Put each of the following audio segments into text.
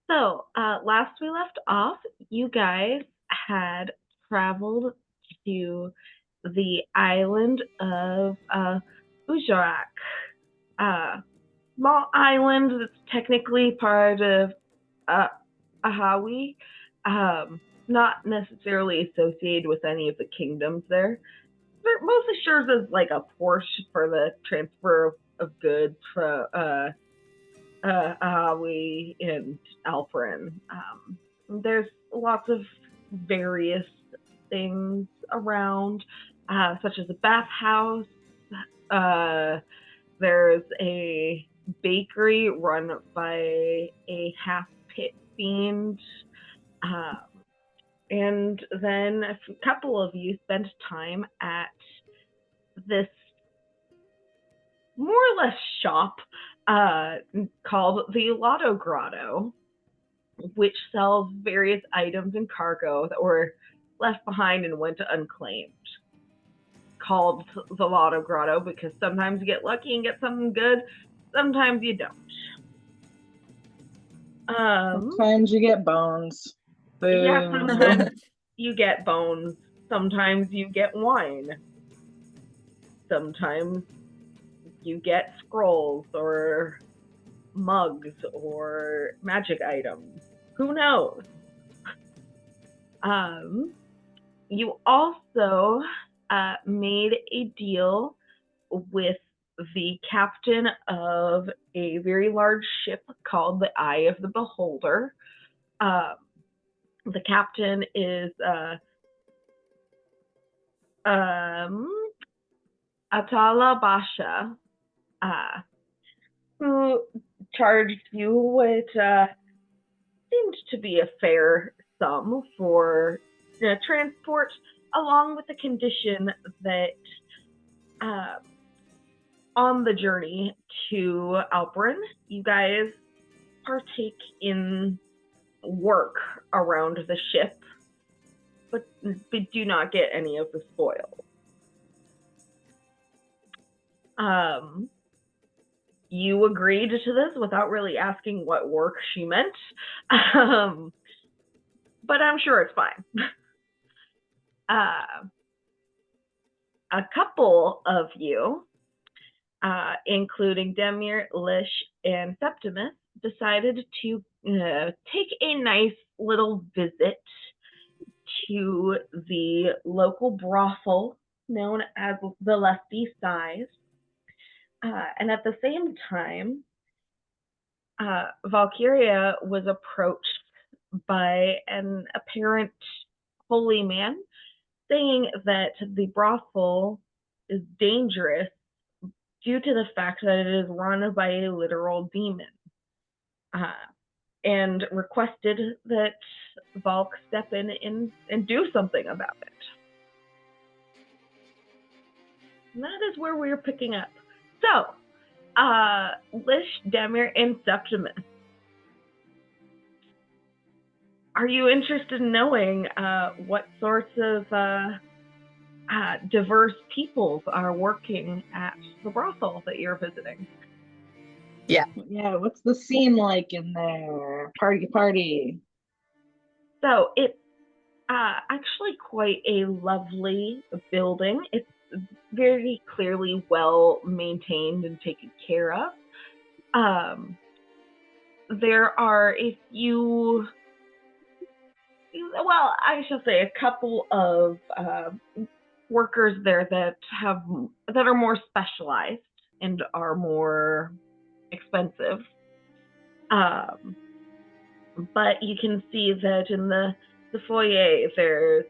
So, last we left off, you guys had traveled to the island of Ujarak. Small island that's technically part of uh, Ahawi, um, not necessarily associated with any of the kingdoms there. It mostly serves as like a port for the transfer of goods from Ahawi and Alfrin. There's lots of various things around, such as a bathhouse. Uh, there's a bakery run by a half pit fiend. Um, and then a couple of you spent time at this more or less shop called the Lotto Grotto, which sells various items and cargo that were left behind and went unclaimed. Called the Lotto Grotto because sometimes you get lucky and get something good, sometimes you don't. Sometimes you get bones. Boom. Yeah, sometimes you get bones. Sometimes you get wine. Sometimes you get scrolls or mugs or magic items. Who knows? You also made a deal with the captain of a very large ship called the Eye of the Beholder. The captain is Atala Basha, who charged you what seemed to be a fair sum for transport, along with the condition that on the journey to Alperin, you guys partake in work around the ship, but do not get any of the spoils. You agreed to this without really asking what work she meant, but I'm sure it's fine. A couple of you, including Demir, Lish, and Septimus, decided to take a nice little visit to the local brothel known as the Lusty Size. And at the same time, Valkyria was approached by an apparent holy man saying that the brothel is dangerous due to the fact that it is run by a literal demon, and requested that Valk step in and do something about it. And that is where we're picking up. So, Lish, Demir, and Septimus, are you interested in knowing what sorts of diverse peoples are working at the brothel that you're visiting? Yeah, what's the scene like in there? Party. So it's actually quite a lovely building. It's very clearly well maintained and taken care of. There are a few, well, I shall say a couple of workers there that are more specialized and are more expensive. But you can see that in the foyer there's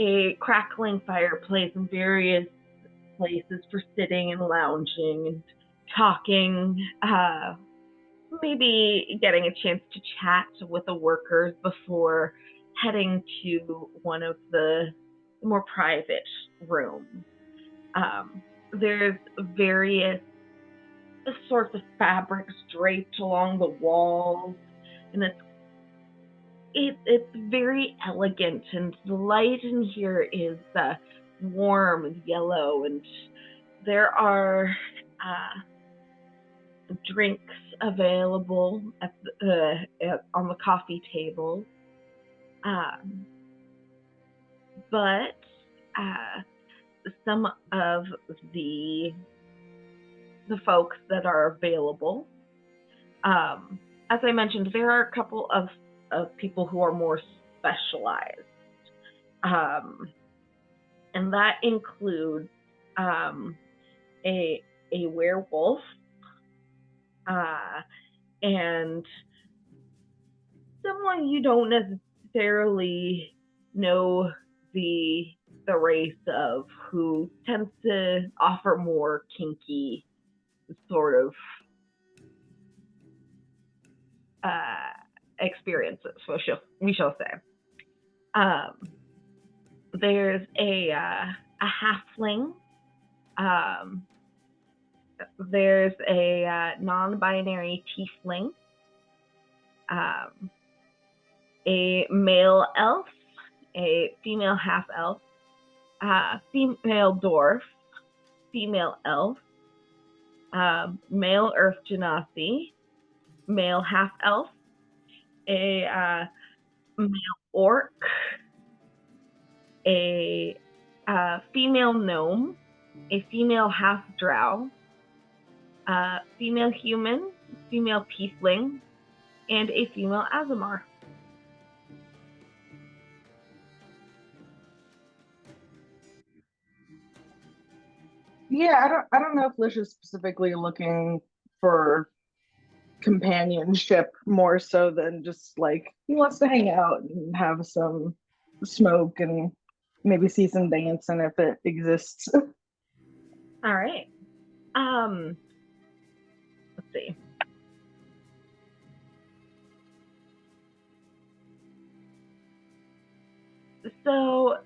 a crackling fireplace and various places for sitting and lounging and talking, maybe getting a chance to chat with the workers before heading to one of the more private rooms. There's various sorts of fabrics draped along the walls, and it's very elegant, and the light in here is warm and yellow, and there are drinks available on the coffee table. But some of the folks that are available, as I mentioned, there are a couple of people who are more specialized. And that includes a werewolf and someone you don't necessarily know the race of, who tends to offer more kinky sort of experiences, we shall say. There's a halfling. There's a non-binary tiefling. A male elf, a female half elf, female dwarf, female elf, male earth genasi, male half elf, a male orc, a female gnome, a female half drow, female human, female tiefling, and a female Azamar. Yeah, I don't know if Lish is specifically looking for companionship more so than just like he wants to hang out and have some smoke and maybe see some dancing if it exists. All right. Let's see. So,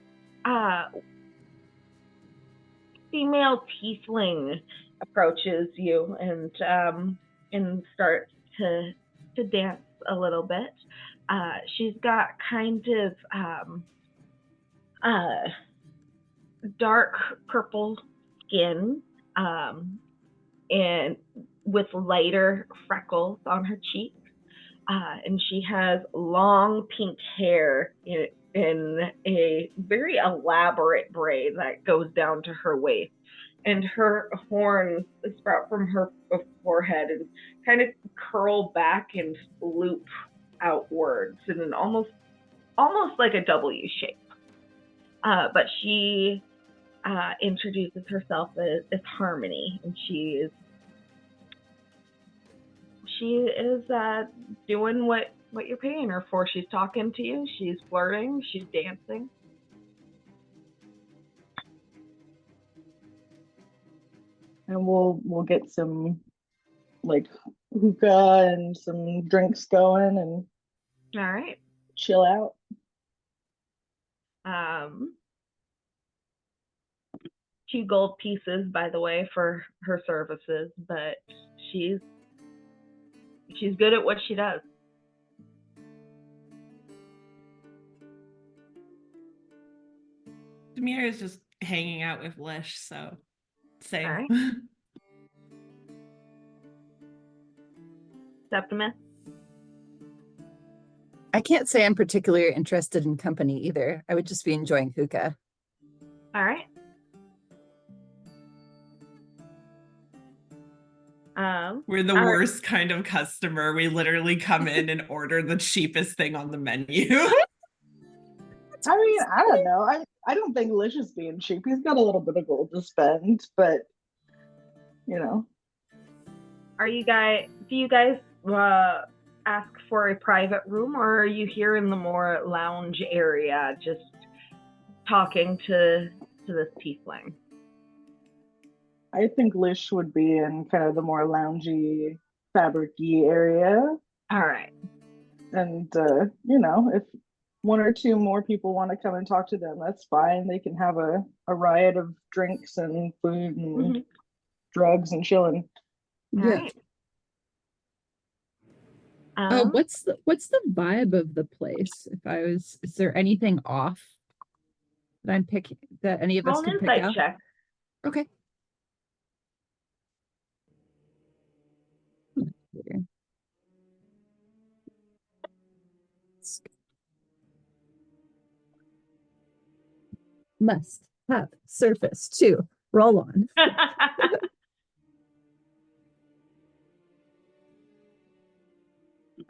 female tiefling approaches you and starts to dance a little bit. She's got kind of dark purple skin, and with lighter freckles on her cheeks, and she has long pink hair in a very elaborate braid that goes down to her waist, and her horns sprout from her forehead and kind of curl back and loop outwards in an almost like a W shape. But she introduces herself as Harmony, and she is doing what you're paying her for. She's talking to you, she's flirting, she's dancing. And we'll get some like hookah and some drinks going and all right, chill out. 2 gold pieces, by the way, for her services, but she's good at what she does. Demir is just hanging out with Lish, so same. All right. Septimus? I can't say I'm particularly interested in company either. I would just be enjoying hookah. All right. We're the worst kind of customer. We literally come in and order the cheapest thing on the menu. I mean, I don't know. I don't think Lish is being cheap. He's got a little bit of gold to spend, but you know. Do you guys ask for a private room, or are you here in the more lounge area just talking to this tiefling? I think Lish would be in kind of the more loungy, fabric-y area. All right. And, you know, if 1 or 2 more people want to come and talk to them, that's fine. They can have a riot of drinks and food and drugs and chilling. Yeah. Right. What's the vibe of the place? Is there anything off that I'm picking that any of us can pick up? Check. Okay. must have surface to roll on.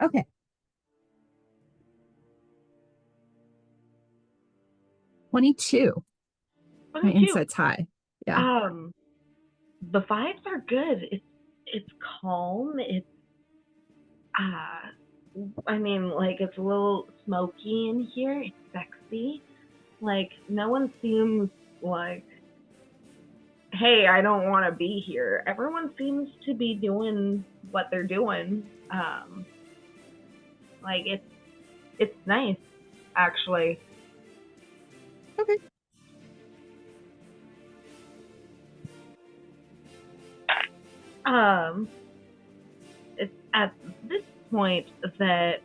Okay. '22. My insight's high. Yeah. The vibes are good. It's calm. It's I mean, like, it's a little smoky in here. It's sexy. Like, no one seems like, hey, I don't want to be here. Everyone seems to be doing what they're doing. Like, it's nice, actually. Okay. It's at this point that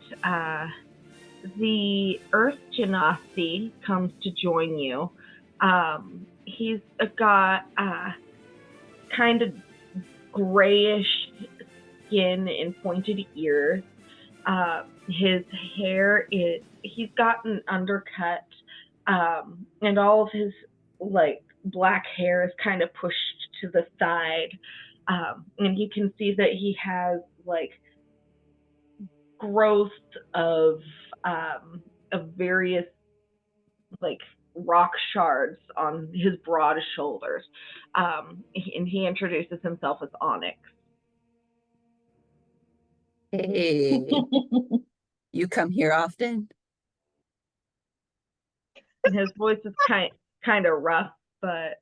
the Earth Genasi comes to join you. He's got kind of grayish skin and pointed ears. His hair he's got an undercut, and all of his like black hair is kind of pushed to the side. And you can see that he has like growth of various like rock shards on his broad shoulders. And he introduces himself as Onyx. Hey, you come here often? And his voice is kind of rough, but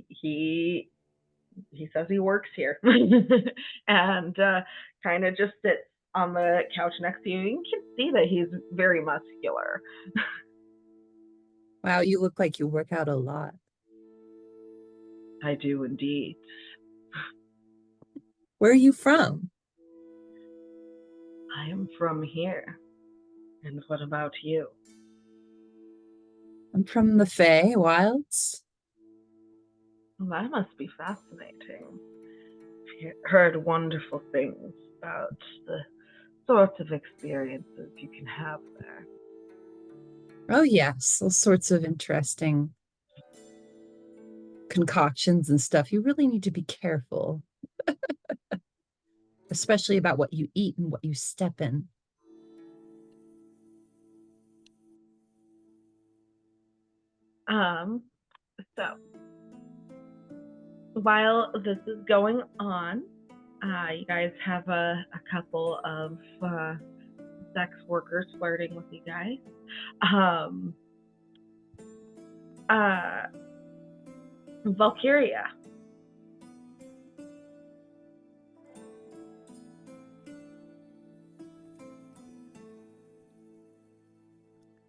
he says he works here. And kind of just sits on the couch next to you. You can see that he's very muscular. Wow, you look like you work out a lot. I do indeed. Where are you from? I am from here. And what about you? I'm from the Fey Wilds. Well, that must be fascinating. I've heard wonderful things about the sorts of experiences you can have there. Oh yes, all sorts of interesting concoctions and stuff. You really need to be careful. Especially about what you eat and what you step in. So while this is going on, you guys have a couple of sex workers flirting with you guys. Valkyria.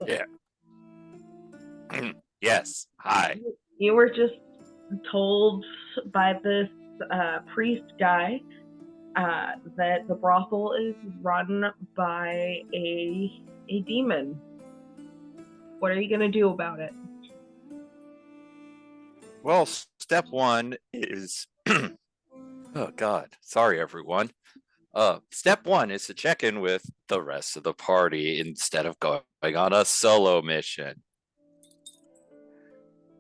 Yeah. Yes. Hi. You were just told by this priest guy that the brothel is run by a demon. What are you going to do about it? Well, step one is oh God. Sorry, everyone. Step one is to check in with the rest of the party instead of going on a solo mission.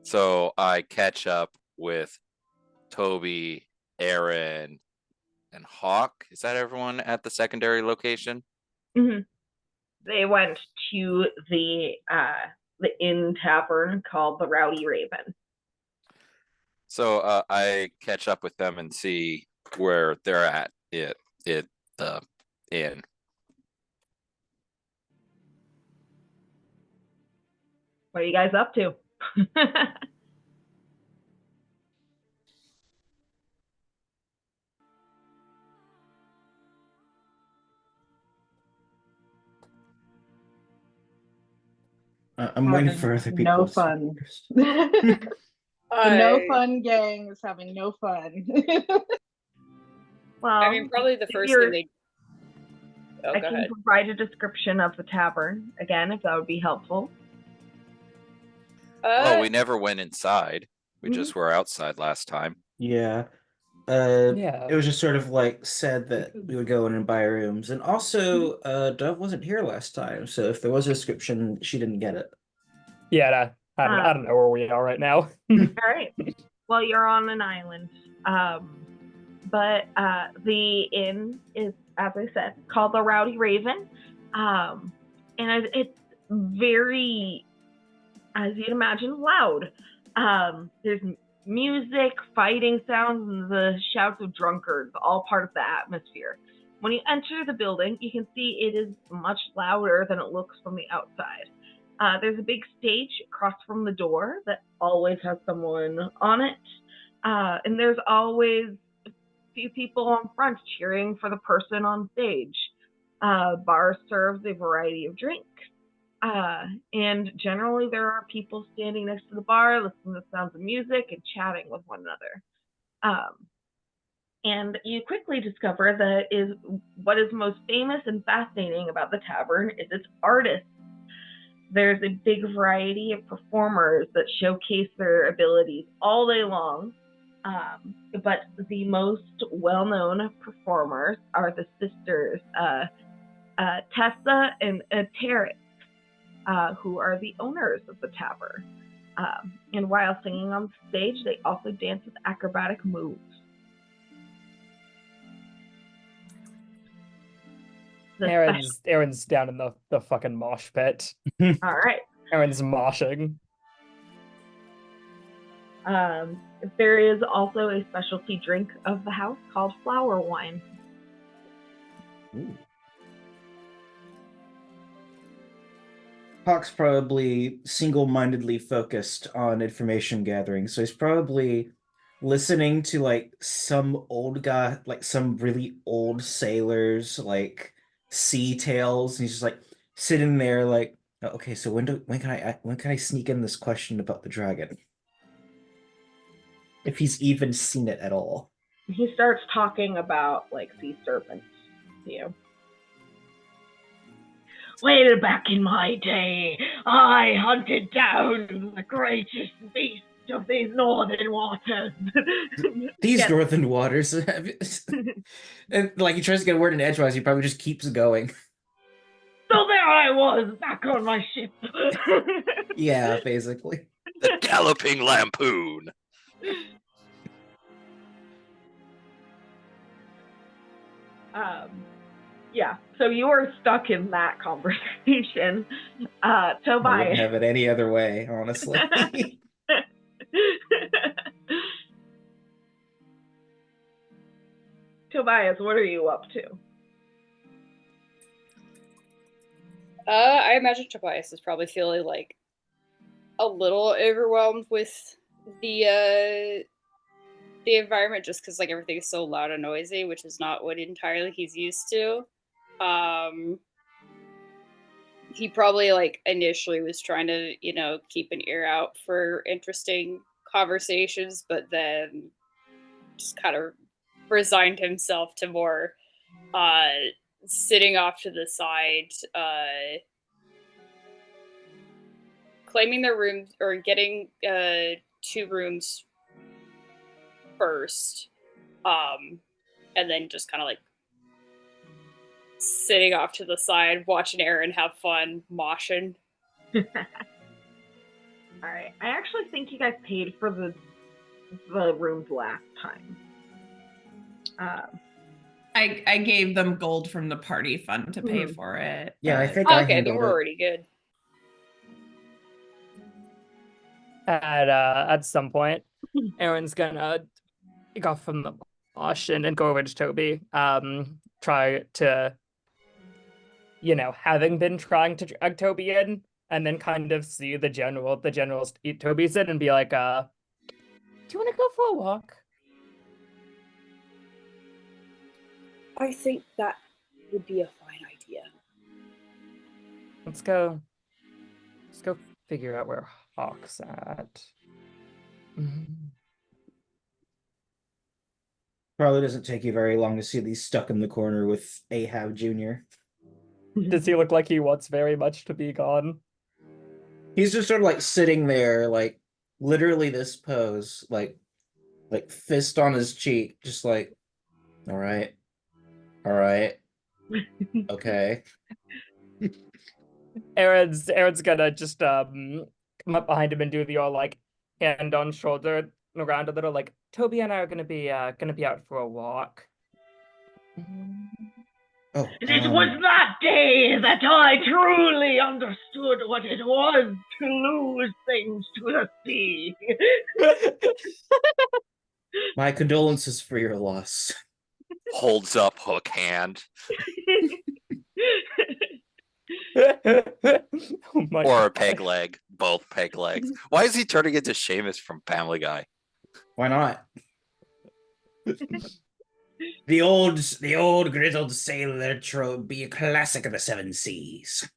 So I catch up with Toby, Aaron, and Hawk. Is that everyone at the secondary location? Mm-hmm. They went to the inn tavern called the Rowdy Raven. So I catch up with them and see where they're at the inn. What are you guys up to? I'm waiting for other people. No fun. The no fun gang is having no fun. Well, I mean, probably the first thing they. Oh, I go can ahead. provide a description of the tavern again, if that would be helpful. Well, we never went inside. We just were outside last time. Yeah. Yeah. It was just sort of like said that we would go in and buy rooms. And also, Dove wasn't here last time, so if there was a description, she didn't get it. Yeah, I don't know where we are right now. All right. Well, you're on an island. But the inn is, as I said, called the Rowdy Raven. And it's very, as you'd imagine, loud. There's music, fighting sounds, and the shouts of drunkards, all part of the atmosphere. When you enter the building, you can see it is much louder than it looks from the outside. There's a big stage across from the door that always has someone on it. And there's always a few people on front cheering for the person on stage. Bar serves a variety of drinks. And generally there are people standing next to the bar listening to the sounds of music and chatting with one another. And you quickly discover that is what is most famous and fascinating about the tavern is its artists. There's a big variety of performers that showcase their abilities all day long. But the most well-known performers are the sisters Tessa and Terry, who are the owners of the tavern. And while singing on stage, they also dance with acrobatic moves. Aaron's down in the fucking mosh pit. All right. Aaron's moshing. There is also a specialty drink of the house called flower wine. Ooh. Hawk's probably single-mindedly focused on information gathering, so he's probably listening to like some old guy, like some really old sailors, like sea tales, and he's just like sitting there like, "Oh, okay, so when can I sneak in this question about the dragon? If he's even seen it at all." He starts talking about like sea serpents to you. Way back in my day, I hunted down the greatest beast of these northern waters. These northern waters. And like he tries to get a word in edgewise, he probably just keeps going. So there I was, back on my ship. Yeah, basically. The Galloping Lampoon. Yeah, so you are stuck in that conversation. I Tobias. wouldn't have it any other way, honestly. Tobias, what are you up to? I imagine Tobias is probably feeling like a little overwhelmed with the environment just because like everything is so loud and noisy, which is not what entirely he's used to. He probably like initially was trying to, keep an ear out for interesting conversations, but then just kind of resigned himself to more sitting off to the side, claiming their rooms or getting 2 rooms first, and then just kind of like sitting off to the side, watching Aaron have fun, moshing. All right. I actually think you guys paid for the rooms last time. I gave them gold from the party fund to pay for it. Yeah, I think okay, then we're already good. At some point, Aaron's gonna go from the mosh and go over to Toby. Try to, having been trying to drag Toby in, and then kind of see the general Toby's in and be like, do you want to go for a walk? I think that would be a fine idea. Let's go figure out where Hawk's at. Probably doesn't take you very long to see that he's stuck in the corner with Ahab Jr. Does he look like he wants very much to be gone? He's just sort of like sitting there, like literally this pose, like fist on his cheek, just like, all right, okay. Aaron's gonna just come up behind him and do the all like hand on shoulder around a little, like Toby and I are gonna be out for a walk. Oh, It was that day that I truly understood what it was to lose things to the sea. my condolences for your loss. Holds up hook hand. Oh my Or a God. peg leg. Both peg legs. Why is he turning into Seamus from Family Guy? Why not? The old grizzled sailor trope be a classic of the seven seas.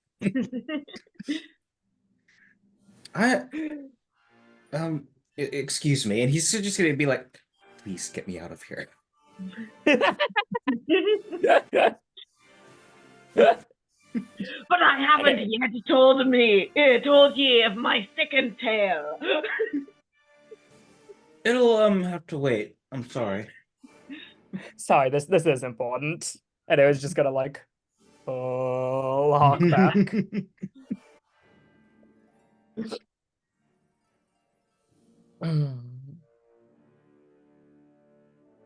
Excuse me, and he's just gonna be like, please get me out of here. But I haven't yet told ye of my second tale. It'll have to wait. I'm sorry. Sorry, this is important. And it was just gonna like hark back.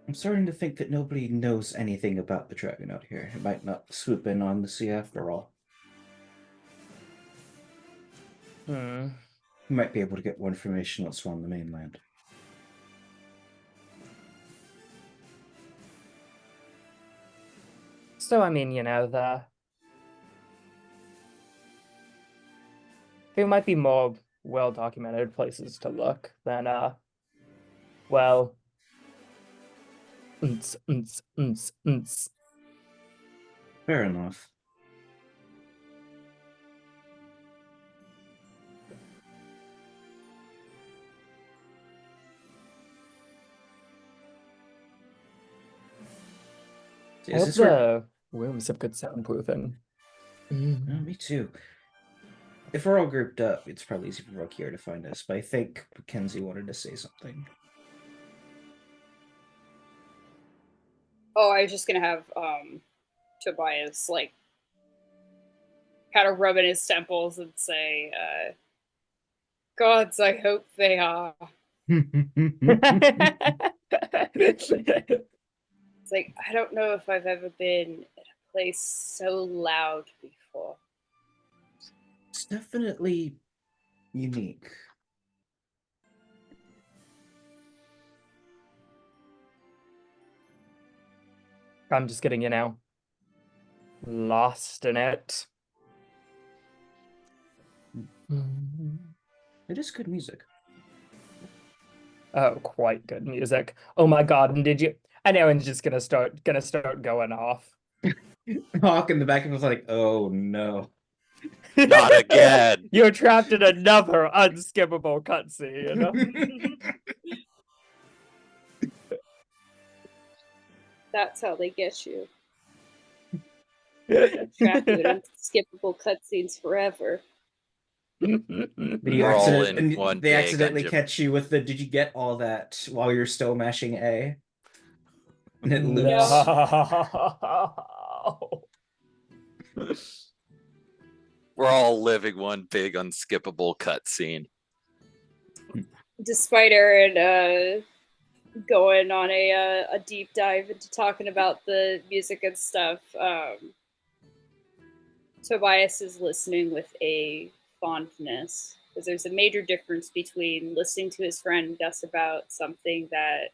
I'm starting to think that nobody knows anything about the dragon out here. It might not swoop in on the sea after all. We might be able to get more information elsewhere on the mainland. So I mean, there might be more well-documented places to look than well. Fair enough. I hope the rooms have good soundproofing. Me too. If we're all grouped up, it's probably easy for Rokier to find us, but I think Mackenzie wanted to say something. Oh, I was just gonna have Tobias like kind of rubbing his temples and say, "Gods, I hope they are." It's like, I don't know if I've ever been at a place so loud before. It's definitely unique. I'm just getting, lost in it. It is good music. Oh, quite good music. Oh my God! And did you? And Aaron's just gonna start going off. Hawk in the back of was like, "Oh no, Not again!" You're trapped in another unskippable cutscene. That's how they get you. Trapped in unskippable cutscenes forever. They accidentally catch you with the "Did you get all that?" while you're still mashing A, and it loops. We're all living one big unskippable cutscene. Despite Aaron going on a deep dive into talking about the music and stuff, Tobias is listening with a fondness, because there's a major difference between listening to his friend Gus about something that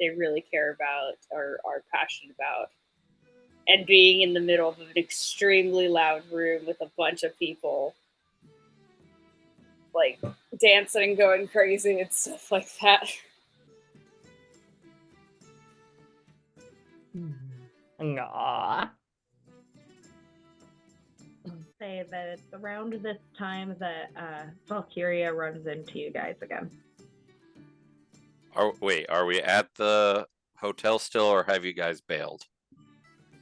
they really care about or are passionate about, and being in the middle of an extremely loud room with a bunch of people like dancing and going crazy and stuff like that. Aww. Say that it's around this time that Valkyria runs into you guys again. Are we at the hotel still, or have you guys bailed?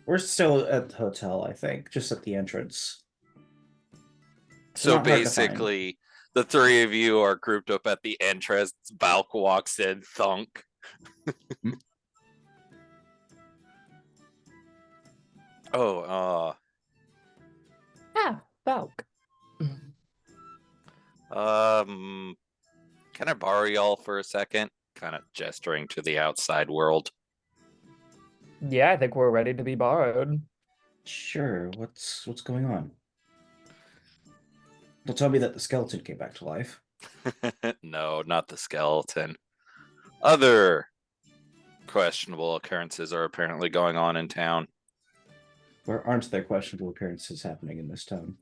We're still at the hotel, I think, just at the entrance. So basically, the three of you are grouped up at the entrance. Balk walks in, thunk. Balk. Can I borrow y'all for a second? Kind of gesturing to the outside world. Yeah, I think we're ready to be borrowed. Sure. What's going on? Don't tell me that the skeleton came back to life. No, not the skeleton. Other questionable occurrences are apparently going on in town. Where aren't there questionable occurrences happening in this town?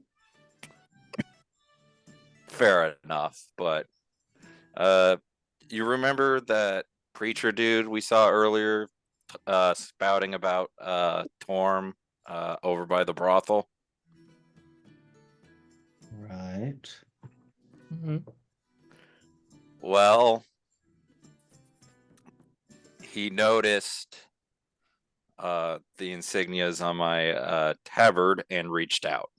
Fair enough, but you remember that preacher dude we saw earlier spouting about Torm over by the brothel? Right. Mm-hmm. Well, he noticed the insignias on my tabard and reached out.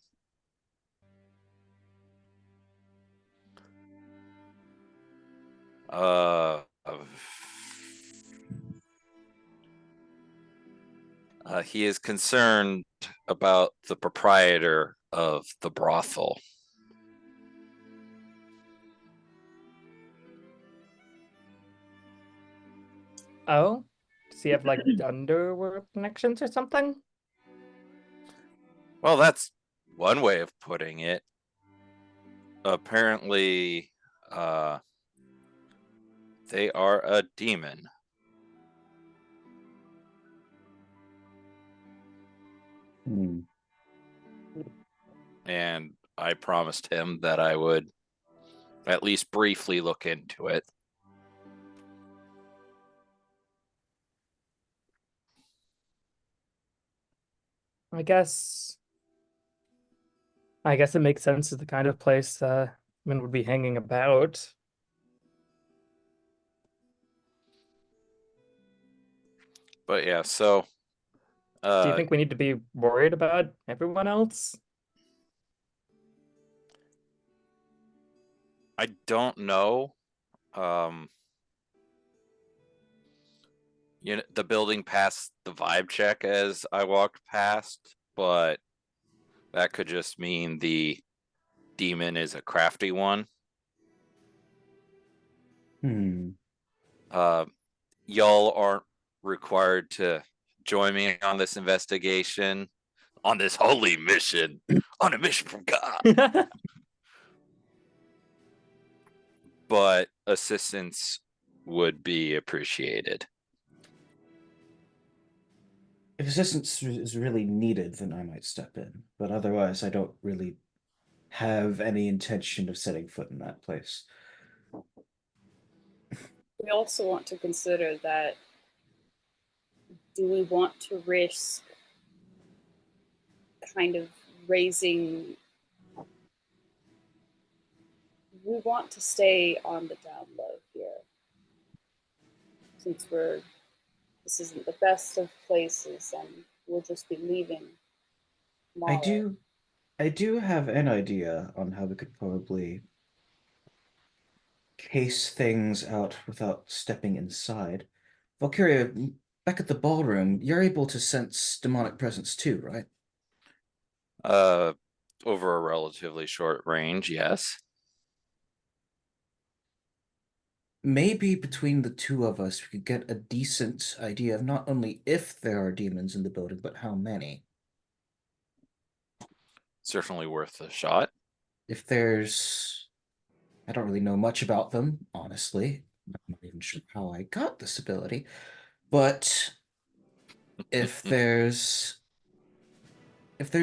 He is concerned about the proprietor of the brothel. Oh? Does he have like underworld connections or something? Well, that's one way of putting it. Apparently, they are a demon. Hmm. And I promised him that I would at least briefly look into it. I guess it makes sense as the kind of place men would be hanging about. But yeah, so Do you think we need to be worried about everyone else? I don't know. The building passed the vibe check as I walked past, but that could just mean the demon is a crafty one. Y'all aren't required to join me on this investigation, on this holy mission, on a mission from God. But assistance would be appreciated. If assistance is really needed, then I might step in. But otherwise, I don't really have any intention of setting foot in that place. We also want to consider that, do we want to risk kind of raising, we want to stay on the down low here, since this isn't the best of places and we'll just be leaving tomorrow. I do have an idea on how we could probably case things out without stepping inside. Valkyria, back at the ballroom, you're able to sense demonic presence too, right? Over a relatively short range, yes. Maybe between the two of us, we could get a decent idea of not only if there are demons in the building, but how many. Certainly worth a shot. If there's, I don't really know much about them, honestly. I'm not even sure how I got this ability. But if there's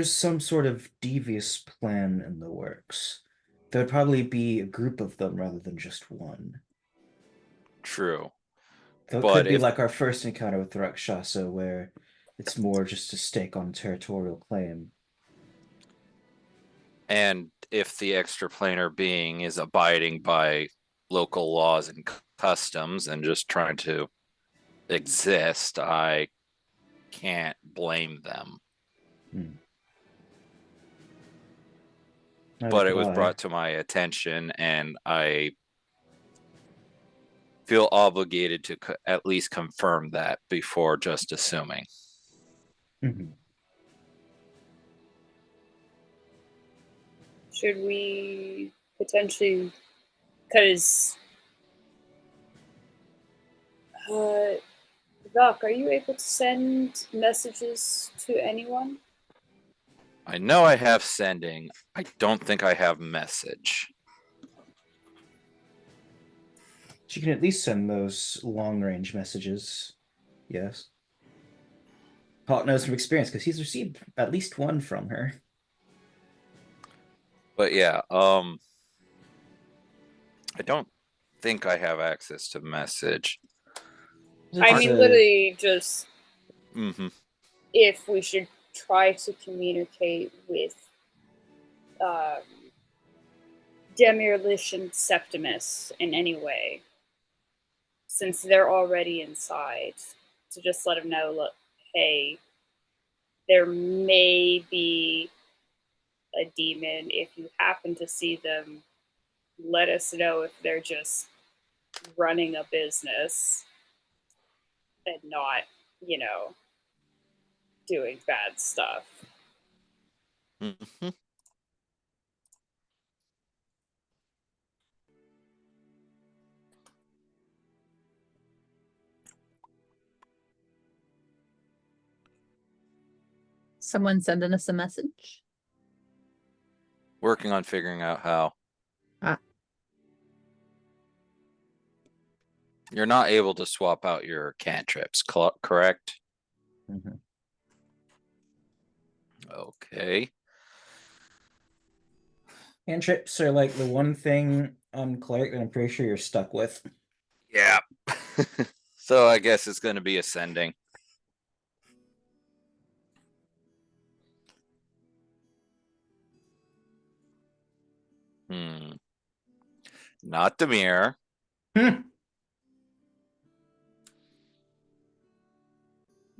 some sort of devious plan in the works, there would probably be a group of them rather than just one. True. Though it could be like our first encounter with the Rakshasa, where it's more just a stake on territorial claim. And if the extraplanar being is abiding by local laws and customs and just trying to exist, I can't blame them. But it was brought to my attention, and I feel obligated to at least confirm that before just assuming. Should we potentially, because Doc, are you able to send messages to anyone? I know I have sending. I don't think I have message. She can at least send those long-range messages. Yes. Hawk knows from experience because he's received at least one from her. But yeah, I don't think I have access to message. I mean, literally just if we should try to communicate with Demir and Septimus in any way, since they're already inside, to just let them know, look, hey, there may be a demon. If you happen to see them, let us know if they're just running a business and not, doing bad stuff. Mm-hmm. Someone sending us a message? Working on figuring out how. You're not able to swap out your cantrips, correct? Mm-hmm. Okay. Cantrips are like the one thing on cleric that I'm pretty sure you're stuck with. Yeah. So I guess it's going to be ascending. Not Demir. I'd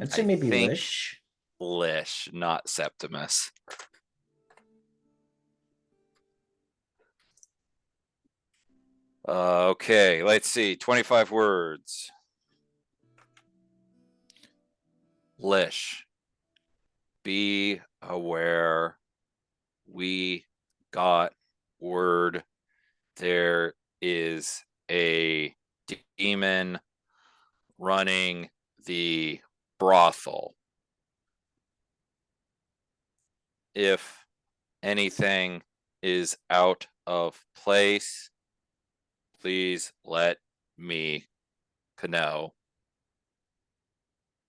say maybe Lish. Lish, not Septimus. Okay, let's see. 25 words. Lish. Be aware. We got word there is a demon running the brothel. If anything is out of place, please let me know.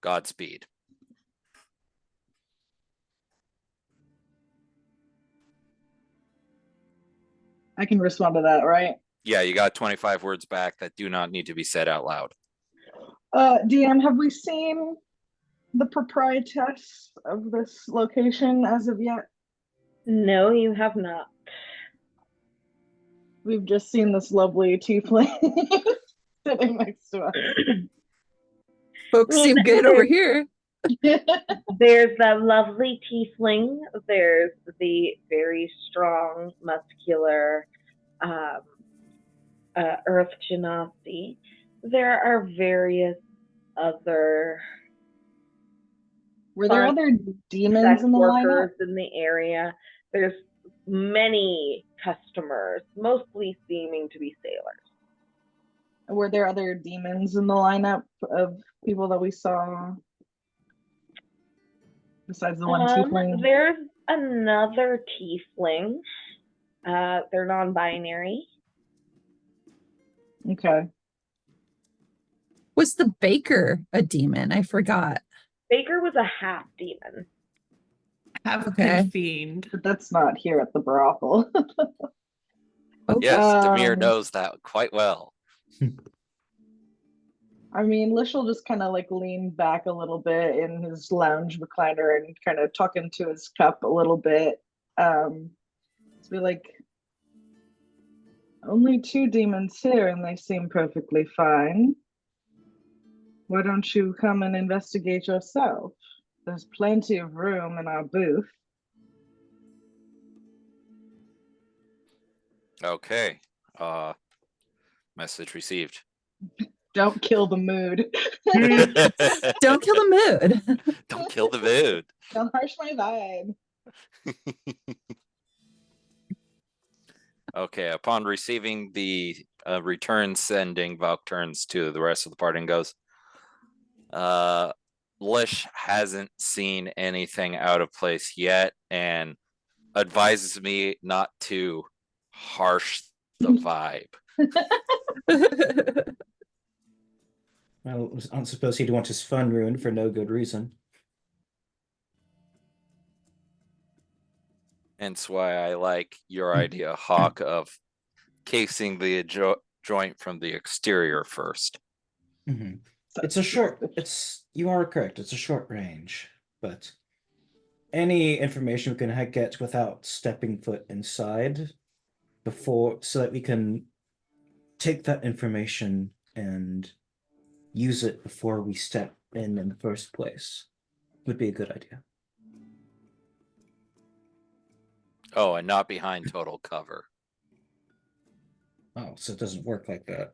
Godspeed. I can respond to that, right? Yeah, you got 25 words back that do not need to be said out loud. DM, have we seen the proprietress of this location as of yet? No, you have not. We've just seen this lovely tiefling sitting next to us. Folks seem good over here. There's that lovely tiefling. There's the very strong, muscular Earth Genasi. There are various other. Were there other demons in the lineup? In the area. There's many customers, mostly seeming to be sailors. Were there other demons in the lineup of people that we saw? Besides the one tiefling? There's another tiefling. They're non-binary. Okay. Was the baker a demon? I forgot. Baker was a half demon. Half fiend. But that's not here at the brothel. Yes, Demir knows that quite well. I mean, Lish will just kind of like lean back a little bit in his lounge recliner and kind of tuck into his cup a little bit. To be like, only 2 demons here and they seem perfectly fine. Why don't you come and investigate yourself? There's plenty of room in our booth. Okay. Message received. Don't kill the mood. Don't kill the mood. Don't kill the mood. Don't harsh my vibe. Okay, upon receiving the return sending, Valk turns to the rest of the party and goes, Lish hasn't seen anything out of place yet and advises me not to harsh the vibe. Well, I don't suppose he'd want his fun ruined for no good reason. Hence why I like your idea, Hawk, of casing the joint from the exterior first. Mm-hmm. It's a short. You are correct. It's a short range, but any information we can get without stepping foot inside before, so that we can take that information and use it before we step in the first place, would be a good idea. Oh, and not behind total cover. Oh, so it doesn't work like that.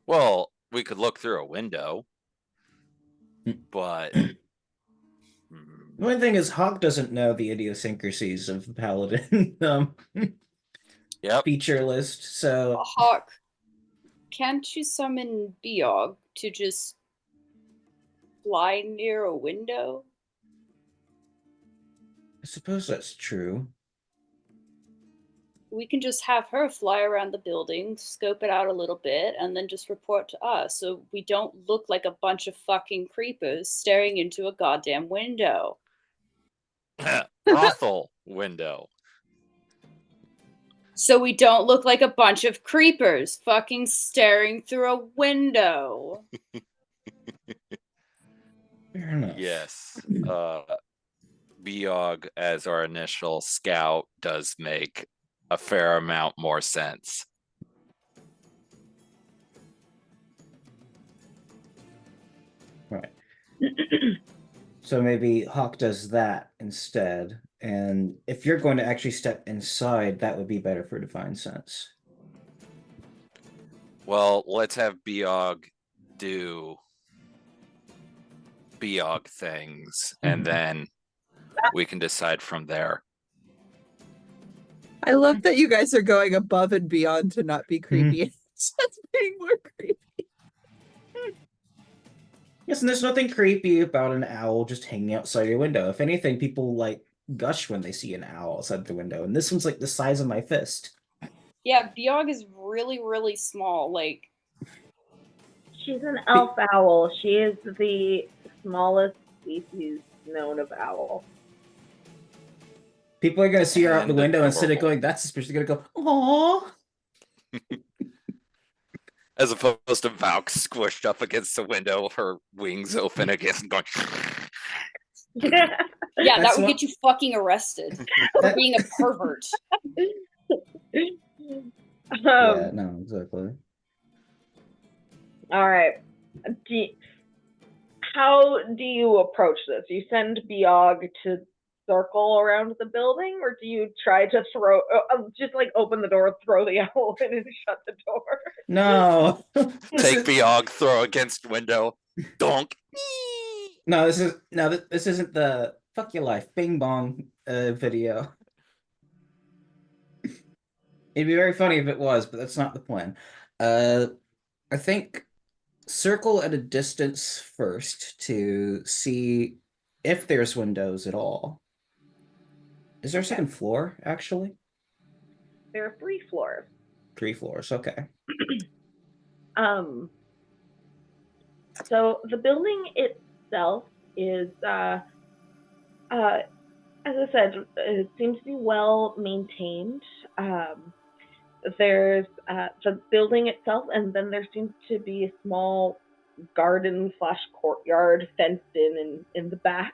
Well, we could look through a window, but The only thing is, Hawk doesn't know the idiosyncrasies of the Paladin yep. feature list, so... Hawk, can't you summon Biog to just fly near a window? I suppose that's true. We can just have her fly around the building, scope it out a little bit, and then just report to us, so we don't look like a bunch of fucking creepers staring into a goddamn window. Brothel window. So we don't look like a bunch of creepers fucking staring through a window. Fair enough. Yes. Biog as our initial scout does make a fair amount more sense. Right. So maybe Hawk does that instead. And if you're going to actually step inside, that would be better for Divine Sense. Well, let's have Biog do Biog things, and then we can decide from there. I love that you guys are going above and beyond to not be creepy. It's just being more creepy. Yes, and there's nothing creepy about an owl just hanging outside your window. If anything, people like gush when they see an owl outside the window, and this one's like the size of my fist. Yeah, Biog is really, really small. Like, she's an elf owl. She is the smallest species known of owl. People are gonna see her out the And window instead of adorable. going, "That's suspicious." They're gonna go, "Aww." As opposed to Valk squished up against the window, her wings open against going. yeah, that That's would what- get you fucking arrested for being a pervert. Yeah, no, exactly. All right. How do you approach this? You send Biog to circle around the building, or do you try to throw, just like open the door, throw the owl in, and shut the door? No. Take Biog, throw against window, donk. No, this isn't the fuck your life bing bong video. It'd be very funny if it was, but that's not the plan. I think circle at a distance first to see if there's windows at all. Is there a second floor, actually? There are 3 floors. 3 floors, okay. So the building itself is, as I said, it seems to be well maintained. There's the building itself, and then there seems to be a small garden / courtyard fenced in the back.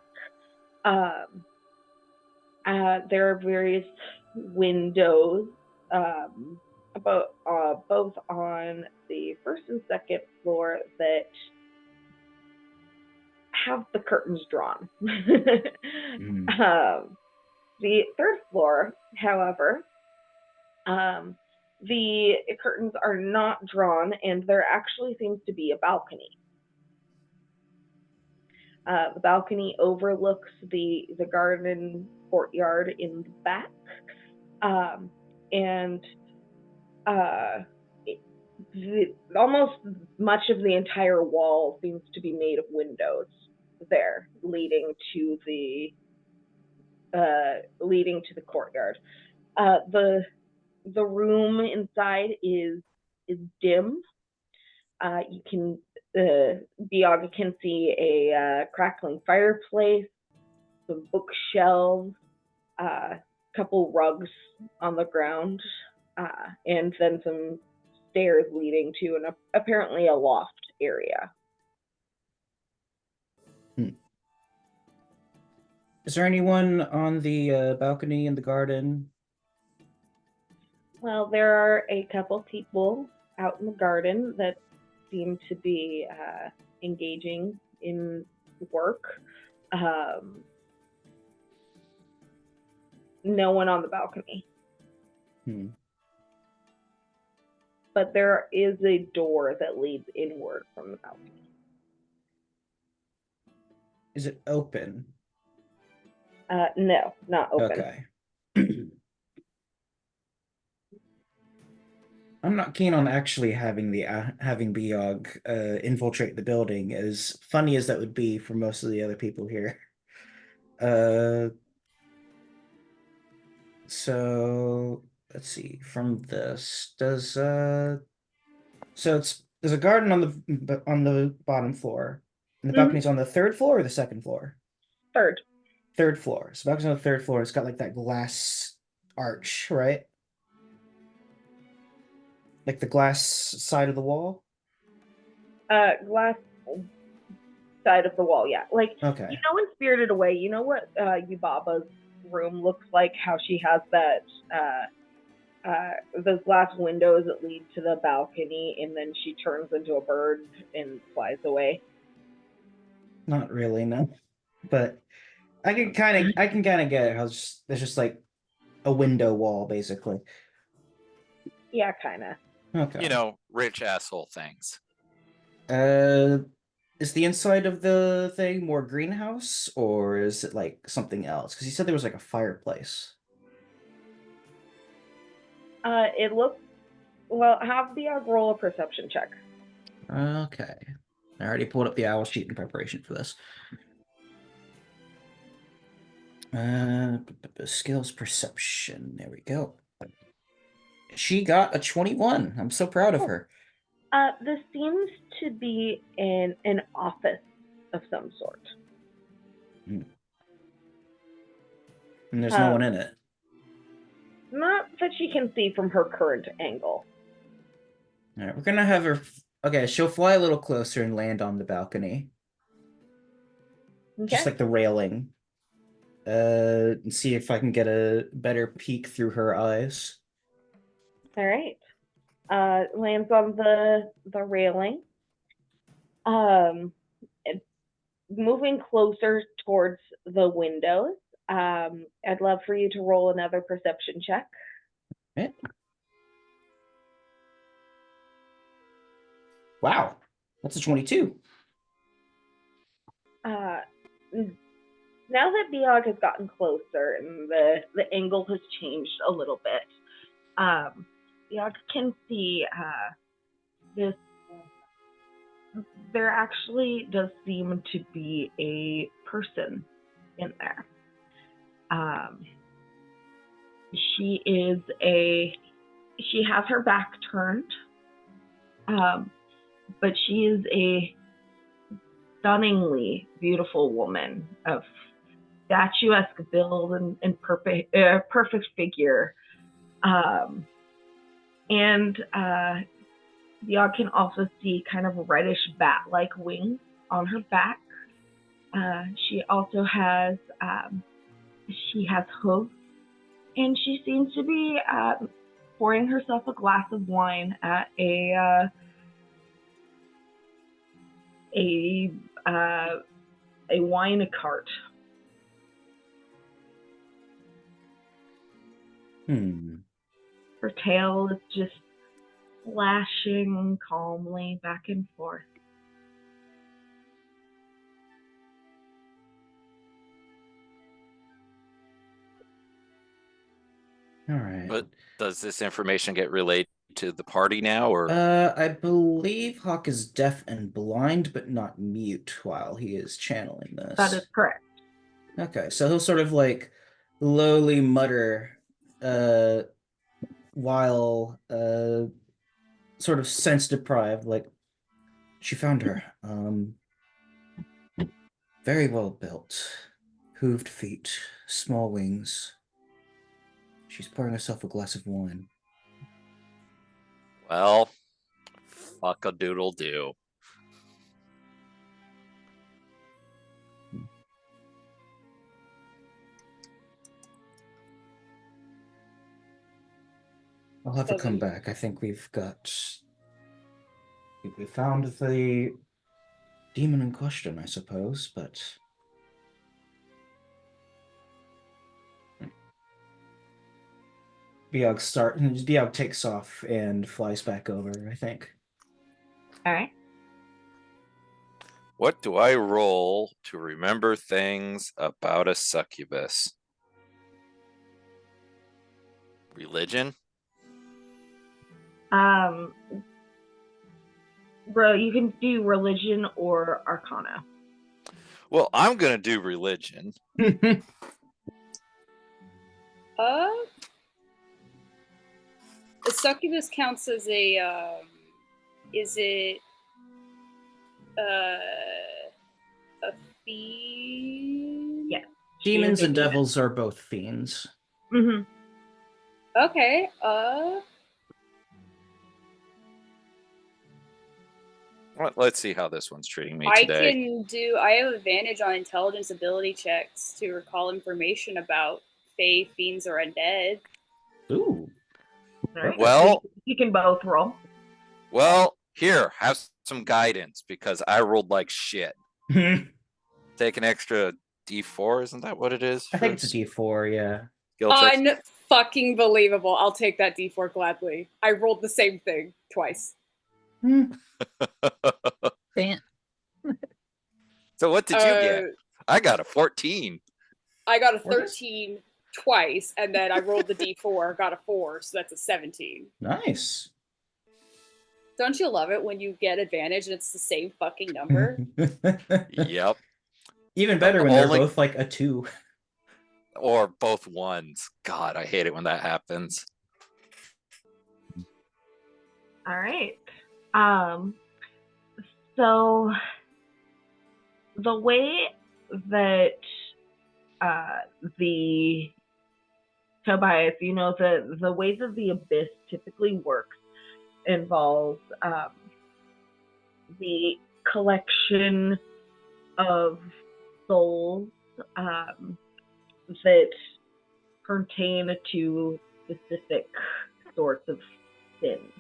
There are various windows, both on the first and second floor that have the curtains drawn. The third floor, however, the curtains are not drawn, and there actually seems to be a balcony. The balcony overlooks the garden courtyard in the back, and Almost much of the entire wall seems to be made of windows there, leading to the courtyard. The room inside is dim. You can Bianca can see a crackling fireplace, some bookshelves, a couple rugs on the ground, and then some stairs leading to apparently a loft area. Is there anyone on the balcony in the garden? Well, there are a couple people out in the garden that seem to be engaging in work. No one on the balcony. But there is a door that leads inward from the balcony. Is it open? No, not open. Okay. I'm not keen on actually having Biog infiltrate the building, as funny as that would be for most of the other people here. So let's see. From this, there's a garden on the bottom floor, and the balcony's on the third floor or the second floor? Third. Third floor. So balcony's on the third floor. It's got like that glass arch, right? Like the glass side of the wall? Glass side of the wall, yeah. Like, okay. You know, in Spirited Away, you know what Yubaba's room looks like? How she has that, those glass windows that lead to the balcony, and then she turns into a bird and flies away? Not really, no. But I can kind of get it. How there's just like a window wall, basically. Yeah, kind of. Okay. You know, rich asshole things. Is the inside of the thing more greenhouse, or is it like something else? Because you said there was like a fireplace. It looks... Well, have the roll a perception check. Okay. I already pulled up the owl sheet in preparation for this. Skills perception. There we go. She got a 21. I'm so proud of her. This seems to be an office of some sort. And there's no one in it. Not that she can see from her current angle. All right, we're gonna have her. Okay, she'll fly a little closer and land on the balcony. Okay. Just like the railing. And see if I can get a better peek through her eyes. All right. Lands on the railing. Moving closer towards the windows. I'd love for you to roll another perception check. Okay. Wow, that's a 22. Now that Biog has gotten closer and the angle has changed a little bit, Biog can see this. There actually does seem to be a person in there. She has her back turned, but she is a stunningly beautiful woman of statuesque build and perfect figure. And Biog can also see kind of reddish bat-like wings on her back. She also has hooves, and she seems to be pouring herself a glass of wine at a wine cart. Her tail is just flashing calmly back and forth. All right. But does this information get relayed to the party now, or I believe Hawk is deaf and blind, but not mute while he is channeling this. That is correct. Okay, so he'll sort of like lowly mutter while sort of sense deprived, like she found her. Very well built. Hooved feet, small wings. She's pouring herself a glass of wine. well, fuck a doodle do. I'll have to come Doesn't- back. I think we found the demon in question, I suppose, but Biog takes off and flies back over, I think. All right. What do I roll to remember things about a succubus? Religion? Bro, you can do religion or arcana. Well, I'm gonna do religion. The succubus counts as a is it a fiend? Yes. Demons She is and a demon. devils are both fiends. Mhm. Okay. Let's see how this one's treating me I today. I have advantage on intelligence ability checks to recall information about fae, fiends, or undead. Ooh. All right. Well- So you can both roll. Well, here, have some guidance because I rolled like shit. Take an extra D4, isn't that what it is? I think it's a D4, yeah. Skill checks? Unfucking believable. I'll take that D4 gladly. I rolled the same thing twice. Fan- So what did you get? I got a 14. I got a What is- 13 twice, and then I rolled the D4, got a 4, so that's a 17. Nice. Don't you love it when you get advantage and it's the same fucking number? Yep. Even better when they're Only- both like a 2. Or both ones. God, I hate it when that happens. All right. So the way that the Tobias, the way that the abyss typically works involves the collection of souls that pertain to specific sorts of sins.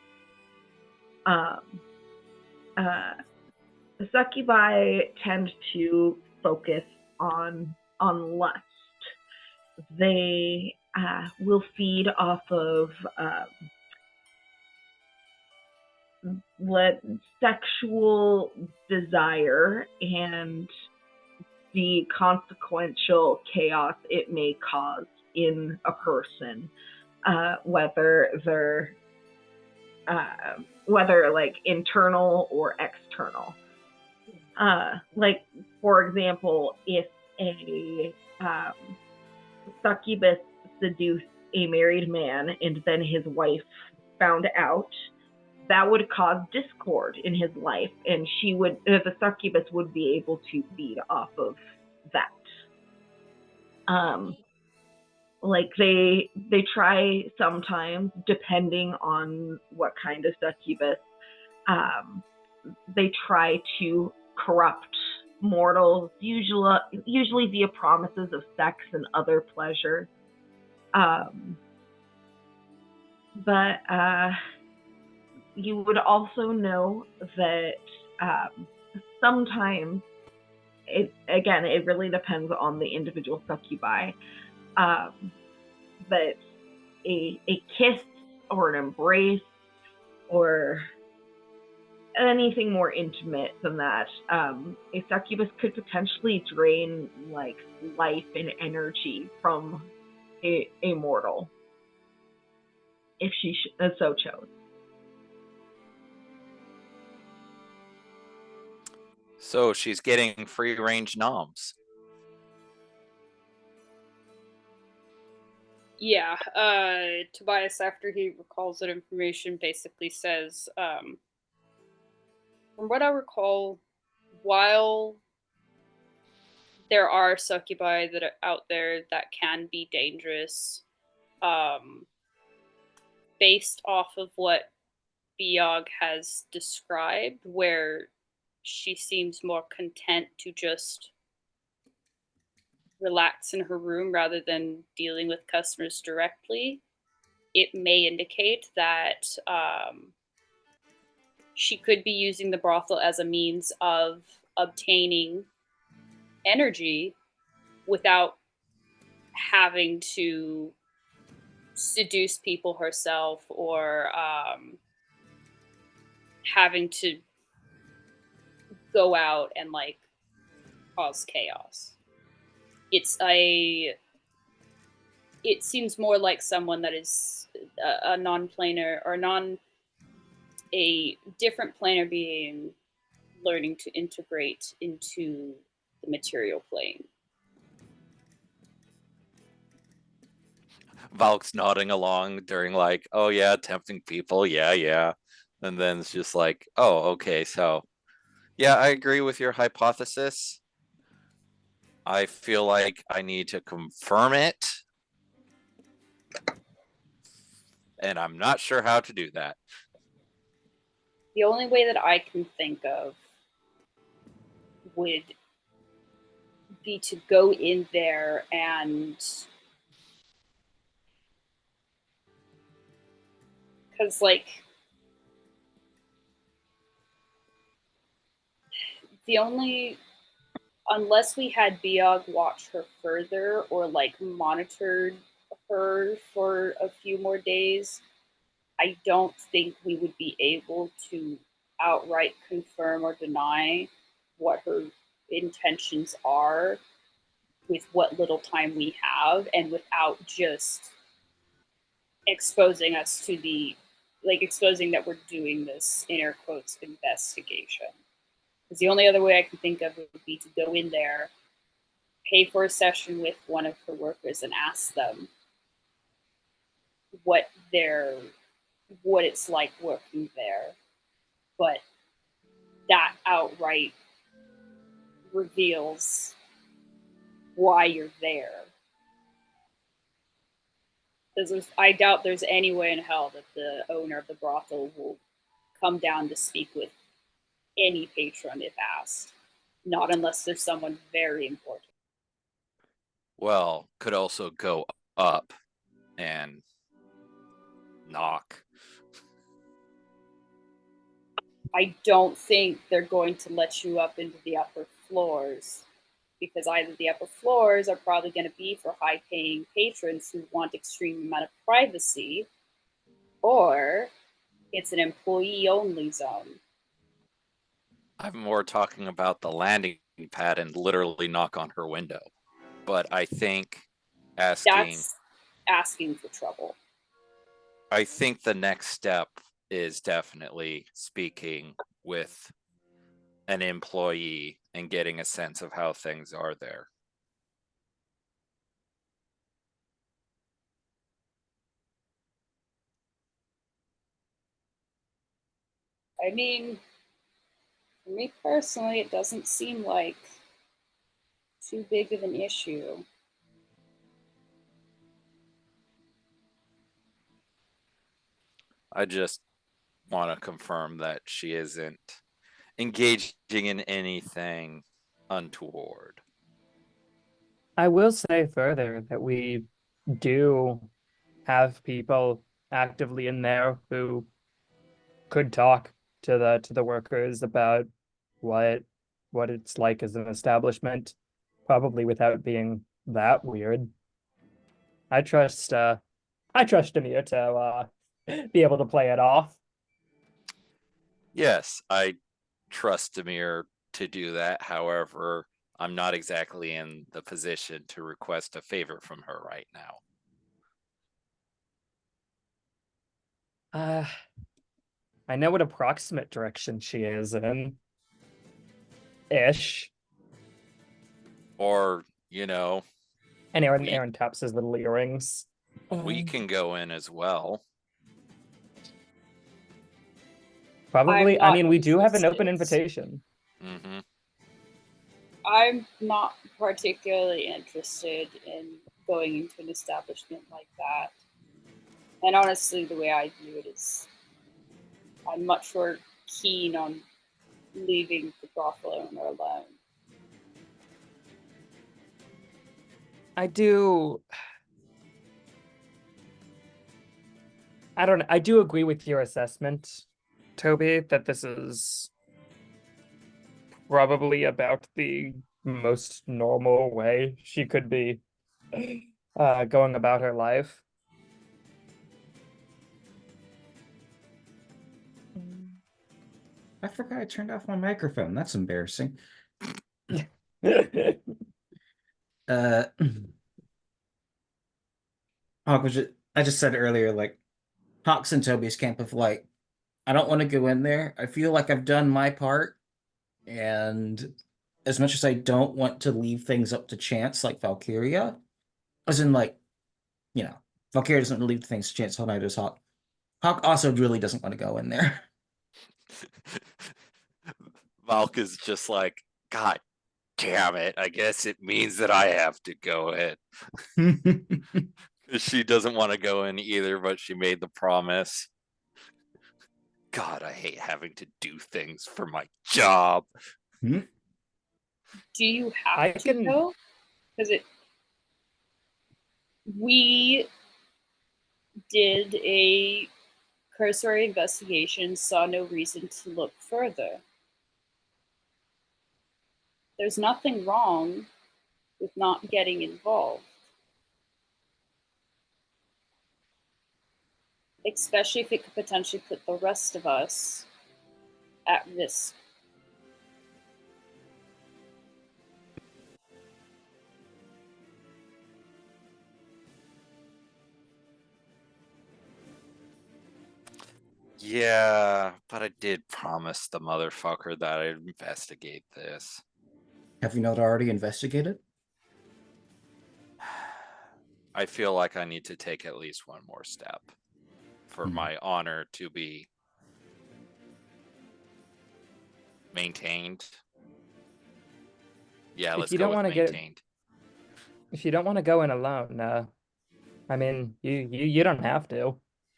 The succubi tend to focus on lust. They will feed off of sexual desire and the consequential chaos it may cause in a person, whether they're like internal or external. Like, for example, if a succubus seduced a married man and then his wife found out, that would cause discord in his life, and the succubus would be able to feed off of that. Like they try sometimes, depending on what kind of succubus, they try to corrupt mortals, usually via promises of sex and other pleasure. But you would also know that sometimes, it really depends on the individual succubi, that a kiss or an embrace or anything more intimate than that, a succubus could potentially drain like life and energy from a mortal if she so chose. So she's getting free range noms. Yeah, Tobias, after he recalls that information, basically says, from what I recall, while there are succubi that are out there that can be dangerous, based off of what Biog has described, where she seems more content to just relax in her room rather than dealing with customers directly, it may indicate that she could be using the brothel as a means of obtaining energy without having to seduce people herself or having to go out and like cause chaos. It seems more like someone that is a non-planar or a different planar being learning to integrate into the material plane. Valk's nodding along during like, oh yeah, tempting people, yeah. And then it's just like, oh, okay, so yeah, I agree with your hypothesis. I feel like I need to confirm it. And I'm not sure how to do that. The only way that I can think of would be to go in there and because like the only unless we had Biog watch her further or like monitored her for a few more days, I don't think we would be able to outright confirm or deny what her intentions are with what little time we have and without just exposing us to the exposing that we're doing this in air quotes investigation. Because the only other way I can think of would be to go in there, pay for a session with one of her workers, and ask them what it's like working there. But that outright reveals why you're there. Because I doubt there's any way in hell that the owner of the brothel will come down to speak with any patron if asked. Not unless there's someone very important. Well, could also go up and knock. I don't think they're going to let you up into the upper floors because either the upper floors are probably going to be for high paying patrons who want extreme amount of privacy, or it's an employee only zone. I'm more talking about the landing pad and literally knock on her window. But I think That's asking for trouble. I think the next step is definitely speaking with an employee and getting a sense of how things are there. I mean, for me personally, it doesn't seem like too big of an issue. I just want to confirm that she isn't engaging in anything untoward. I will say further that we do have people actively in there who could talk to the workers about what it's like as an establishment, probably without being that weird. I trust Amir to be able to play it off. Yes, I trust Amir to do that. However, I'm not exactly in the position to request a favor from her right now. I know what approximate direction she is in. Ish. Or, And We- Aaron taps his little earrings. we can go in as well. Probably. I'm I mean, we do have an open interested. invitation. Mm-hmm. I'm not particularly interested in going into an establishment like that. And honestly, the way I view it is I'm much more keen on leaving the brothel owner alone. I do agree with your assessment, Toby, that this is probably about the most normal way she could be going about her life. I forgot I turned off my microphone. That's embarrassing. Hawk I just said earlier, like, Hawk's in Toby's camp of like, I don't want to go in there. I feel like I've done my part. And as much as I don't want to leave things up to chance like Valkyria, as in like, Valkyria doesn't leave things to chance, how neither does Hawk. Hawk also really doesn't want to go in there. Valk is just like, God damn it. I guess it means that I have to go in. She doesn't want to go in either, but she made the promise. God, I hate having to do things for my job. Do you have to go? Because we did a cursory investigation, saw no reason to look further. There's nothing wrong with not getting involved. Especially if it could potentially put the rest of us at risk. Yeah, but I did promise the motherfucker that I'd investigate this. Have you not already investigated? I feel like I need to take at least one more step for my honor to be maintained. Yeah, let's go with maintained. If you don't want to go in alone, I mean, you don't have to.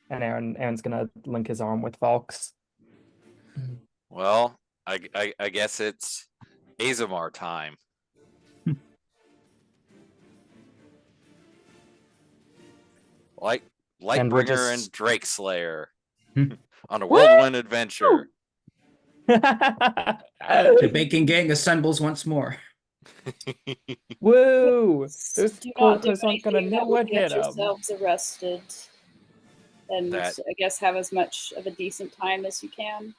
And Aaron's gonna link his arm with Valk's. Well, I guess it's Azamar time. Lightbringer and Drake Slayer on a whirlwind adventure. The baking gang assembles once more. Woo! Those Do not do corpers aren't gonna anything know that what would get hit them. yourselves arrested. And I guess have as much of a decent time as you can.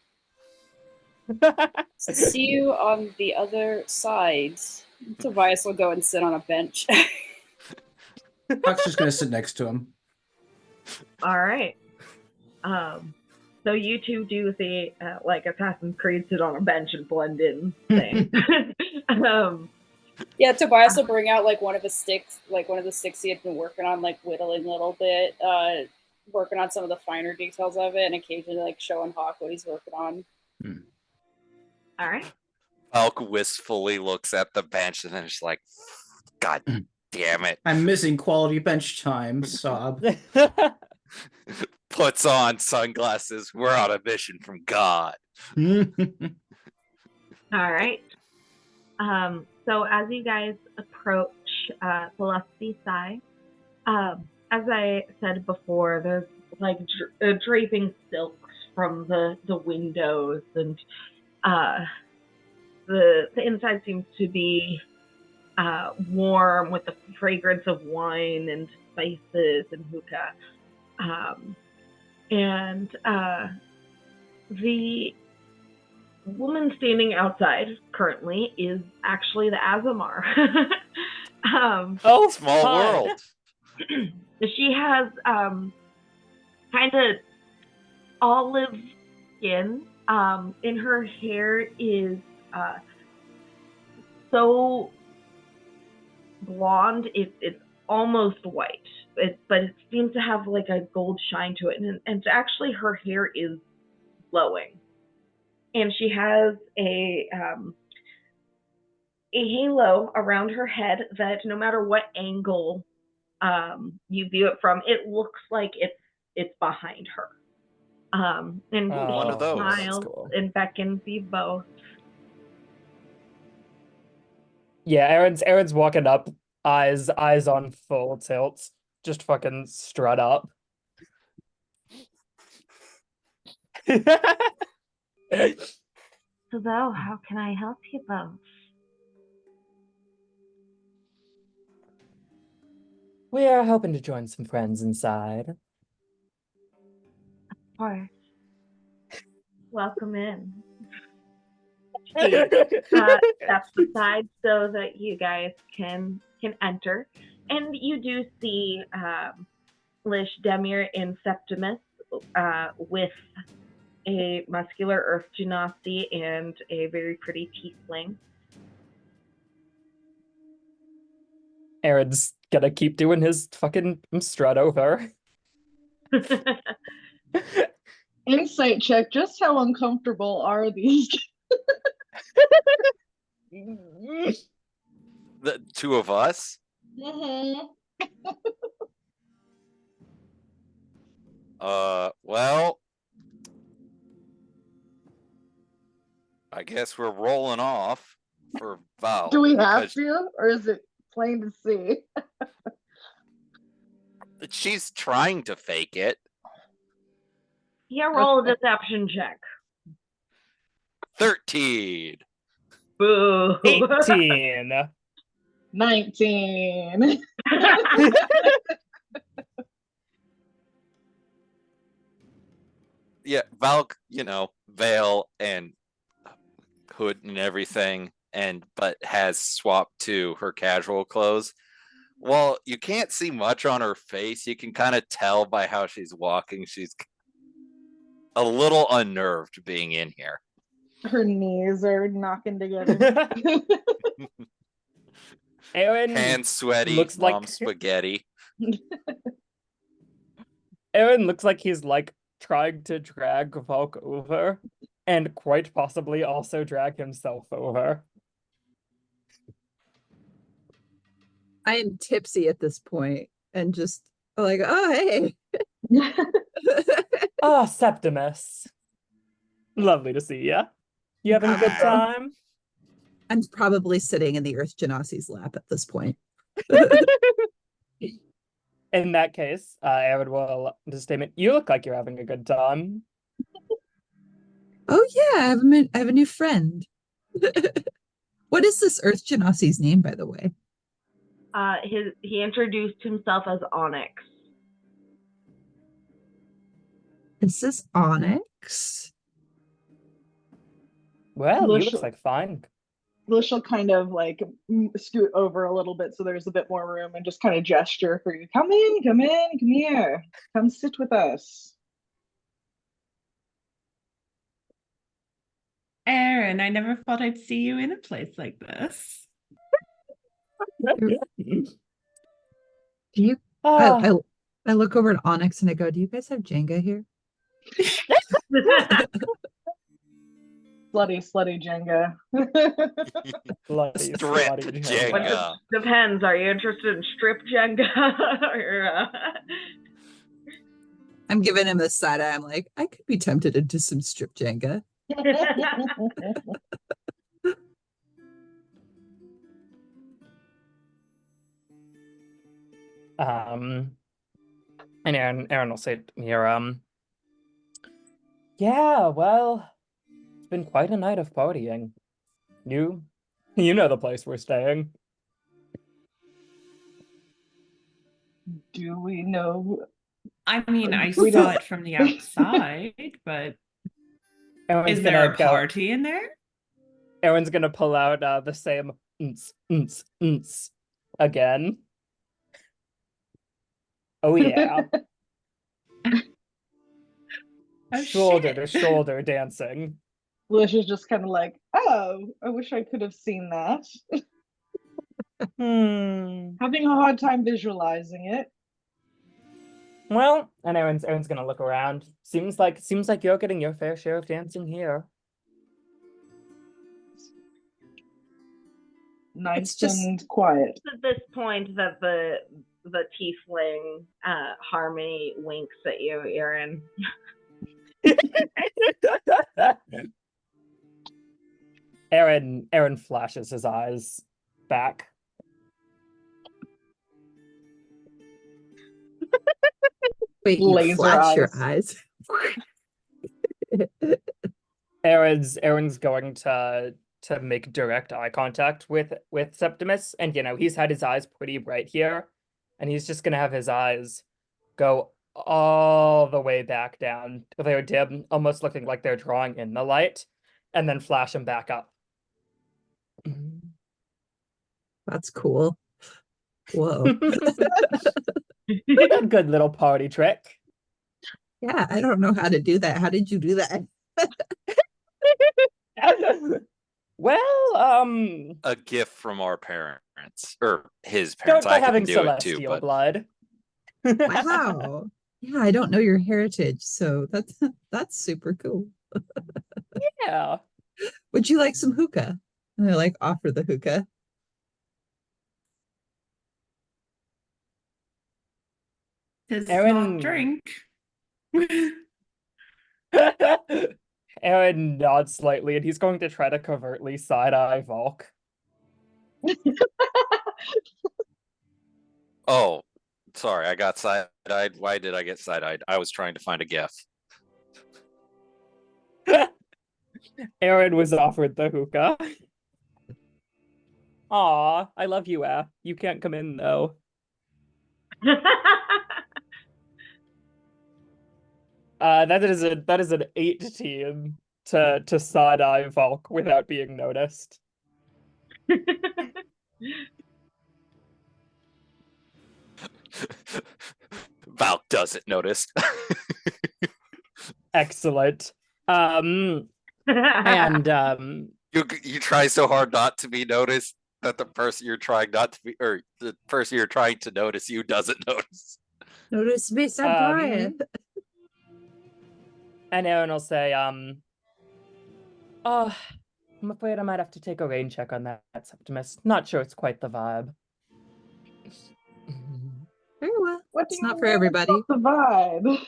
See you on the other side. Tobias will go and sit on a bench. Hawk's just gonna sit next to him. All right. So you two do the like Assassin's Creed sit on a bench and blend in thing. Yeah, Tobias will bring out like one of the sticks he had been working on, like whittling a little bit, working on some of the finer details of it, and occasionally like showing Hawk what he's working on. All right. Falk wistfully looks at the bench and then is like, God damn it. I'm missing quality bench time, sob. Puts on sunglasses. We're on a mission from God. All right. So as you guys approach Philosophy side, as I said before, there's like draping silks from the windows, and the inside seems to be warm with the fragrance of wine and spices and hookah. And the woman standing outside currently is actually the Azamar. Small world. She has kind of olive skin. In her hair is so blonde, it's almost white. But it seems to have like a gold shine to it, and actually her hair is glowing, and she has a halo around her head that no matter what angle you view it from, it looks like it's behind her. And One of he those. smiles Cool. and beckons you both. Yeah, Aaron's walking up, eyes on full tilt, just fucking strut up. Hello, how can I help you both? We are hoping to join some friends inside. Of course. Welcome in. Steps aside so that you guys can enter, and you do see Lish, Demir, and Septimus with a muscular earth genasi and a very pretty tiefling. Aaron's gonna keep doing his fucking strut over. Insight check. Just how uncomfortable are these? The two of us. Mm-hmm. Well, I guess we're rolling off for Val. Do we have to, or is it plain to see? She's trying to fake it. Yeah, roll a deception check. 13. Boo. 18. 19. Yeah, Val, veil and hood and everything, but has swapped to her casual clothes. Well, you can't see much on her face. You can kind of tell by how she's walking. She's a little unnerved being in here. Her knees are knocking together. Aaron Hands sweaty, looks mom like spaghetti. Aaron looks like he's like trying to drag Volk over, and quite possibly also drag himself over. I am tipsy at this point and just like, oh, hey. Ah, Septimus. Lovely to see ya. You having a good time? I'm probably sitting in the Earth Genasi's lap at this point. In that case, Aaron will just statement, you look like you're having a good time. Oh yeah, I have a new friend. What is this Earth Genasi's name, by the way? He introduced himself as Onyx. Is this Onyx? Well, you looks like fine. Lish will kind of like scoot over a little bit so there's a bit more room and just kind of gesture for you. Come in, come here. Come sit with us. Aaron, I never thought I'd see you in a place like this. Do you? I look over at Onyx and I go, "Do you guys have Jenga here?" Slutty Jenga. Strip Jenga. Depends. Are you interested in strip Jenga? Or, I'm giving him the side eye. I'm like, I could be tempted into some strip Jenga. And Aaron will say here, yeah, well, it's been quite a night of partying. You know the place we're staying. Do we know? I mean, I saw it from the outside, but is there a party in there? Aaron's gonna pull out the same again. Oh yeah. Shoulder to shoulder dancing. Lish is just kind of like, oh, I wish I could have seen that. Having a hard time visualizing it. Well, and Aaron's gonna look around. Seems like you're getting your fair share of dancing here. Nice and quiet. At this point that the tiefling Harmony winks at you, Aaron. Aaron flashes his eyes back. Wait, you Laser flash your eyes. Aaron's going to make direct eye contact with Septimus, and he's had his eyes pretty bright here, and he's just gonna have his eyes go all the way back down. They're dim, almost looking like they're drawing in the light, and then flash them back up. That's cool. Whoa. A good little party trick. Yeah, I don't know how to do that. How did you do that? Well, a gift from our parents or his parents. Don't by I can having do celestial it too, but blood. Wow. Yeah, I don't know your heritage, so that's super cool. Yeah. Would you like some hookah? And I offer the hookah. Does Aaron- not drink. Aaron nods slightly, and he's going to try to covertly side-eye Volk. oh, sorry, I got side-eyed. Why did I get side-eyed? I was trying to find a gift. Aaron was offered the hookah. Aw, I love you, You can't come in though. That is an 18 to side-eye Volk without being noticed. Valk doesn't notice. Excellent. And you try so hard not to be noticed that the person you're trying not to be, or the person you're trying to notice you doesn't notice. Notice me, Brian. And Aaron will say, oh, I'm afraid I might have to take a rain check on that Septimus. Not sure it's quite the vibe. Very well. What It's not for everybody. The vibe.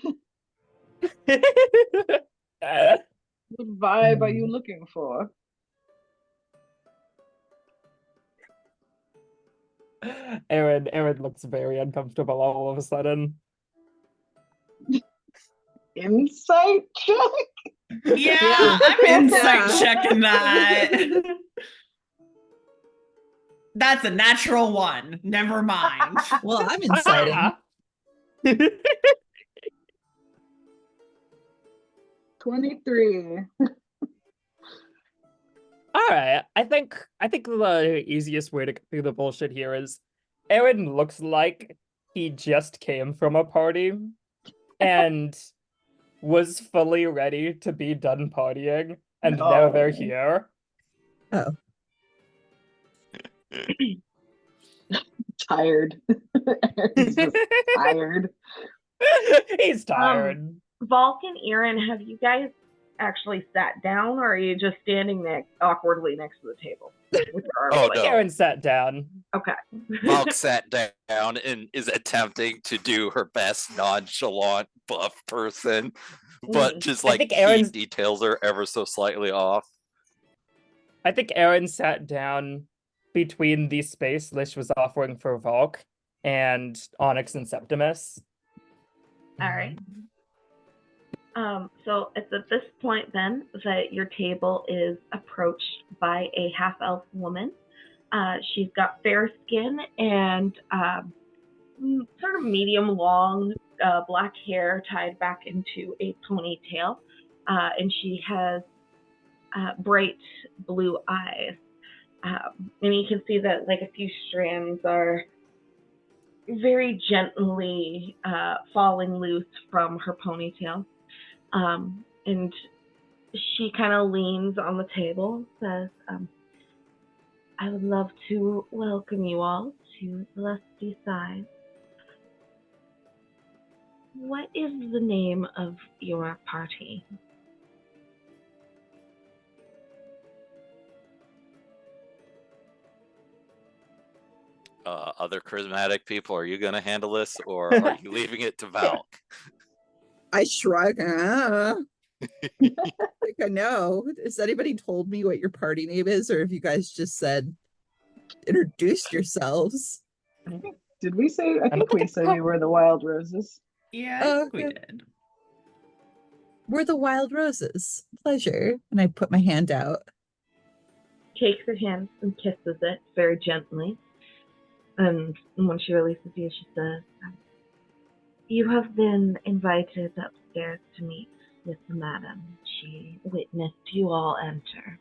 What vibe are you looking for? Aaron looks very uncomfortable all of a sudden. Insight check? Yeah, I'm insight checking that. That's a natural one. Never mind. Well, I'm inciting. 23. All right, I think the easiest way to get through the bullshit here is Aaron looks like he just came from a party and was fully ready to be done partying, and now they're here. Oh. Tired. He's just tired. He's tired. Volk and Aaron, have you guys actually sat down, or are you just standing awkwardly next to the table? Oh, no. Aaron sat down. Okay. Valk sat down and is attempting to do her best nonchalant buff person, but just key details are ever so slightly off. I think Aaron sat down between the space Lish was offering for Volk and Onyx and Septimus. All right. So it's at this point then that your table is approached by a half-elf woman. She's got fair skin and sort of medium-long black hair tied back into a ponytail, and she has bright blue eyes. And you can see that a few strands are very gently falling loose from her ponytail. And she kind of leans on the table, says, I would love to welcome you all to the Lusty Side. What is the name of your party? Other charismatic people, are you going to handle this, or are you leaving it to Valk? I shrug. I think I know. Has anybody told me what your party name is, or have you guys just said introduced yourselves? Did we say? I think we said we were the Wild Roses. Yeah, I think we did. We're the Wild Roses. Pleasure. And I put my hand out. Takes her hand and kisses it very gently. And when she releases you, she says, you have been invited upstairs to meet with the madam. She witnessed you all enter.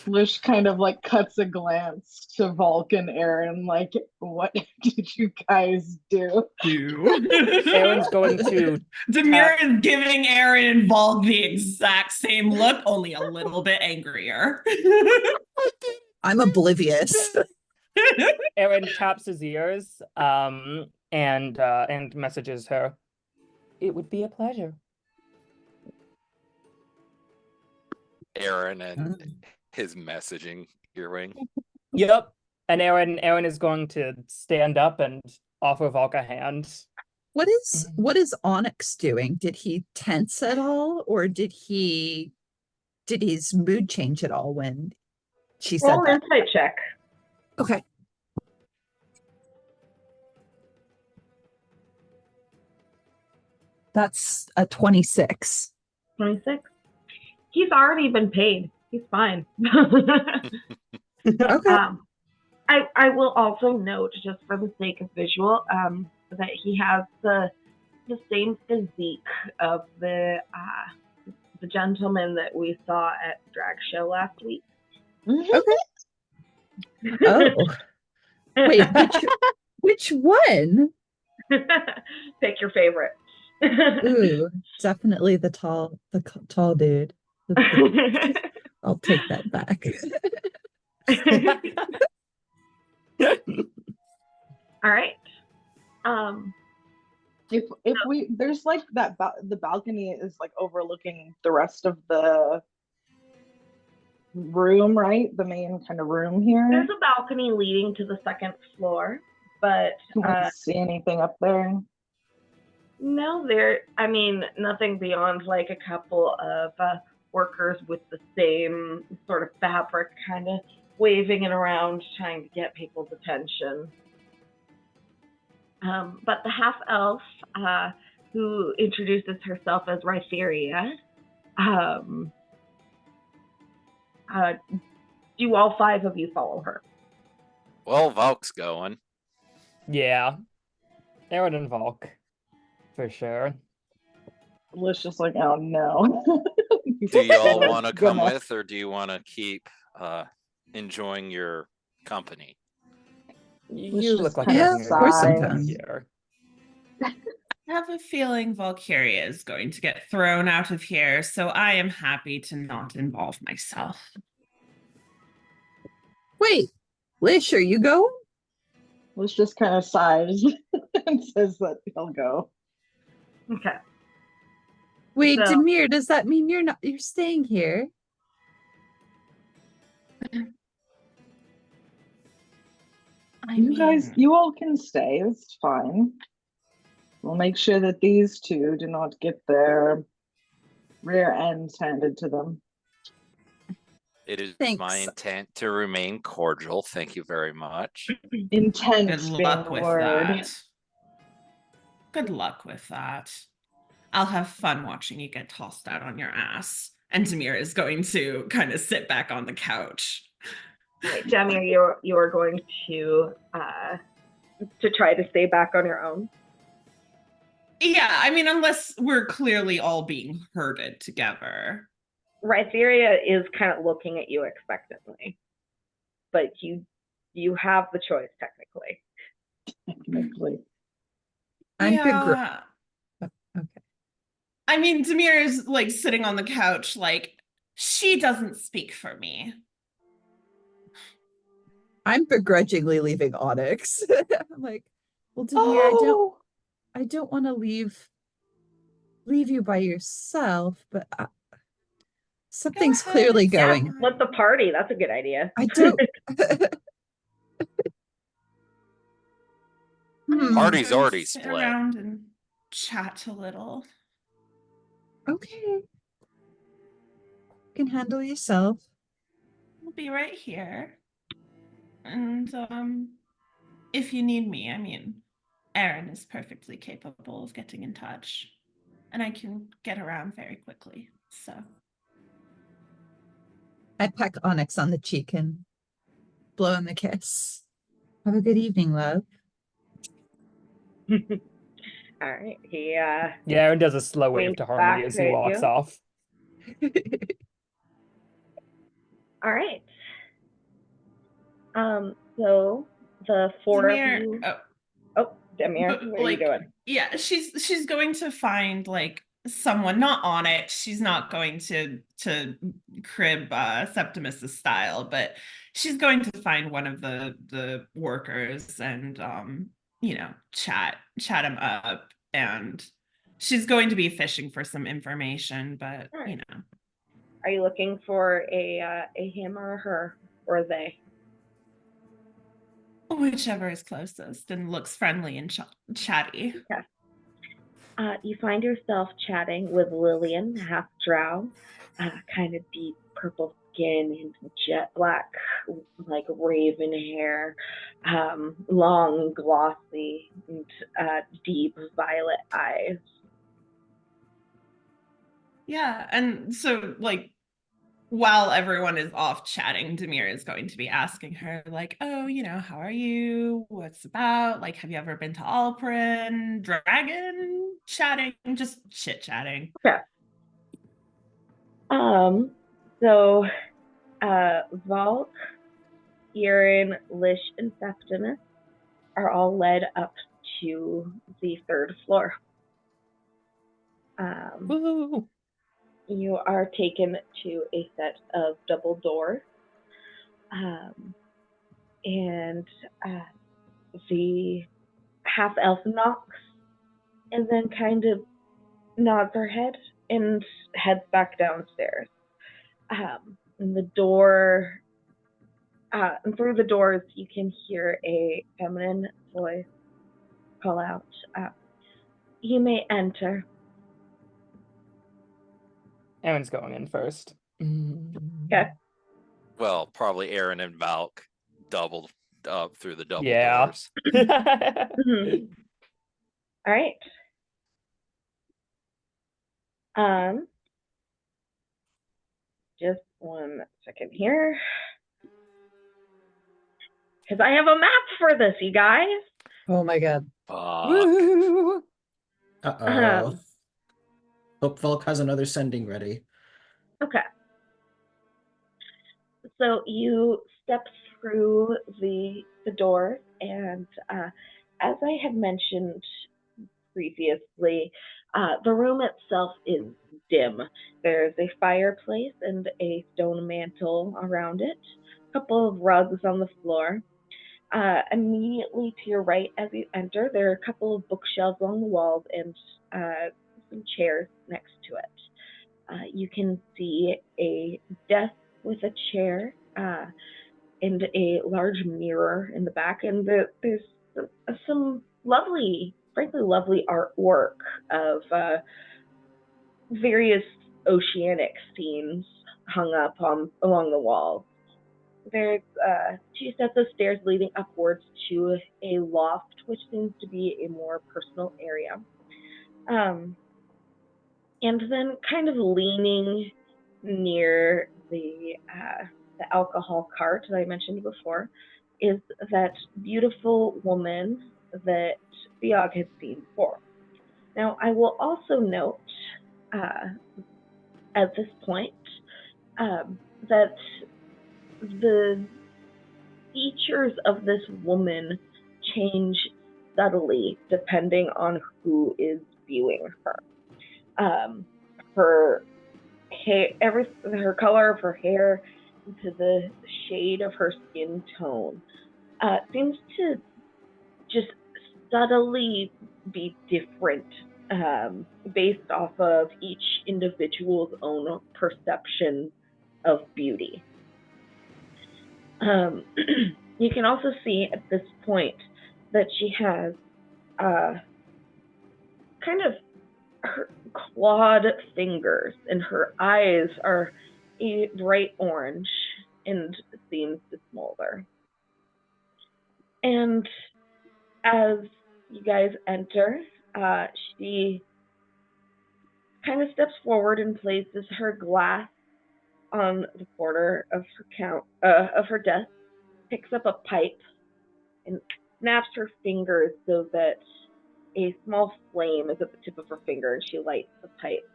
Lish kind of like cuts a glance to Volk and Aaron, like, what did you guys do? Aaron's going to Demir is giving Aaron and Volk the exact same look, only a little bit angrier. I'm oblivious. Aaron taps his ears, and messages her. It would be a pleasure. Aaron and his messaging earring. Yep. And Aaron is going to stand up and offer Volk a hand. What is Onyx doing? Did he tense at all, or did his mood change at all when she said Roll an that? insight check. Okay. That's a 26. 26. He's already been paid. He's fine. Okay. I will also note, just for the sake of visual, that he has the same physique of the gentleman that we saw at drag show last week. Okay. Oh. Wait, which one? Pick your favorite. Ooh, definitely the tall dude. I'll take that back. All right. If we there's like that the balcony is like overlooking the rest of the room, right? The main kind of room here. There's a balcony leading to the second floor, but can we see anything up there? No, nothing beyond like a couple of workers with the same sort of fabric kind of waving it around, trying to get people's attention. But the half-elf, who introduces herself as Rytheria, do all 5 of you follow her? Well, Valk's going. Yeah. Aaron and Volk. For sure. Lish just like, oh no. Do you all want to come with, or do you want to keep enjoying your company? You look like yeah, of course I'm coming. here. I have a feeling Valkyria is going to get thrown out of here, so I am happy to not involve myself. Wait, Lish, are you going? Lish just kind of sighs and says that he'll go. Okay. Wait, so, Demir, does that mean you're staying here? You all can stay. It's fine. We'll make sure that these two do not get their rear ends handed to them. It is my intent to remain cordial. Thank you very much. Intense. Good luck with that. Good luck with that. I'll have fun watching you get tossed out on your ass. And Demir is going to kind of sit back on the couch. Right, Demir, you're going to try to stay back on your own. Yeah, I mean, unless we're clearly all being herded together. Rytheria is kind of looking at you expectantly, but you have the choice technically. Technically, I'm yeah. Okay. I mean, Demir is like sitting on the couch, like, she doesn't speak for me. I'm begrudgingly leaving Onyx. I'm like, well, Demir, Oh, I don't want to leave you by yourself, but something's Go ahead, clearly it's going. fine. Let the party. That's a good idea. I don't. I'm just Party's going to already sit split. around and chat a little. Okay. You can handle yourself. I'll be right here. And if you need me, I mean, Aaron is perfectly capable of getting in touch. And I can get around very quickly. So I peck Onyx on the cheek and blow him a kiss. Have a good evening, love. All right. He yeah, Aaron does a slow wave winks to Harmony back as he at walks you. off. All right. So the four of Demir, you. Oh, Demir, but, what are you like, doing? yeah, she's going to find like someone, not on it. She's not going to crib Septimus's style, but she's going to find one of the workers and chat him up, and she's going to be fishing for some information, but All right. you know. Are you looking for a him or a her or they? Whichever is closest and looks friendly and chatty. Okay. You find yourself chatting with Lillian, half drow, kind of deep purple skin and jet black, like raven hair, long, glossy, and deep violet eyes. Yeah, and so like while everyone is off chatting, Demir is going to be asking her, like, oh, how are you? What's about? Like, have you ever been to Alprin? Dragon? Chatting, just chit chatting. Okay. So, Valk, Aaron, Lish, and Septimus are all led up to the third floor. Woo! You are taken to a set of double doors. And the half elf knocks and then kind of nods her head and heads back downstairs. And the door, and through the doors, you can hear a feminine voice call out, you may enter. Aaron's going in first. Okay. Well, probably Aaron and Valk doubled up through the double Yeah. doors. Mhm. All right. Just 1 second here. Because I have a map for this, you guys. Oh my god. Fuck. Woo! Uh-oh. Hope Volk has another sending ready. Okay. So you step through the door, and as I had mentioned previously, the room itself is dim. There's a fireplace and a stone mantle around it, a couple of rugs on the floor. Immediately to your right as you enter, there are a couple of bookshelves along the walls and some chairs next to it. You can see a desk with a chair and a large mirror in the back, and there's some frankly lovely artwork of various oceanic scenes hung up along the walls. There's 2 sets of stairs leading upwards to a loft, which seems to be a more personal area. And then kind of leaning near the alcohol cart that I mentioned before is that beautiful woman that Biog had seen before. Now, I will also note at this point that the features of this woman change subtly depending on who is viewing her. Her hair, her color of her hair, to the shade of her skin tone, seems to just subtly be different, based off of each individual's own perception of beauty. You can also see at this point that she has kind of her clawed fingers, and her eyes are a bright orange and seems to smolder. And as you guys enter, she kind of steps forward and places her glass on the corner of her desk, picks up a pipe, and snaps her fingers so that a small flame is at the tip of her finger, and she lights the pipe.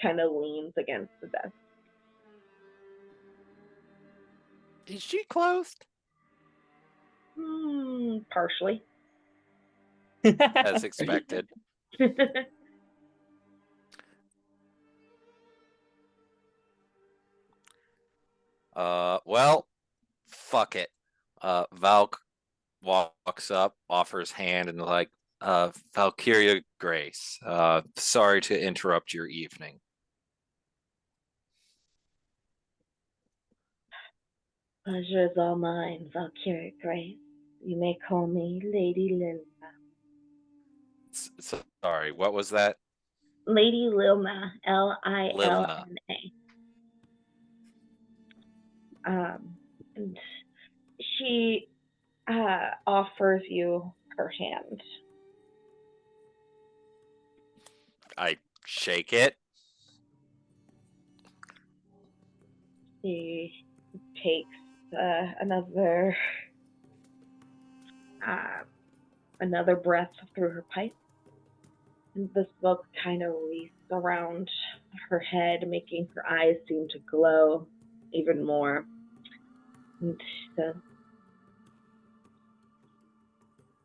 Kind of leans against the desk. Is she closed? Partially. As expected. Well, fuck it. Valk walks up, offers hand, and like, Valkyria Grace, sorry to interrupt your evening. Pleasure is all mine, Valkyria Grace. You may call me Lady Lilna. Sorry, what was that? Lady Lilna, Lilna. And she offers you her hand. I shake it. She takes another breath through her pipe, and the smoke kind of wreaths around her head, making her eyes seem to glow even more. And she says,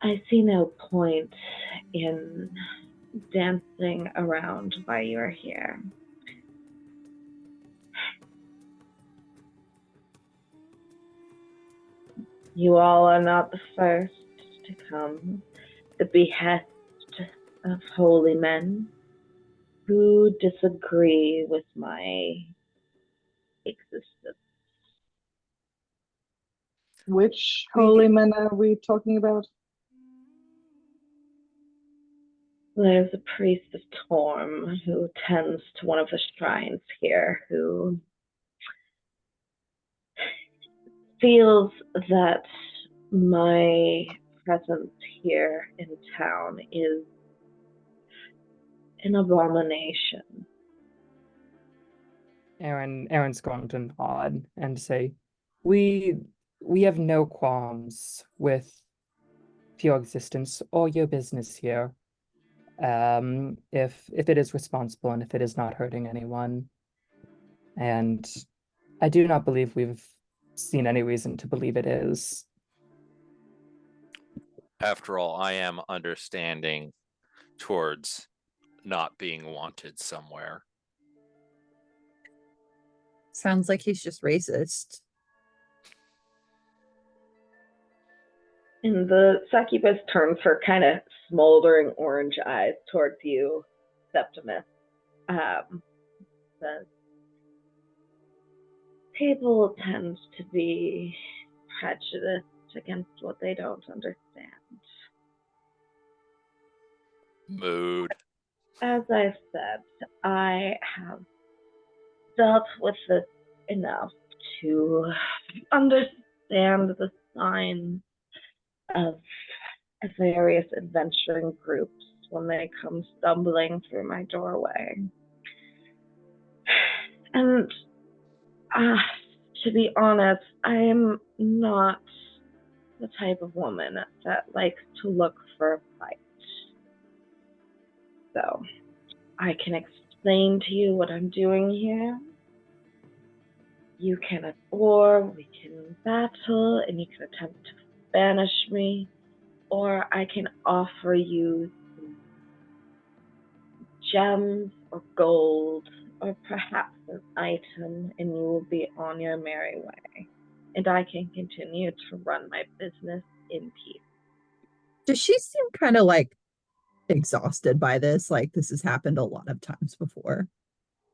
I see no point in dancing around while you're here. You all are not the first to come the behest of holy men who disagree with my existence. Which holy men are we talking about? There's a priest of Torm who tends to one of the shrines here who feels that my presence here in town is an abomination. Aaron's going to nod and say, we have no qualms with your existence or your business here. If it is responsible and if it is not hurting anyone. And I do not believe we've seen any reason to believe it is. After all, I am understanding towards not being wanted somewhere. Sounds like he's just racist. And the succubus turns her kind of smoldering orange eyes towards you, Septimus. Says, people tend to be prejudiced against what they don't understand. Mood. As I said, I have dealt with this enough to understand the signs of various adventuring groups when they come stumbling through my doorway. And to be honest, I am not the type of woman that likes to look for a fight. So, I can explain to you what I'm doing here. You can at war, we can battle, and you can attempt to banish me, or I can offer you gems or gold or perhaps an item, and you will be on your merry way. And I can continue to run my business in peace. Does she seem kind of like exhausted by this? Like this has happened a lot of times before.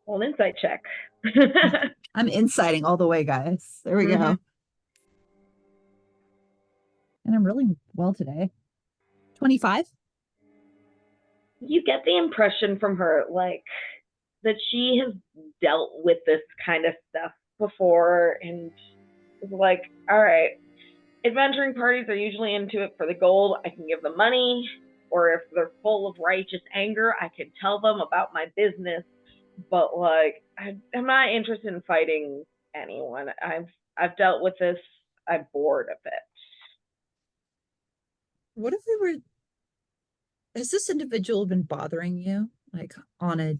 Well, an insight check. I'm inciting all the way, guys. There we go. And I'm rolling well today. 25? You get the impression from her, like, that she has dealt with this kind of stuff before and is like, all right, adventuring parties are usually into it for the gold. I can give them money, or if they're full of righteous anger, I can tell them about my business. But like, I'm not interested in fighting anyone. I've dealt with this. I'm bored of it. What if we were, has this individual been bothering you like on a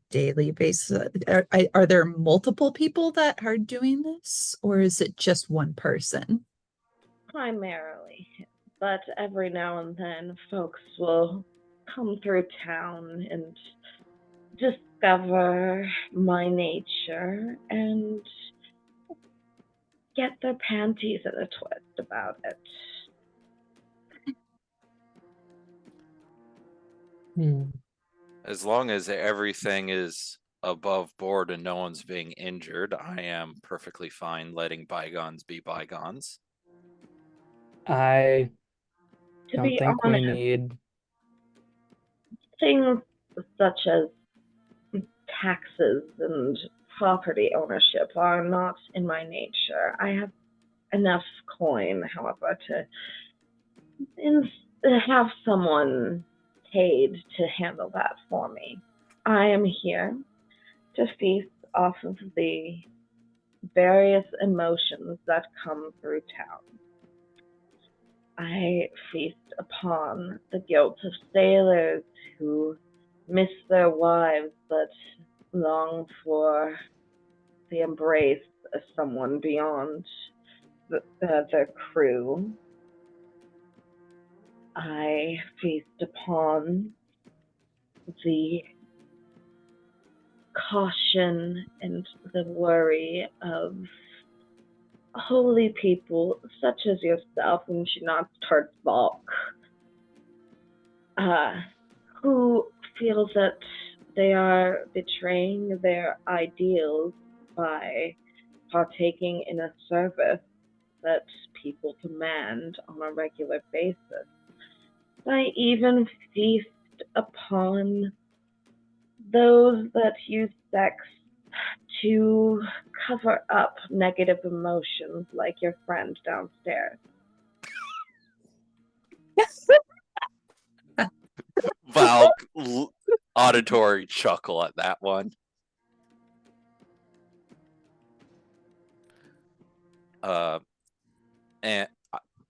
daily basis? Are there multiple people that are doing this, or is it just one person? Primarily, but every now and then folks will come through town and discover my nature and get their panties in a twist about it. As long as everything is above board and no one's being injured, I am perfectly fine letting bygones be bygones. I To don't be think we honest, need. things such as taxes and property ownership are not in my nature. I have enough coin, however, to have someone paid to handle that for me. I am here to feast off of the various emotions that come through town. I feast upon the guilt of sailors who miss their wives but long for the embrace of someone beyond their crew. I feast upon the caution and the worry of holy people such as yourself, whom she nods towards Valk, who feel that they are betraying their ideals by partaking in a service that people demand on a regular basis. I even feast upon those that use sex to cover up negative emotions, like your friend downstairs. Val auditory chuckle at that one. And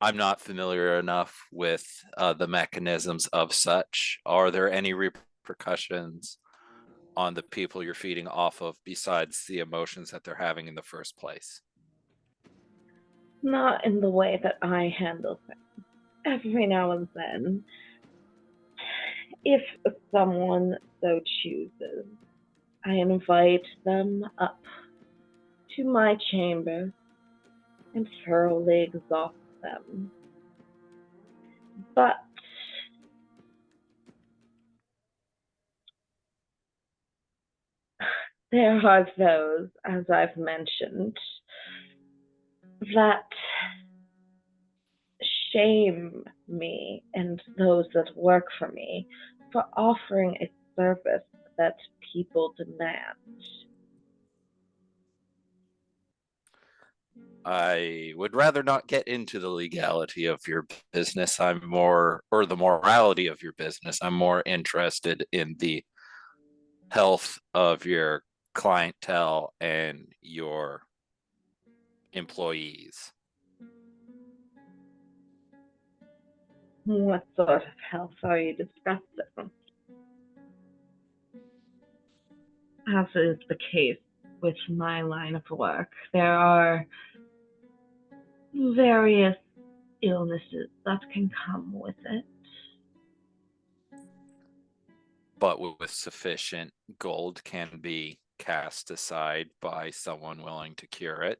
I'm not familiar enough with the mechanisms of such. Are there any repercussions on the people you're feeding off of besides the emotions that they're having in the first place? Not in the way that I handle things. Every now and then, if someone so chooses, I invite them up to my chamber and thoroughly exhaust them. But there are those, as I've mentioned, that shame me and those that work for me for offering a service that people demand. I would rather not get into the legality of your business. I'm more, or the morality of your business. I'm more interested in the health of your clientele and your employees. What sort of health are you discussing? As is the case with my line of work, there are various illnesses that can come with it. but with sufficient gold can be cast aside by someone willing to cure it.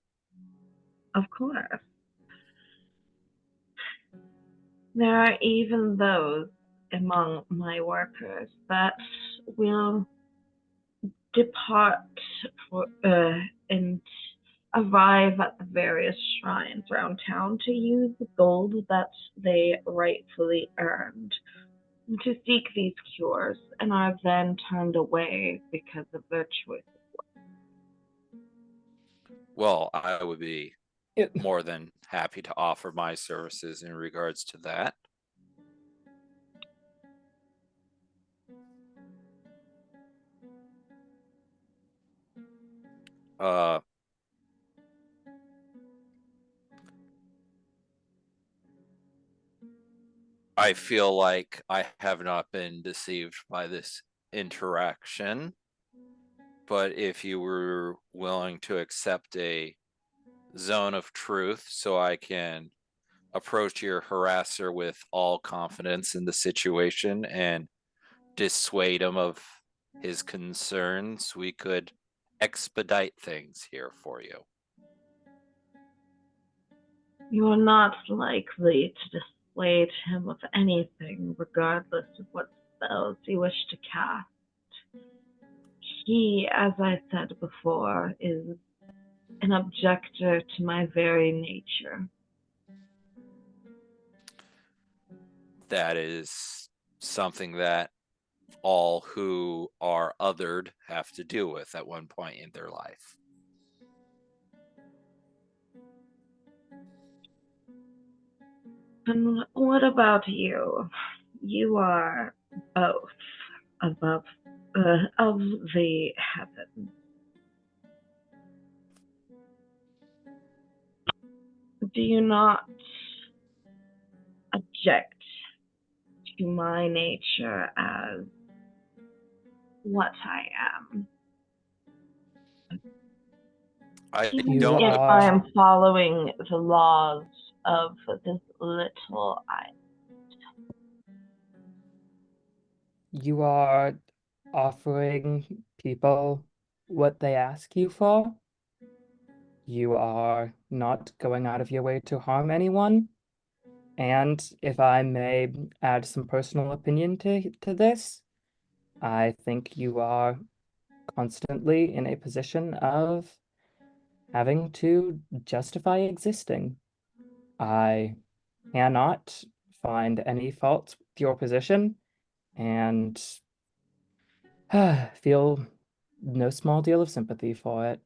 Of course. There are even those among my workers that will depart and arrive at the various shrines around town to use the gold that they rightfully earned to seek these cures and are then turned away because of their choice. Well, I would be It- more than happy to offer my services in regards to that. Uh, I feel like I have not been deceived by this interaction, but if you were willing to accept a zone of truth so I can approach your harasser with all confidence in the situation and dissuade him of his concerns, we could expedite things here for you. You are not likely to dissuade him of anything, regardless of what spells you wish to cast. He, as I said before, is an objector to my very nature. That is something that all who are othered have to deal with at one point in their life. And what about you? You are both above of the heavens. Do you not object to my nature as what I am? I Even don't. if I am following the laws of this little island. You are offering people what they ask you for. You are not going out of your way to harm anyone. And if I may add some personal opinion to this, I think you are constantly in a position of having to justify existing. I cannot find any fault with your position and feel no small deal of sympathy for it.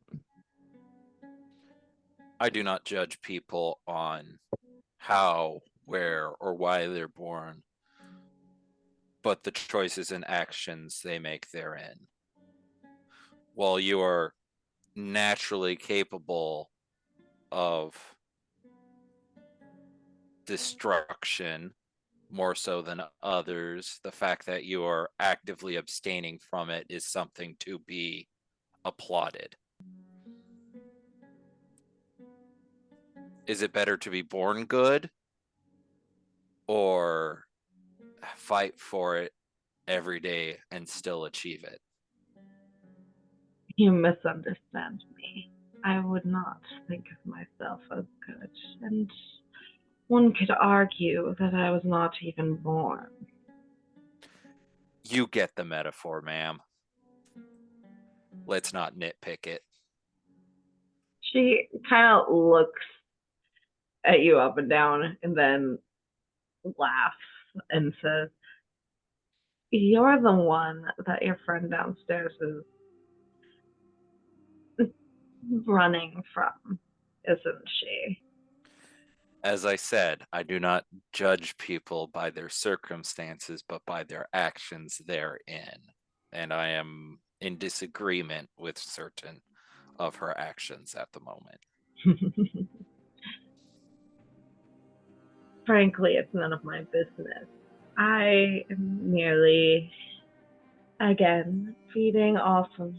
I do not judge people on how, where, or why they're born, but the choices and actions they make therein. While you are naturally capable of destruction more so than others, the fact that you are actively abstaining from it is something to be applauded. Is it better to be born good or fight for it every day and still achieve it? You misunderstand me. I would not think of myself as good, and one could argue that I was not even born. You get the metaphor, ma'am. Let's not nitpick it. She kind of looks at you up and down and then laughs and says, "You're the one that your friend downstairs is running from, isn't she?" As I said, I do not judge people by their circumstances, but by their actions therein. And I am in disagreement with certain of her actions at the moment. Frankly, it's none of my business. I am merely, again, feeding off of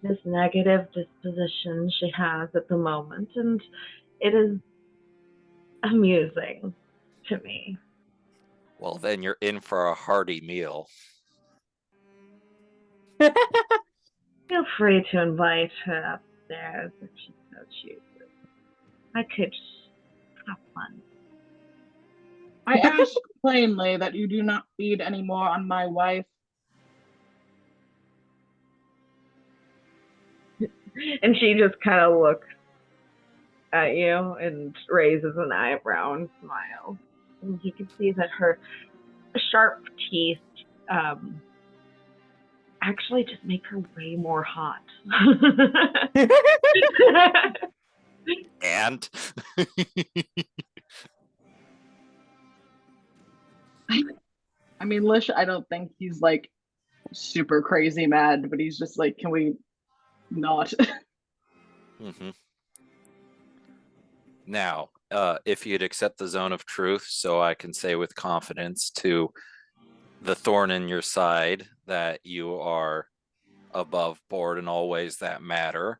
this negative disposition she has at the moment, and it is amusing to me. Well, then you're in for a hearty meal. Feel free to invite her upstairs if she so chooses. I could have fun. I ask plainly that you do not feed any more on my wife. And she just kind of looks at you and raises an eyebrow and smiles. And you can see that her sharp teeth actually just make her way more hot. And I mean, Lish, I don't think he's like super crazy mad, but he's just like, can we not? Now, if you'd accept the zone of truth, so I can say with confidence to the thorn in your side that you are above board in all ways that matter,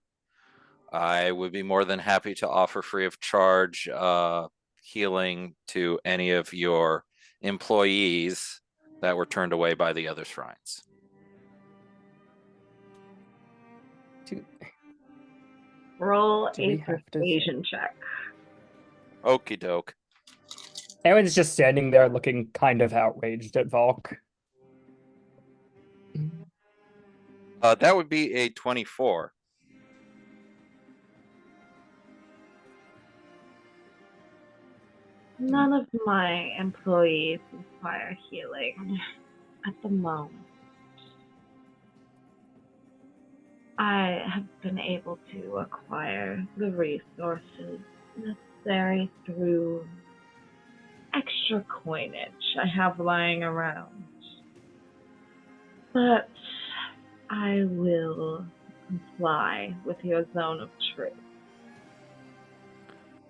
I would be more than happy to offer free of charge healing to any of your employees that were turned away by the other shrines. Roll Do a we have to- persuasion check. Okie doke. Aaron's just standing there looking kind of outraged at Volk. That would be a 24. None of my employees require healing at the moment. I have been able to acquire the resources necessary through extra coinage I have lying around. But I will comply with your zone of truth.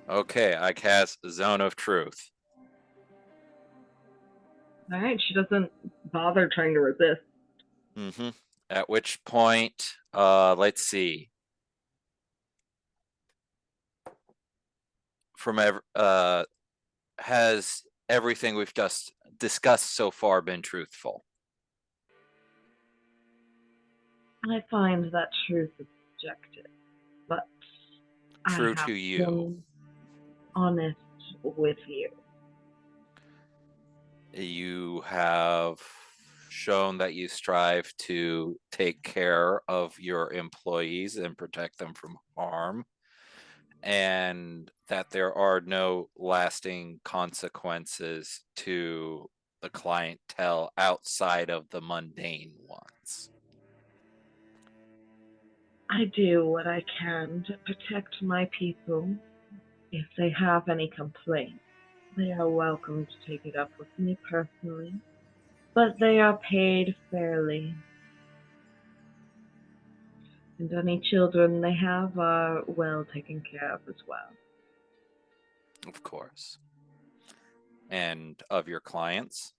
Okay, I cast Zone of Truth. Alright, she doesn't bother trying to resist. At which point, let's see. Has everything we've just discussed so far been truthful? I find that truth is subjective, but True I have to you. been honest with you. You have shown that you strive to take care of your employees and protect them from harm, and that there are no lasting consequences to the clientele outside of the mundane ones. I do what I can to protect my people. If they have any complaints, they are welcome to take it up with me personally, but they are paid fairly. And any children they have are well taken care of as well. Of course. And of your clients?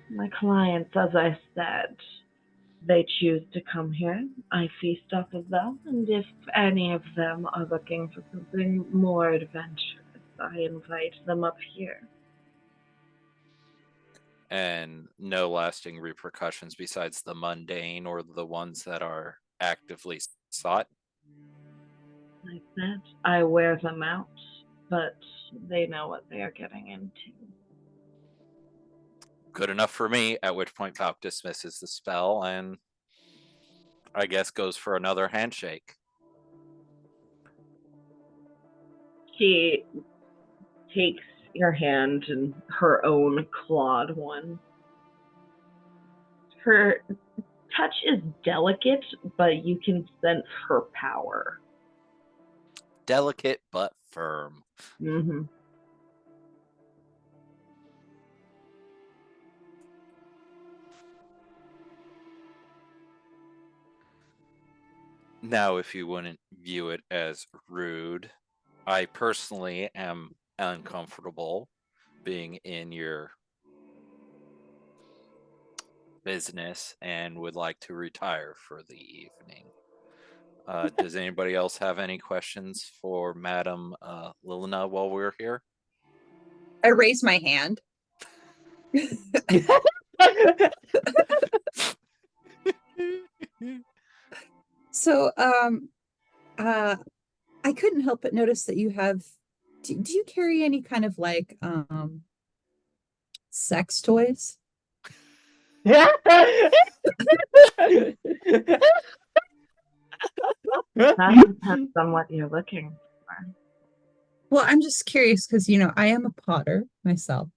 My clients, as I said, they choose to come here. I feast off of them, and if any of them are looking for something more adventurous, I invite them up here. And no lasting repercussions besides the mundane or the ones that are actively sought? Like that, I wear them out, but they know what they are getting into. Good enough for me, at which point Falk dismisses the spell and I guess goes for another handshake. She takes your hand in her own clawed one. Her touch is delicate, but you can sense her power. Delicate but firm. Mm-hmm. Now, if you wouldn't view it as rude, I personally am uncomfortable being in your business and would like to retire for the evening. Does anybody else have any questions for Madam Lilna while we're here? I raise my hand. So, I couldn't help but notice that you have. Do you carry any kind of like sex toys? That depends on what you're looking for. Well, I'm just curious because I am a potter myself,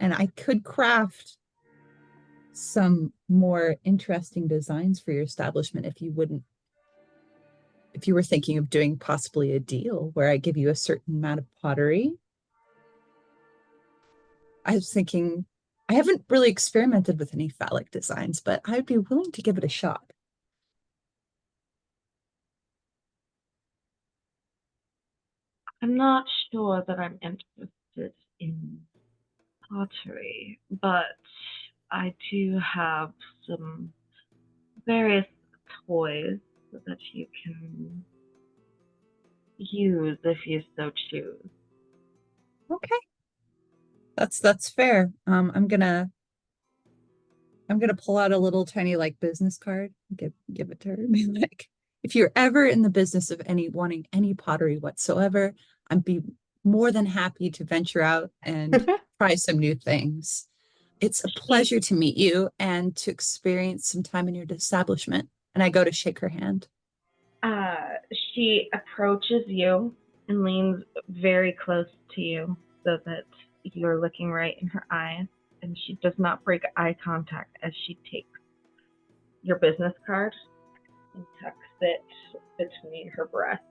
and I could craft some more interesting designs for your establishment if you were thinking of doing possibly a deal where I give you a certain amount of pottery. I was thinking I haven't really experimented with any phallic designs, but I'd be willing to give it a shot. I'm not sure that I'm interested in pottery, but I do have some various toys that you can use if you so choose. Okay. That's fair. I'm gonna pull out a little tiny like business card, give it to her, and be like, if you're ever in the business of wanting any pottery whatsoever, I'd be more than happy to venture out and try some new things. It's a pleasure to meet you and to experience some time in your establishment. And I go to shake her hand. She approaches you and leans very close to you so that you're looking right in her eyes, and she does not break eye contact as she takes your business card and tucks it between her breasts.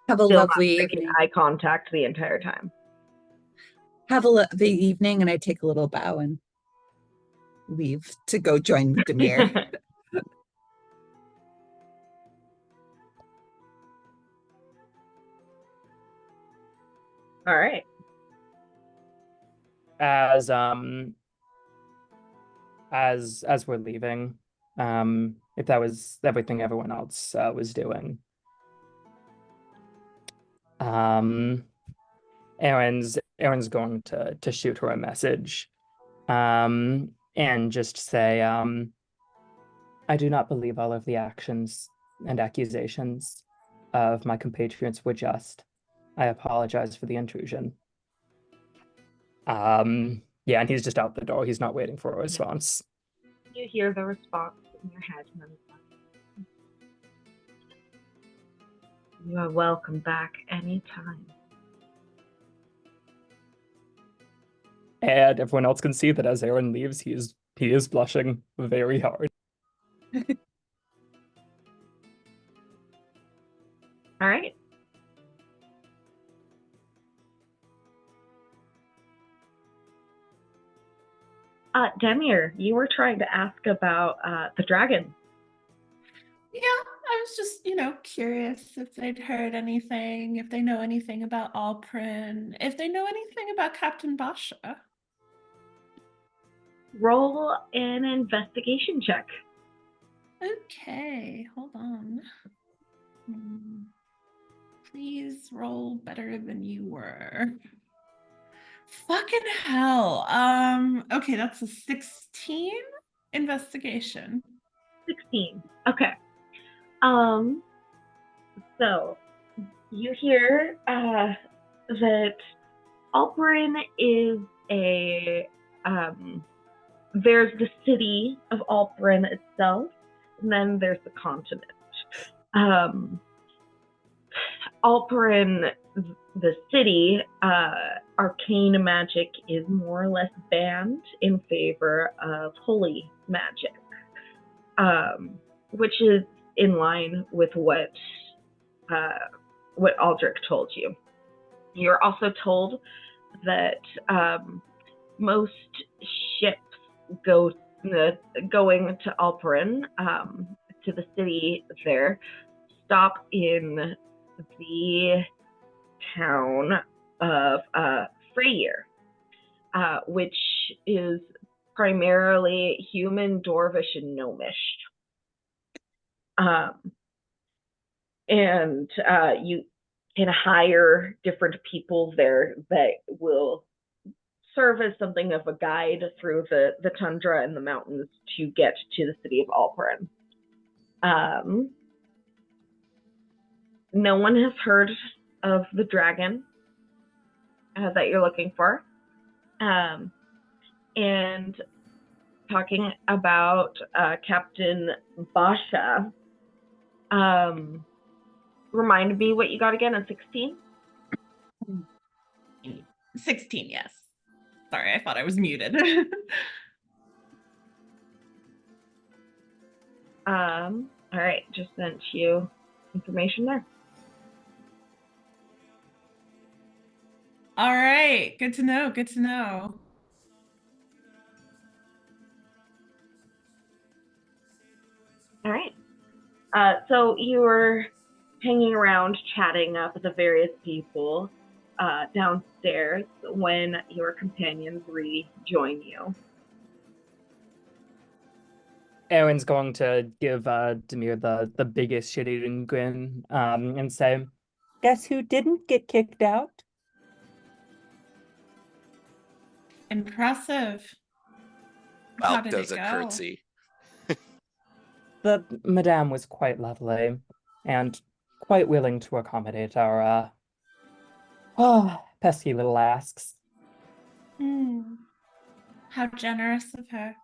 Have a Still not lovely breaking evening. eye contact the entire time. Have a lovely evening, and I take a little bow and leave to go join Demir. All right. As we're leaving, if that was everything everyone else was doing, Aaron's going to shoot her a message, and just say, I do not believe all of the actions and accusations of my compatriots were just. I apologize for the intrusion. Yeah, and he's just out the door. He's not waiting for a response. You hear the response in your head. You are welcome back anytime. And everyone else can see that as Aaron leaves, he is blushing very hard. All right. Demir, you were trying to ask about the dragon. Yeah, I was just, curious if they'd heard anything, if they know anything about Alprin, if they know anything about Captain Basha. Roll an investigation check. Okay, hold on. Please roll better than you were. Fucking hell. Okay, that's a 16 investigation. 16. Okay. So you hear that Alperin is there's the city of Alperin itself, and then there's the continent. Alperin, the city, arcane magic is more or less banned in favor of holy magic, which is in line with what Aldrich told you. You're also told that most ships going to Alperin, to the city there, stop in the town of Freyr, which is primarily human, dwarvish, and gnomish. And you can hire different people there that will serve as something of a guide through the tundra and the mountains to get to the city of Alperin. No one has heard of the dragon that you're looking for. And talking about Captain Basha, remind me what you got again, a 16? 16, yes. Sorry, I thought I was muted. All right, just sent you information there. All right, good to know, good to know. All right. So you were hanging around, chatting up with the various people downstairs when your companions rejoin you. Aaron's going to give Demir the biggest shit-eating grin and say, "Guess who didn't get kicked out?" Impressive. How Valk did does it a go? curtsy. The madame was quite lovely and quite willing to accommodate our pesky little asks. How generous of her.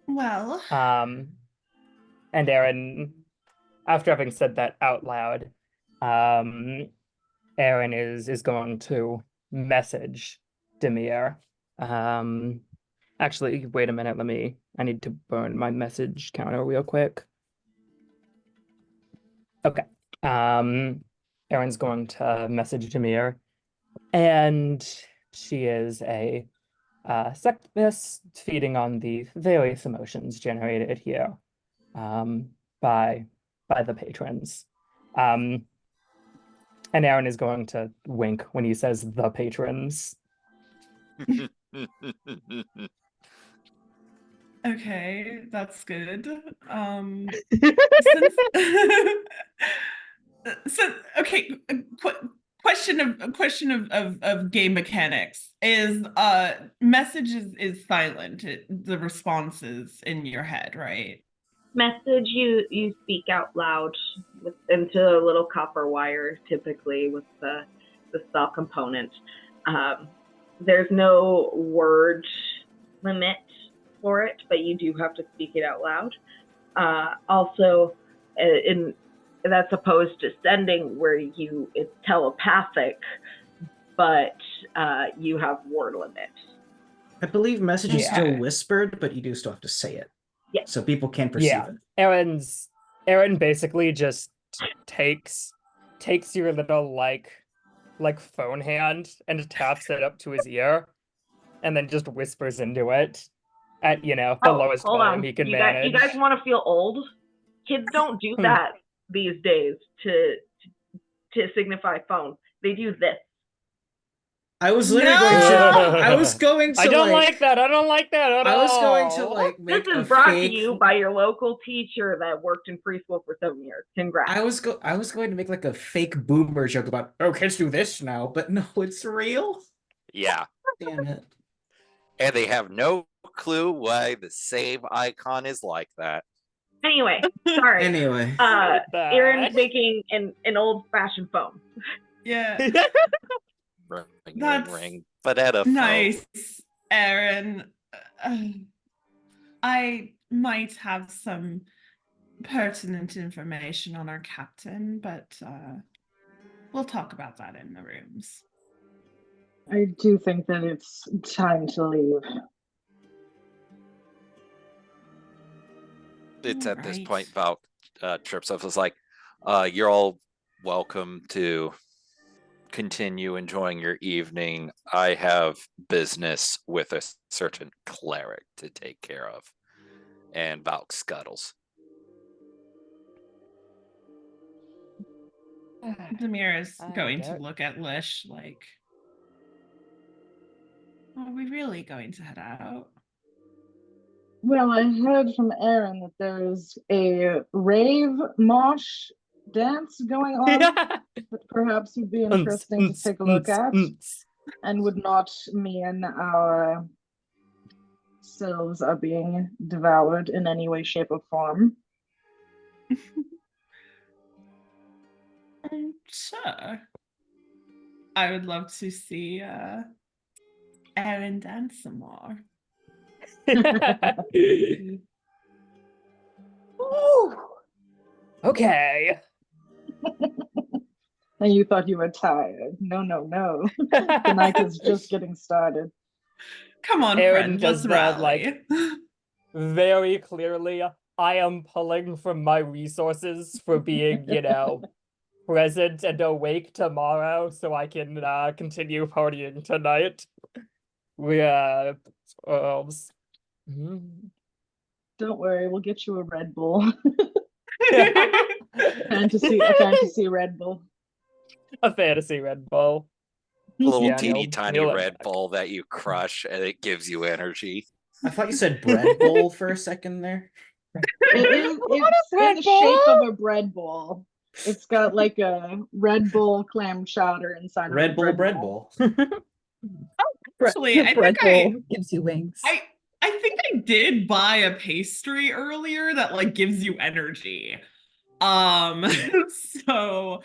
Well, And Aaron, after having said that out loud, Aaron is going to message Demir. Actually, wait a minute, I need to burn my message counter real quick. Okay. Aaron's going to message Demir, and she is a sexist feeding on the various emotions generated here by the patrons. And Aaron is going to wink when he says the patrons. okay, that's good. Okay, question of game mechanics is message is silent. The response is in your head, right? Message you speak out loud into a little copper wire, typically with the spell component. There's no word limit for it, but you do have to speak it out loud. Also, that's opposed to sending, where it's telepathic, but you have word limit. I believe message is Yeah. still whispered, but you do still have to say it. Yeah. So people can perceive it. Aaron basically just takes your little like phone hand and taps it up to his ear, and then just whispers into it at the lowest volume he can manage. You guys want to feel old? Kids don't do that these days to signify phone. They do this. I was literally going to. I don't like that. I don't like that at all. I was going to make this is a brought fake... to you by your local teacher that worked in preschool for 7 years. Congrats. I was going to make like a fake boomer joke about, oh, kids do this now, but no, it's real. Yeah. Damn it. And they have no clue why the save icon is like that. Anyway, sorry. Anyway. Aaron's making an old-fashioned phone. Yeah. Ring. But at a nice, phone. Aaron. I might have some pertinent information on our captain, but we'll talk about that in the rooms. I do think that it's time to leave. It's at this point Valk trips up. It's like, you're all welcome to continue enjoying your evening. I have business with a certain cleric to take care of. And Valk scuttles. Demir is going to look at Lish like, are we really going to head out? Well, I heard from Aaron that there is a rave mosh dance going on that perhaps would be interesting to take a look at, and would not mean our selves are being devoured in any way, shape, or form. Sure. I would love to see Aaron dance some more. Ooh. Okay. And you thought you were tired. No, no, no. The night is just getting started. Come on, Aaron friend, just let's said, rally. very clearly, I am pulling from my resources for being, present and awake tomorrow so I can continue partying tonight. We Don't worry, we'll get you a Red Bull. a fantasy Red Bull. A fantasy Red Bull. A little Yeah, teeny he'll- tiny he'll- Red Bull that you crush and it gives you energy. I thought you said bread bowl for a second there. It's in the shape of a bread bowl. It's got like a Red Bull clam chowder inside Red of Bull a bread bowl. Actually, I Bread think bowl gives you wings. I think I did buy a pastry earlier that like gives you energy. So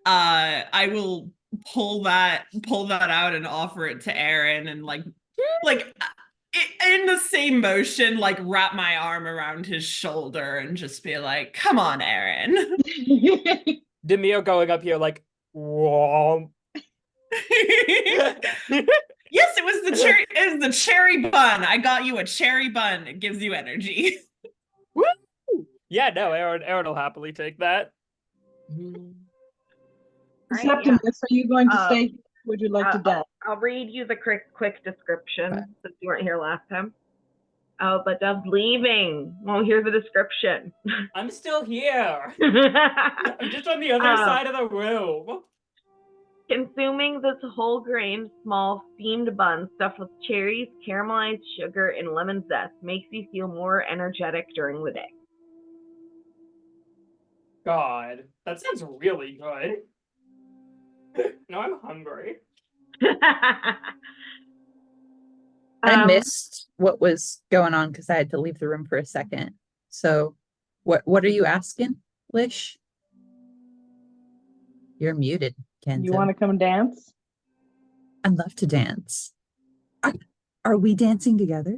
I will pull that out and offer it to Aaron and like in the same motion, like wrap my arm around his shoulder and just be like, "Come on, Aaron." Demir going up here like, whoa. Yes, it was the cherry. It was the cherry bun. I got you a cherry bun. It gives you energy. Woo! Yeah, no, Aaron will happily take that. Septimus, are you going to stay? Would you like to dance? I'll read you the quick description since you weren't here last time. Oh, but Dove's leaving. Won't hear the description. I'm still here. I'm just on the other side of the room. Consuming this whole grain, small steamed bun stuffed with cherries, caramelized sugar, and lemon zest makes you feel more energetic during the day. God, that sounds really good. Now I'm hungry. I missed what was going on because I had to leave the room for a second. So what are you asking, Lish? You're muted, Kenta. You want to come dance? I'd love to dance. Are we dancing together?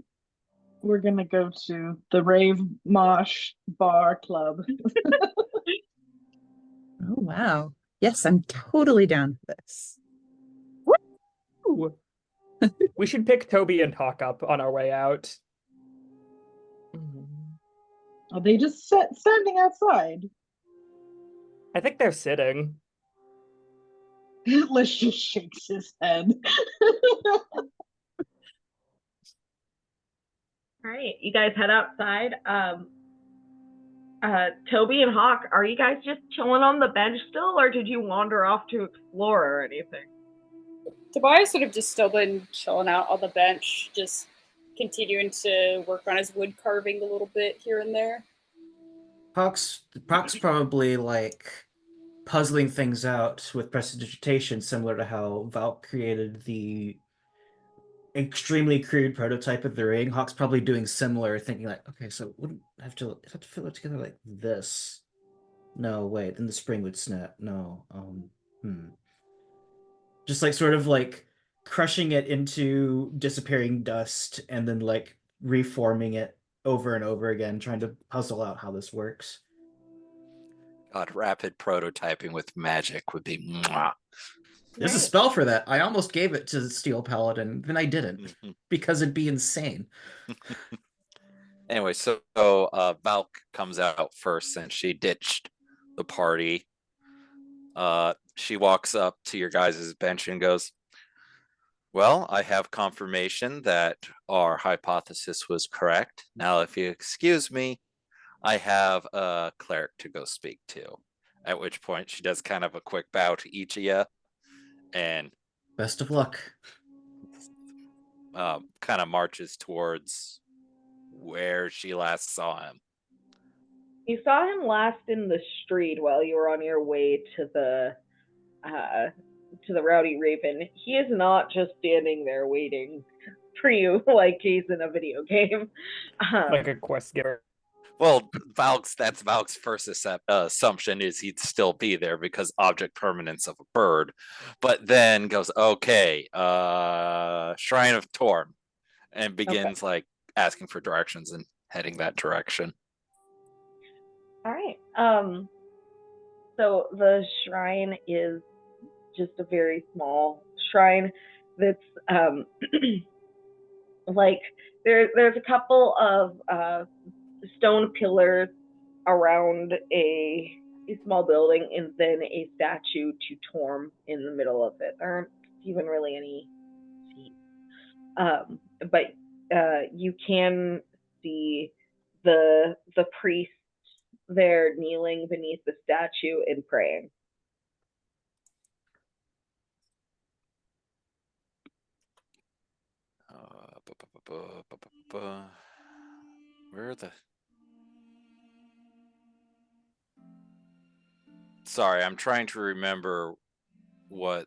We're gonna go to the Rave Mosh Bar Club. Oh wow. Yes, I'm totally down for this. Woo! We should pick Toby and Hawk up on our way out. Are they just standing outside? I think they're sitting. Lish just shakes his head. All right, you guys head outside. Toby and Hawk, are you guys just chilling on the bench still, or did you wander off to explore or anything? Tobias would have just still been chilling out on the bench, just continuing to work on his wood carving a little bit here and there. Hawk's probably like puzzling things out with prestidigitation, similar to how Valk created the extremely crude prototype of the ring. Hawk's probably doing similar, thinking like, okay, so wouldn't have to fill it together like this. No, wait, then the spring would snap. No, just like sort of like crushing it into disappearing dust and then like reforming it over and over again, trying to puzzle out how this works. God, rapid prototyping with magic would be mwah. There's a spell for that. I almost gave it to Steel Paladin, then I didn't because it'd be insane. Anyway, so Valk comes out first since she ditched the party. She walks up to your guys' bench and goes, "Well, I have confirmation that our hypothesis was correct. Now, if you excuse me, I have a cleric to go speak to." At which point she does kind of a quick bow to each of you and best of luck. Kind of marches towards where she last saw him. You saw him last in the street while you were on your way to the Rowdy Raven. He is not just standing there waiting for you like he's in a video game. Like a quest giver. Well, that's Valk's first assumption is he'd still be there because object permanence of a bird, but then goes, okay, Shrine of Torm, and begins like asking for directions and heading that direction. All right. So the shrine is just a very small shrine that's like there's a couple of stone pillars around a small building, and then a statue to Torm in the middle of it. There aren't even really any seats, but you can see the priest there kneeling beneath the statue and praying. Where are the... Sorry, I'm trying to remember what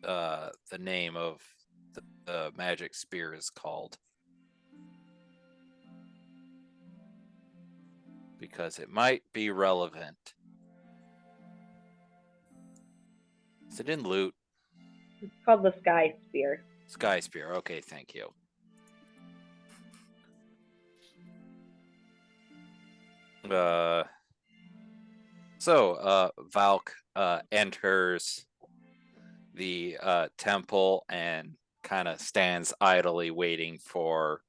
the name of the magic spear is called, because it might be relevant. Is it in loot? It's called the Sky Spear. Sky Spear. Okay, thank you. So Valk enters the temple and kind of stands idly waiting for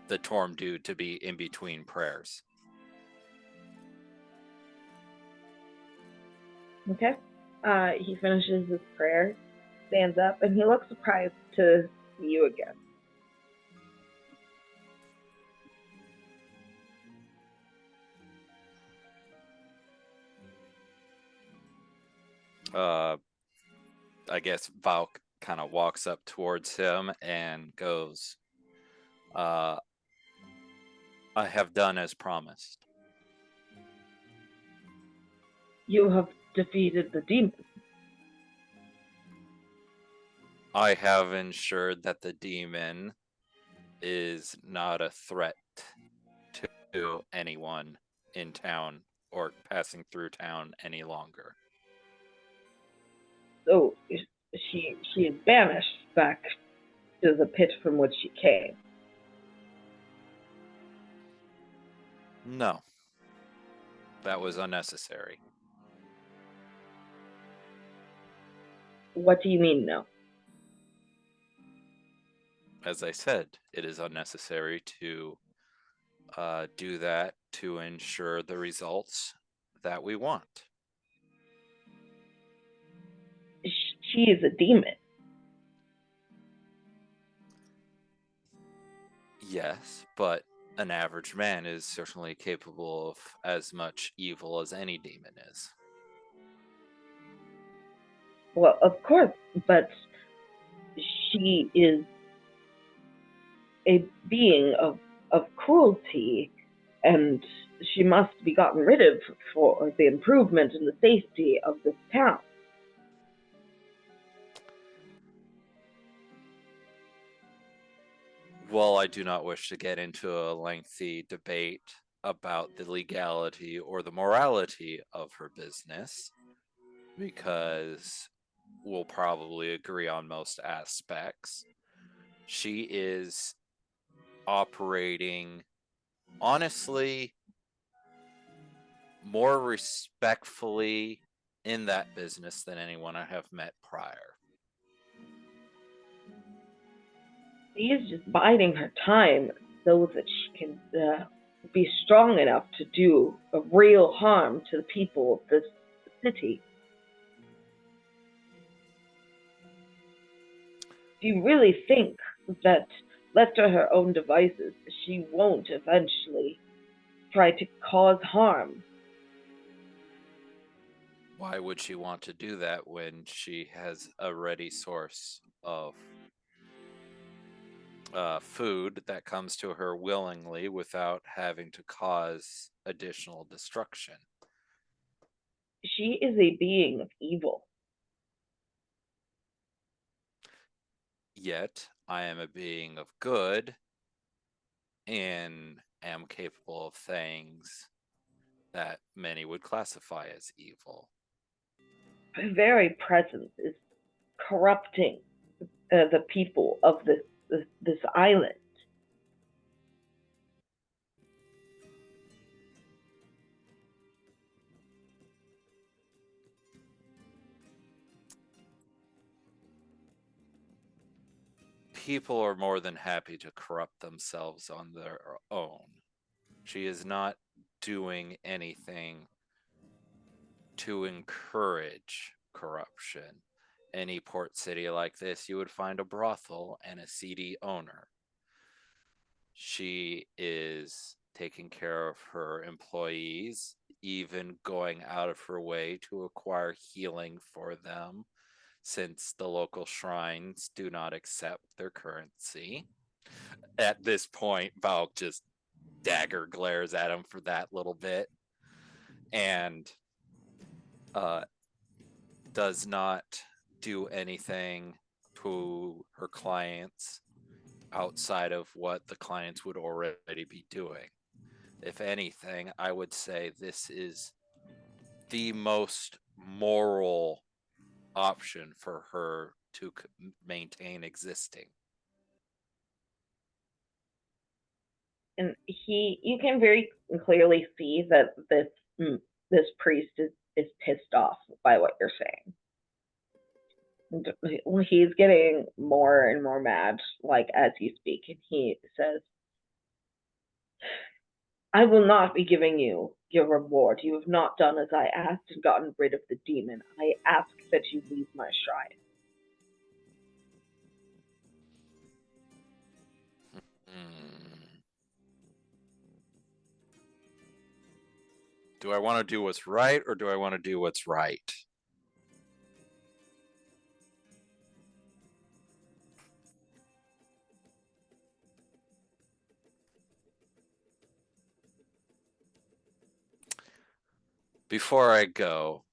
the Torm dude to be in between prayers. Okay. He finishes his prayer, stands up, and he looks surprised to see you again. I guess Valk kind of walks up towards him and goes, I have done as promised. You have defeated the demon. I have ensured that the demon is not a threat to anyone in town or passing through town any longer. So she is banished back to the pit from which she came. No. That was unnecessary. What do you mean, no? As I said, it is unnecessary to do that to ensure the results that we want. She is a demon. Yes, but an average man is certainly capable of as much evil as any demon is. Well, of course, but she is a being of cruelty, and she must be gotten rid of for the improvement and the safety of this town. While I do not wish to get into a lengthy debate about the legality or the morality of her business, because we'll probably agree on most aspects, she is operating, honestly, more respectfully in that business than anyone I have met prior. She is just biding her time so that she can be strong enough to do a real harm to the people of this city. Do you really think that, left to her own devices, she won't eventually try to cause harm? Why would she want to do that when she has a ready source of food that comes to her willingly without having to cause additional destruction. She is a being of evil. Yet I am a being of good and am capable of things that many would classify as evil. Her very presence is corrupting the people of this island. People are more than happy to corrupt themselves on their own. She is not doing anything to encourage corruption. Any port city like this, you would find a brothel and a seedy owner. She is taking care of her employees, even going out of her way to acquire healing for them, since the local shrines do not accept their currency. At this point, Val just dagger glares at him for that little bit, and does not do anything to her clients outside of what the clients would already be doing. If anything, I would say this is the most moral option for her to maintain existing. And you can very clearly see that this priest is pissed off by what you're saying. And he's getting more and more mad, like as you speak, and he says, "I will not be giving you your reward. You have not done as I asked and gotten rid of the demon. I ask that you leave my shrine." Do I want to do what's right, or do I want to do what's right? Before I go,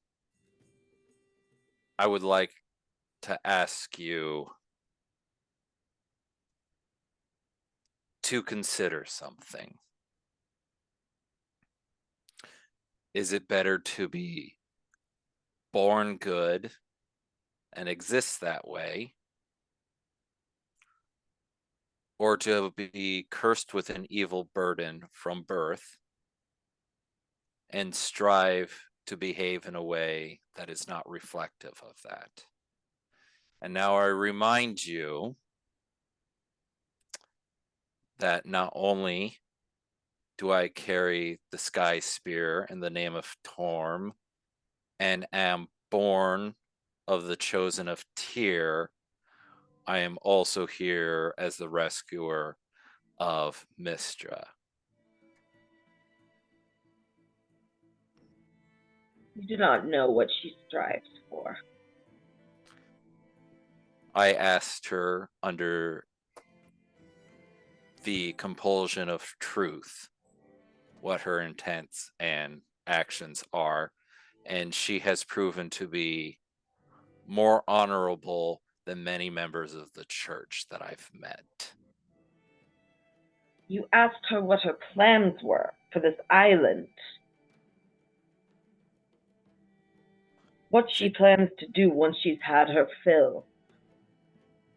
I would like to ask you to consider something. Is it better to be born good and exist that way, or to be cursed with an evil burden from birth and strive to behave in a way that is not reflective of that? And now I remind you that not only do I carry the sky spear in the name of Torm and am born of the chosen of Tyr, I am also here as the rescuer of Mistra. You do not know what she strives for. I asked her under the compulsion of truth what her intents and actions are, and she has proven to be more honorable than many members of the church that I've met. You asked her what her plans were for this island. What she plans to do once she's had her fill.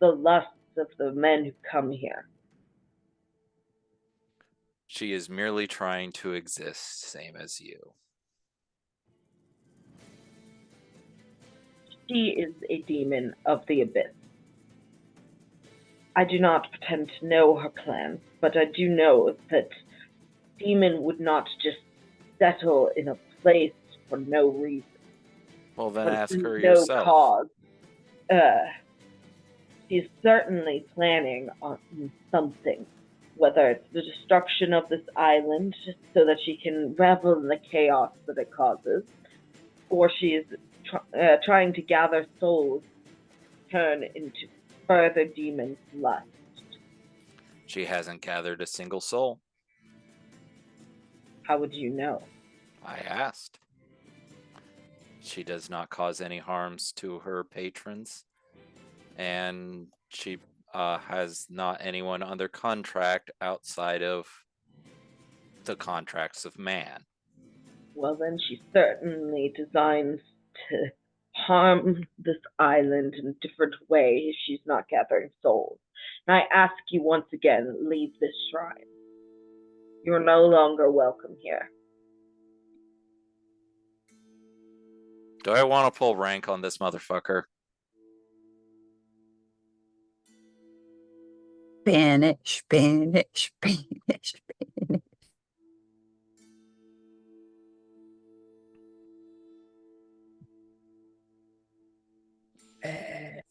The lusts of the men who come here. She is merely trying to exist, same as you. She is a demon of the abyss. I do not pretend to know her plans, but I do know that demon would not just settle in a place for no reason. Well, then ask her no yourself. Cause. She's certainly planning on something, whether it's the destruction of this island so that she can revel in the chaos that it causes, or she is trying to gather souls to turn into further demons' lust. She hasn't gathered a single soul. How would you know? I asked. She does not cause any harms to her patrons, and she has not anyone under contract outside of the contracts of man. Well, then she certainly designs to harm this island in a different way if she's not gathering souls. And I ask you once again, leave this shrine. You're no longer welcome here. Do I want to pull rank on this motherfucker? Spanish, Spanish, Spanish, Spanish.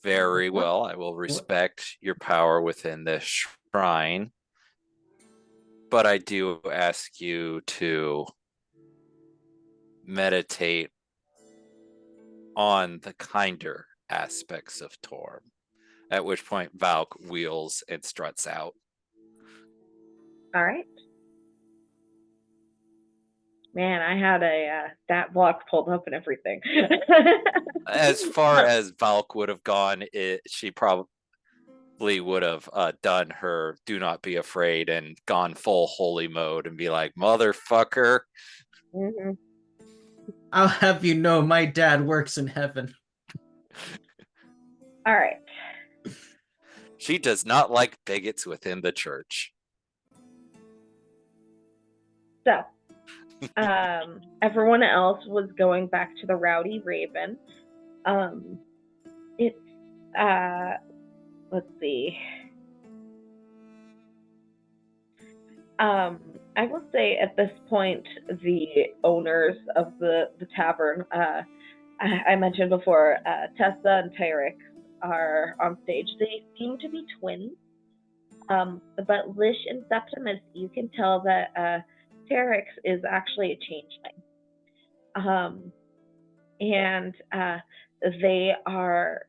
Very well. I will respect your power within this shrine. But I do ask you to meditate on the kinder aspects of Torm. At which point Valk wheels and struts out. All right. Man, I had a stat block pulled up and everything. As far as Valk would have gone, she probably would have done her do not be afraid and gone full holy mode and be like, motherfucker. Mm-hmm. I'll have you know my dad works in heaven. All right. She does not like bigots within the church. So, everyone else was going back to the Rowdy Raven. It's, let's see. I will say at this point, the owners of the tavern, I mentioned before, Tessa and Tyrix are on stage. They seem to be twins. But Lish and Septimus, you can tell that Tyrix is actually a changeling. And they are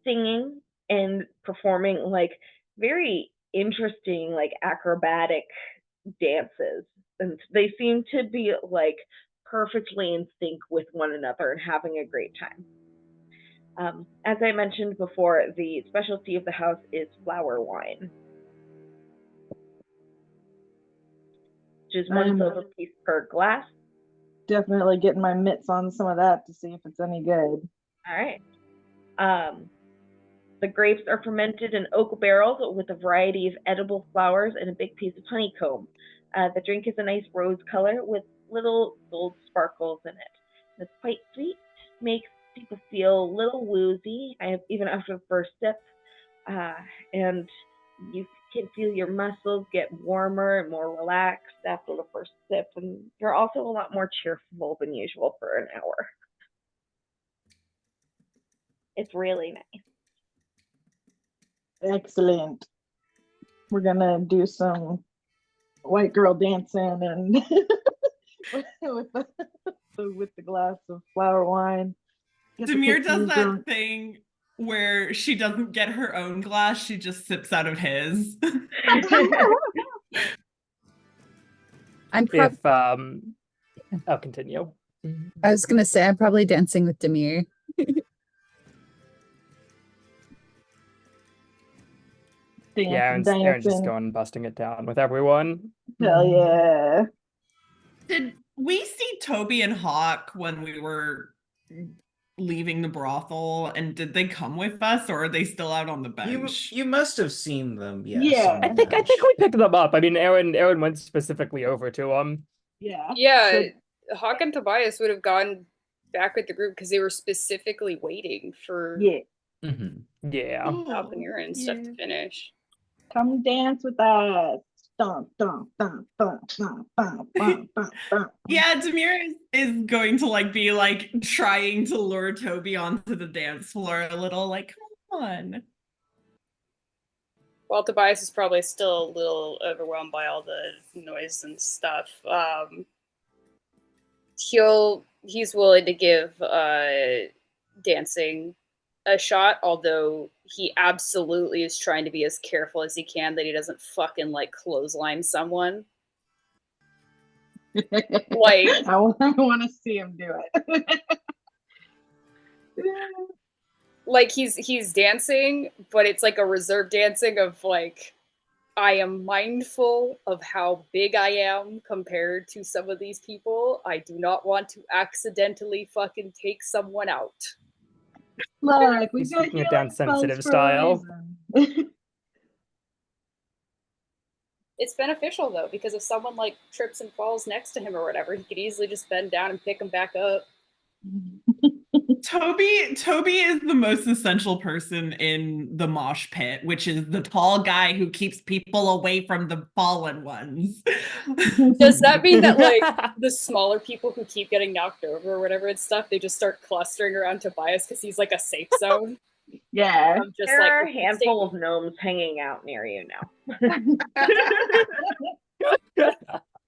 singing and performing like very interesting, like acrobatic dances. And they seem to be like perfectly in sync with one another and having a great time. As I mentioned before, the specialty of the house is flower wine, which is one silver piece per glass. Definitely getting my mitts on some of that to see if it's any good. All right. The grapes are fermented in oak barrels with a variety of edible flowers and a big piece of honeycomb. The drink is a nice rose color with little gold sparkles in it. It's quite sweet, makes people feel a little woozy, even after the first sip. And you can feel your muscles get warmer and more relaxed after the first sip. And you're also a lot more cheerful than usual for an hour. It's really nice. Excellent. We're gonna do some white girl dancing and with the glass of flower wine. Demir does that thing where she doesn't get her own glass, she just sips out of his. I'll continue. I was gonna say I'm probably dancing with Demir. Aaron's just going busting it down with everyone. Hell yeah. Did we see Toby and Hawk when we were leaving the brothel, and did they come with us, or are they still out on the bench? You must have seen them, yes. Yeah. I think we picked them up. I mean, Aaron went specifically over to them. Yeah. Yeah, so, Hawk and Tobias would have gone back with the group because they were specifically waiting for Falconeer and stuff to finish. Come dance with us. Dun, dun, dun, dun, dun, dun, dun, dun, dun. Yeah, Demir is going to be trying to lure Toby onto the dance floor a little, come on. Well, Tobias is probably still a little overwhelmed by all the noise and stuff. He's willing to give dancing a shot, although he absolutely is trying to be as careful as he can that he doesn't fucking like clothesline someone. Like, I want to see him do it. like he's dancing, but it's like a reserved dancing of like, I am mindful of how big I am compared to some of these people. I do not want to accidentally fucking take someone out. Look, we He's got speaking a healing dance spells sensitive for style. a reason. It's beneficial though, because if someone like trips and falls next to him or whatever, he could easily just bend down and pick him back up. Toby is the most essential person in the mosh pit, which is the tall guy who keeps people away from the fallen ones. Does that mean that like the smaller people who keep getting knocked over or whatever and stuff, they just start clustering around Tobias because he's like a safe zone? Yeah. I'm just There like, are a handful of gnomes hanging out near you now.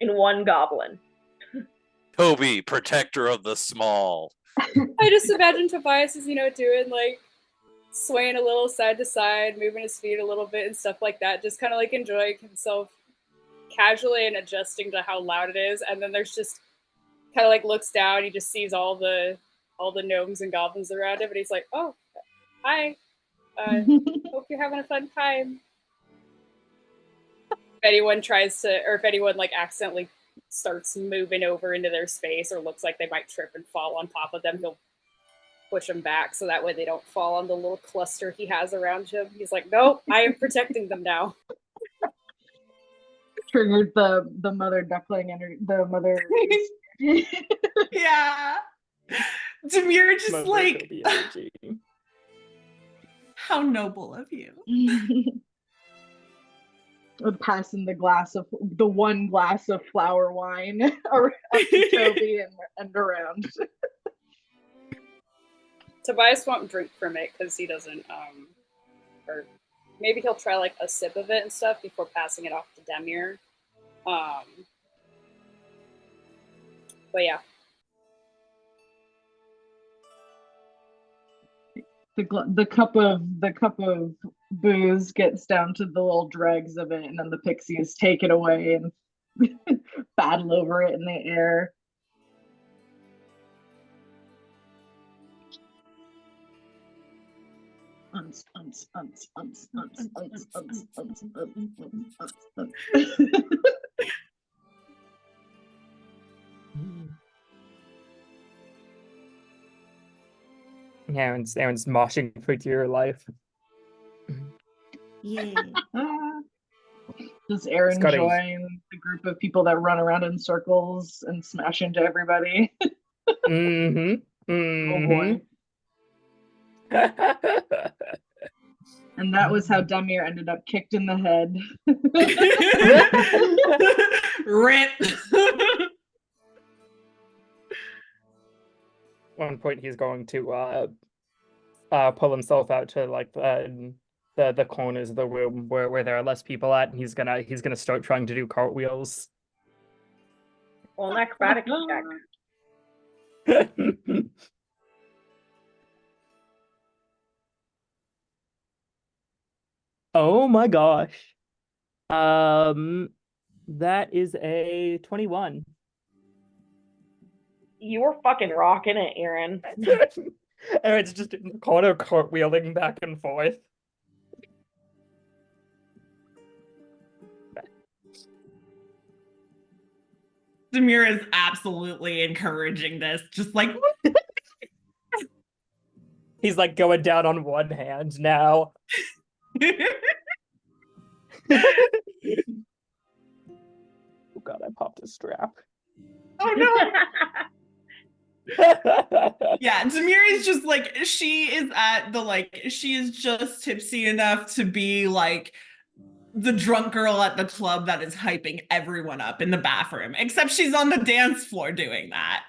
In one goblin. Toby, protector of the small. I just imagine Tobias is, doing like swaying a little side to side, moving his feet a little bit and stuff like that, just kind of like enjoying himself casually and adjusting to how loud it is. And then there's just kind of like looks down, he just sees all the gnomes and goblins around him, and he's like, "Oh, hi. Hope you're having a fun time." If anyone tries to, or if anyone like accidentally starts moving over into their space or looks like they might trip and fall on top of them, he'll push them back so that way they don't fall on the little cluster he has around him. He's like, "Nope, I am protecting them now." Triggered the mother duckling and the mother. Yeah. Demir just Mother like, Toby energy. how noble of you. Passing the one glass of flower wine around to Toby and around. Tobias won't drink from it because he doesn't, or maybe he'll try like a sip of it and stuff before passing it off to Demir. But yeah. The cup of booze gets down to the little dregs of it, and then the pixies take it away and battle over it in the air. Aaron's moshing for dear life. Yeah. Does Aaron Scotty. join the group of people that run around in circles and smash into everybody? Mm-hmm. Oh boy. And that was how Demir ended up kicked in the head. Rip. One point he's going to pull himself out to like the corners of the room where there are less people at, and he's gonna start trying to do cartwheels. Well, an acrobatics check. Oh my gosh. That is a 21. You were fucking rocking it, Aaron. Aaron's just in the corner cartwheeling back and forth. Demir is absolutely encouraging this, just like He's like going down on one hand now. Oh god, I popped a strap. oh no. Yeah, Demir is just like, she is just tipsy enough to be like the drunk girl at the club that is hyping everyone up in the bathroom, except she's on the dance floor doing that.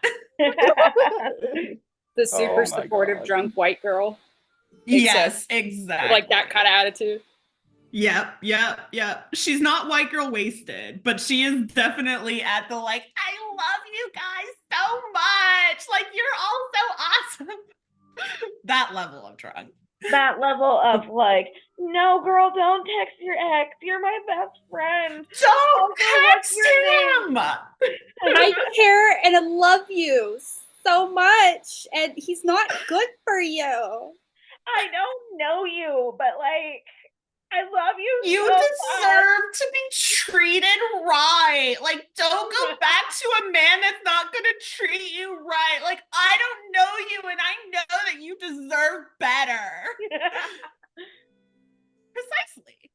The super Oh my supportive God. drunk white girl. Yes, exactly. Like that kind of attitude. Yep. She's not white girl wasted, but she is definitely at the like, I love you guys so much. Like, you're all so awesome. That level of drunk. That level of like, no, girl, don't text your ex. You're my best friend. Don't Also, what's text your name? him! I care and I love you so much, and he's not good for you. I don't know you, but like, I love you You so much. deserve to be treated right. Like, don't go back to a man that's not gonna treat you right. Like, I don't know you, and I know that you deserve better. Precisely.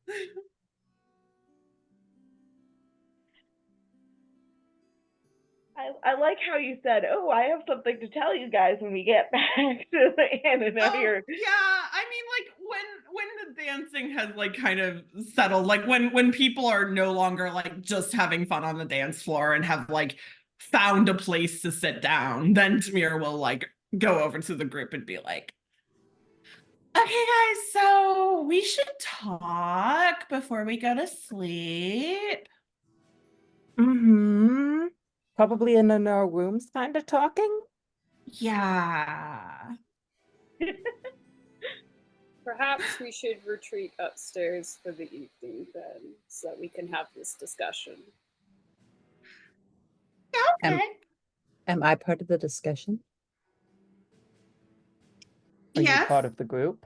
I like how you said, "Oh, I have something to tell you guys when we get back to the inn." And now you're Yeah, I mean, like when the dancing has like kind of settled, like when people are no longer like just having fun on the dance floor and have like found a place to sit down, then Tamir will like go over to the group and be like, "Okay, guys, so we should talk before we go to sleep." Mm-hmm. Probably in our rooms, kind of talking. Yeah. Perhaps we should retreat upstairs for the evening then, so that we can have this discussion. Okay. Am I part of the discussion? Are you Yes. part of the group?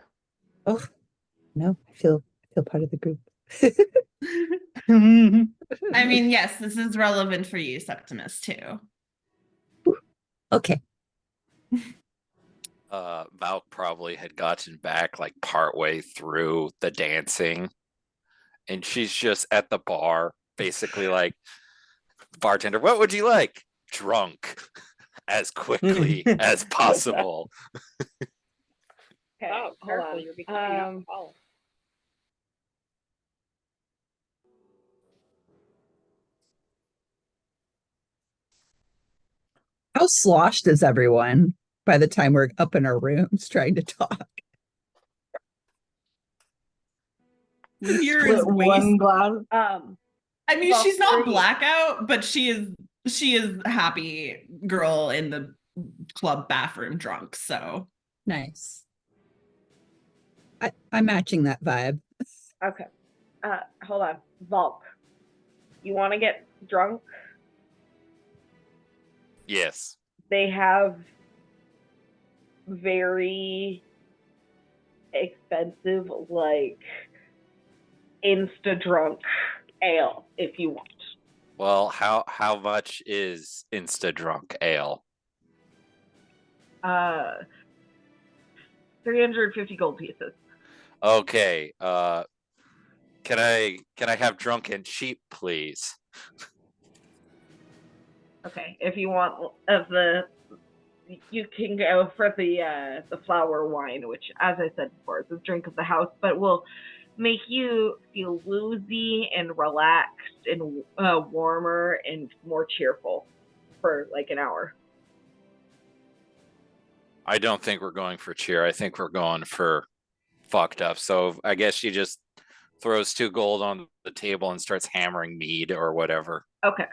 Oh, no, I feel part of the group. I mean, yes, this is relevant for you, Septimus, too. Okay. Valk probably had gotten back like partway through the dancing, and she's just at the bar, basically like, bartender, what would you like? Drunk as quickly as possible. okay. Oh, Hold careful, on. you're becoming alcoholic. How sloshed is everyone by the time we're up in our rooms trying to talk? Here With is one glass. I mean, Well, she's not three. blackout, but she is happy girl in the club bathroom drunk. So Nice. I'm matching that vibe. Okay. Hold on. Volk, you want to get drunk? Yes. They have very expensive, like, insta drunk ale if you want. Well, how much is Insta Drunk Ale? 350 gold pieces. Okay. Can I have drunk and cheap, please? Okay, if you want you can go for the flower wine, which, as I said before, is the drink of the house, but will make you feel woozy and relaxed and warmer and more cheerful for like an hour. I don't think we're going for cheer. I think we're going for fucked up. So I guess she just throws 2 gold on the table and starts hammering mead or whatever. Okay.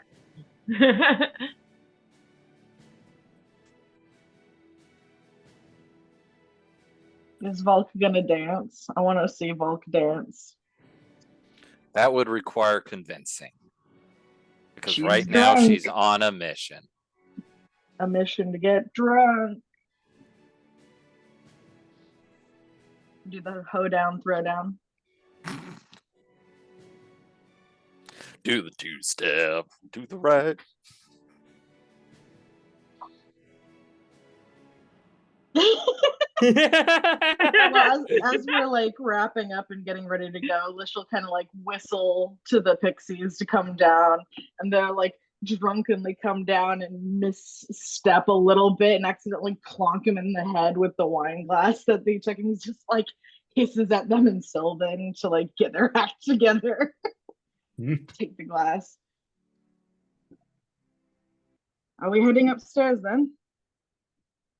Is Volk gonna dance? I want to see Volk dance. That would require convincing. Because She's right now drunk. she's on a mission. A mission to get drunk. Do the hoedown, throwdown. Do the 2-step, do the right. Well, as we're like wrapping up and getting ready to go, Lish will kind of like whistle to the pixies to come down, and they're like drunkenly come down and misstep a little bit and accidentally clonk him in the head with the wine glass that they took, and he's just like hisses at them and Sylvan to like get their act together. Take the glass. Are we heading upstairs then?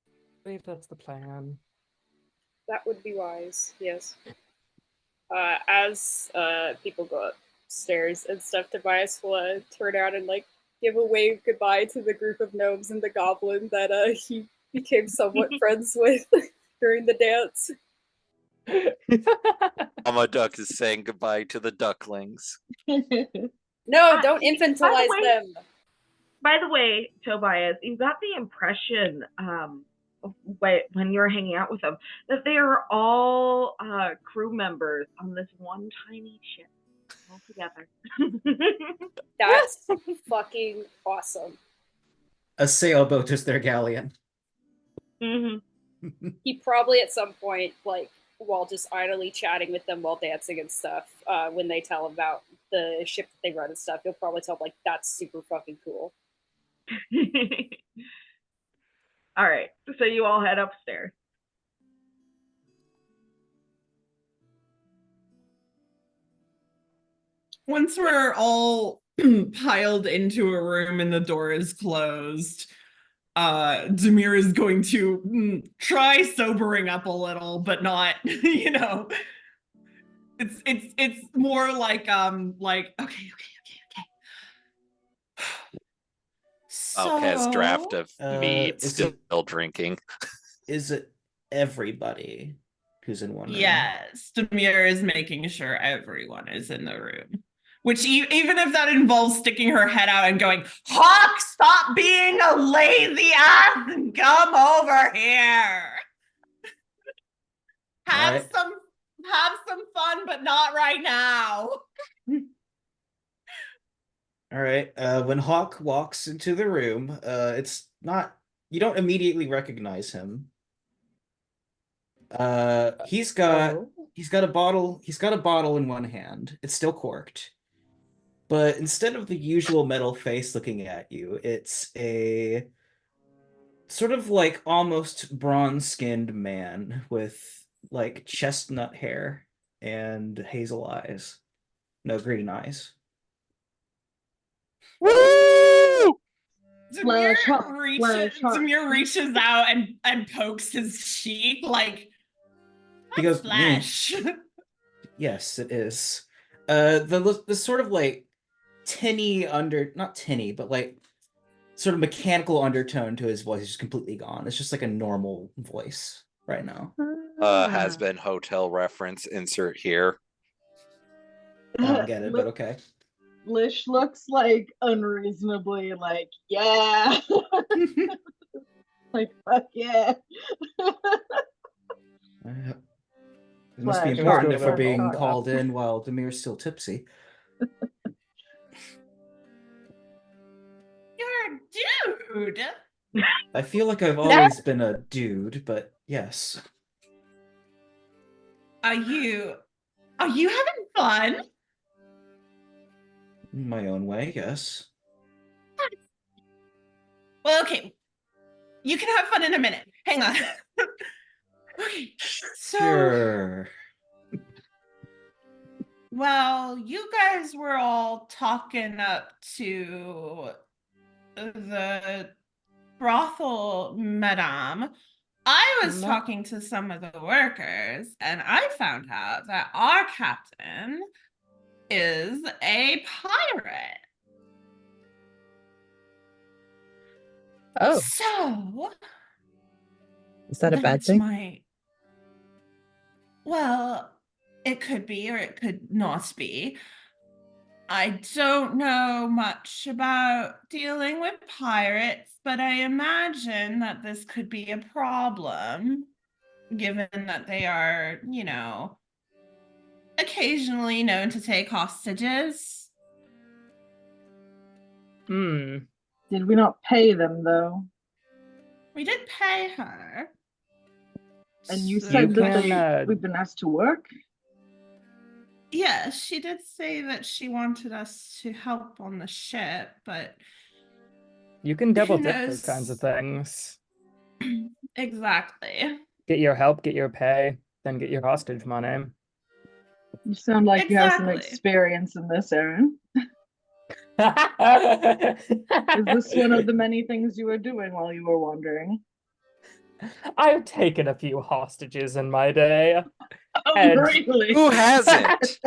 I believe that's the plan. That would be wise, yes. As people go upstairs and stuff, Tobias will turn out and like give a wave goodbye to the group of gnomes and the goblin that he became somewhat friends with. during the dance. Mama Duck is saying goodbye to the ducklings. No, don't By the infantilize way- them. By the way, Tobias, you got the impression when you were hanging out with them that they are all crew members on this one tiny ship all together. That's fucking awesome. A sailboat is their galleon. hmm He probably at some point, like, while just idly chatting with them while dancing and stuff, when they tell him about the ship that they run and stuff, he'll probably tell them, like, that's super fucking cool. All right, so you all head upstairs. Once we're all piled into a room and the door is closed, Demir is going to try sobering up a little, but not, it's more like okay. Outcast draft of Uh, mead is still it- drinking. Is it everybody who's in one room? Yes, Demir is making sure everyone is in the room. Which even if that involves sticking her head out and going, Hawk, stop being a lazy ass and come over here. Have some fun, but not right now. All right. When Hawk walks into the room, it's not, you don't immediately recognize him. He's got a bottle in one hand. It's still corked. But instead of the usual metal face looking at you, it's a sort of like almost bronze-skinned man with like chestnut hair and hazel eyes. No, green eyes. Woo! Flash, Hawk, flash, Hawk. Demir reaches out and pokes his cheek like, He goes, Flash. Yes, it is. The sort of like not tinny, but like sort of mechanical undertone to his voice is just completely gone. It's just like a normal voice right now. Has been hotel reference, insert here. I don't get it, but okay. Lish looks like unreasonably like, yeah. Like, fuck yeah. It must be Flash, important Hawk, if we're Hawk, being Hawk. called in while Demir's still tipsy. You're a dude. I feel like I've always been a dude, but yes. Are you having fun? In my own way, yes. Well, okay. You can have fun in a minute. Hang on. Okay. So, Sure. well, you guys were all talking up to the brothel, madame. I was talking to some of the workers, and I found out that our captain is a pirate. Oh, So, is that a bad that's thing? Well, it could be or it could not be. I don't know much about dealing with pirates, but I imagine that this could be a problem, given that they are, occasionally known to take hostages. Did we not pay them though? We did pay her. And you So- said that can, we've been asked to work? Yes, she did say that she wanted us to help on the ship, but You can double Who dip knows? those kinds of things. exactly. Get your help, get your pay, then get your hostage money. You sound like you have some Exactly. experience in this, Aaron. Is Is this one of the many things you were doing while you were wandering? I've taken a few hostages in my day. Oh, And- really? Who hasn't?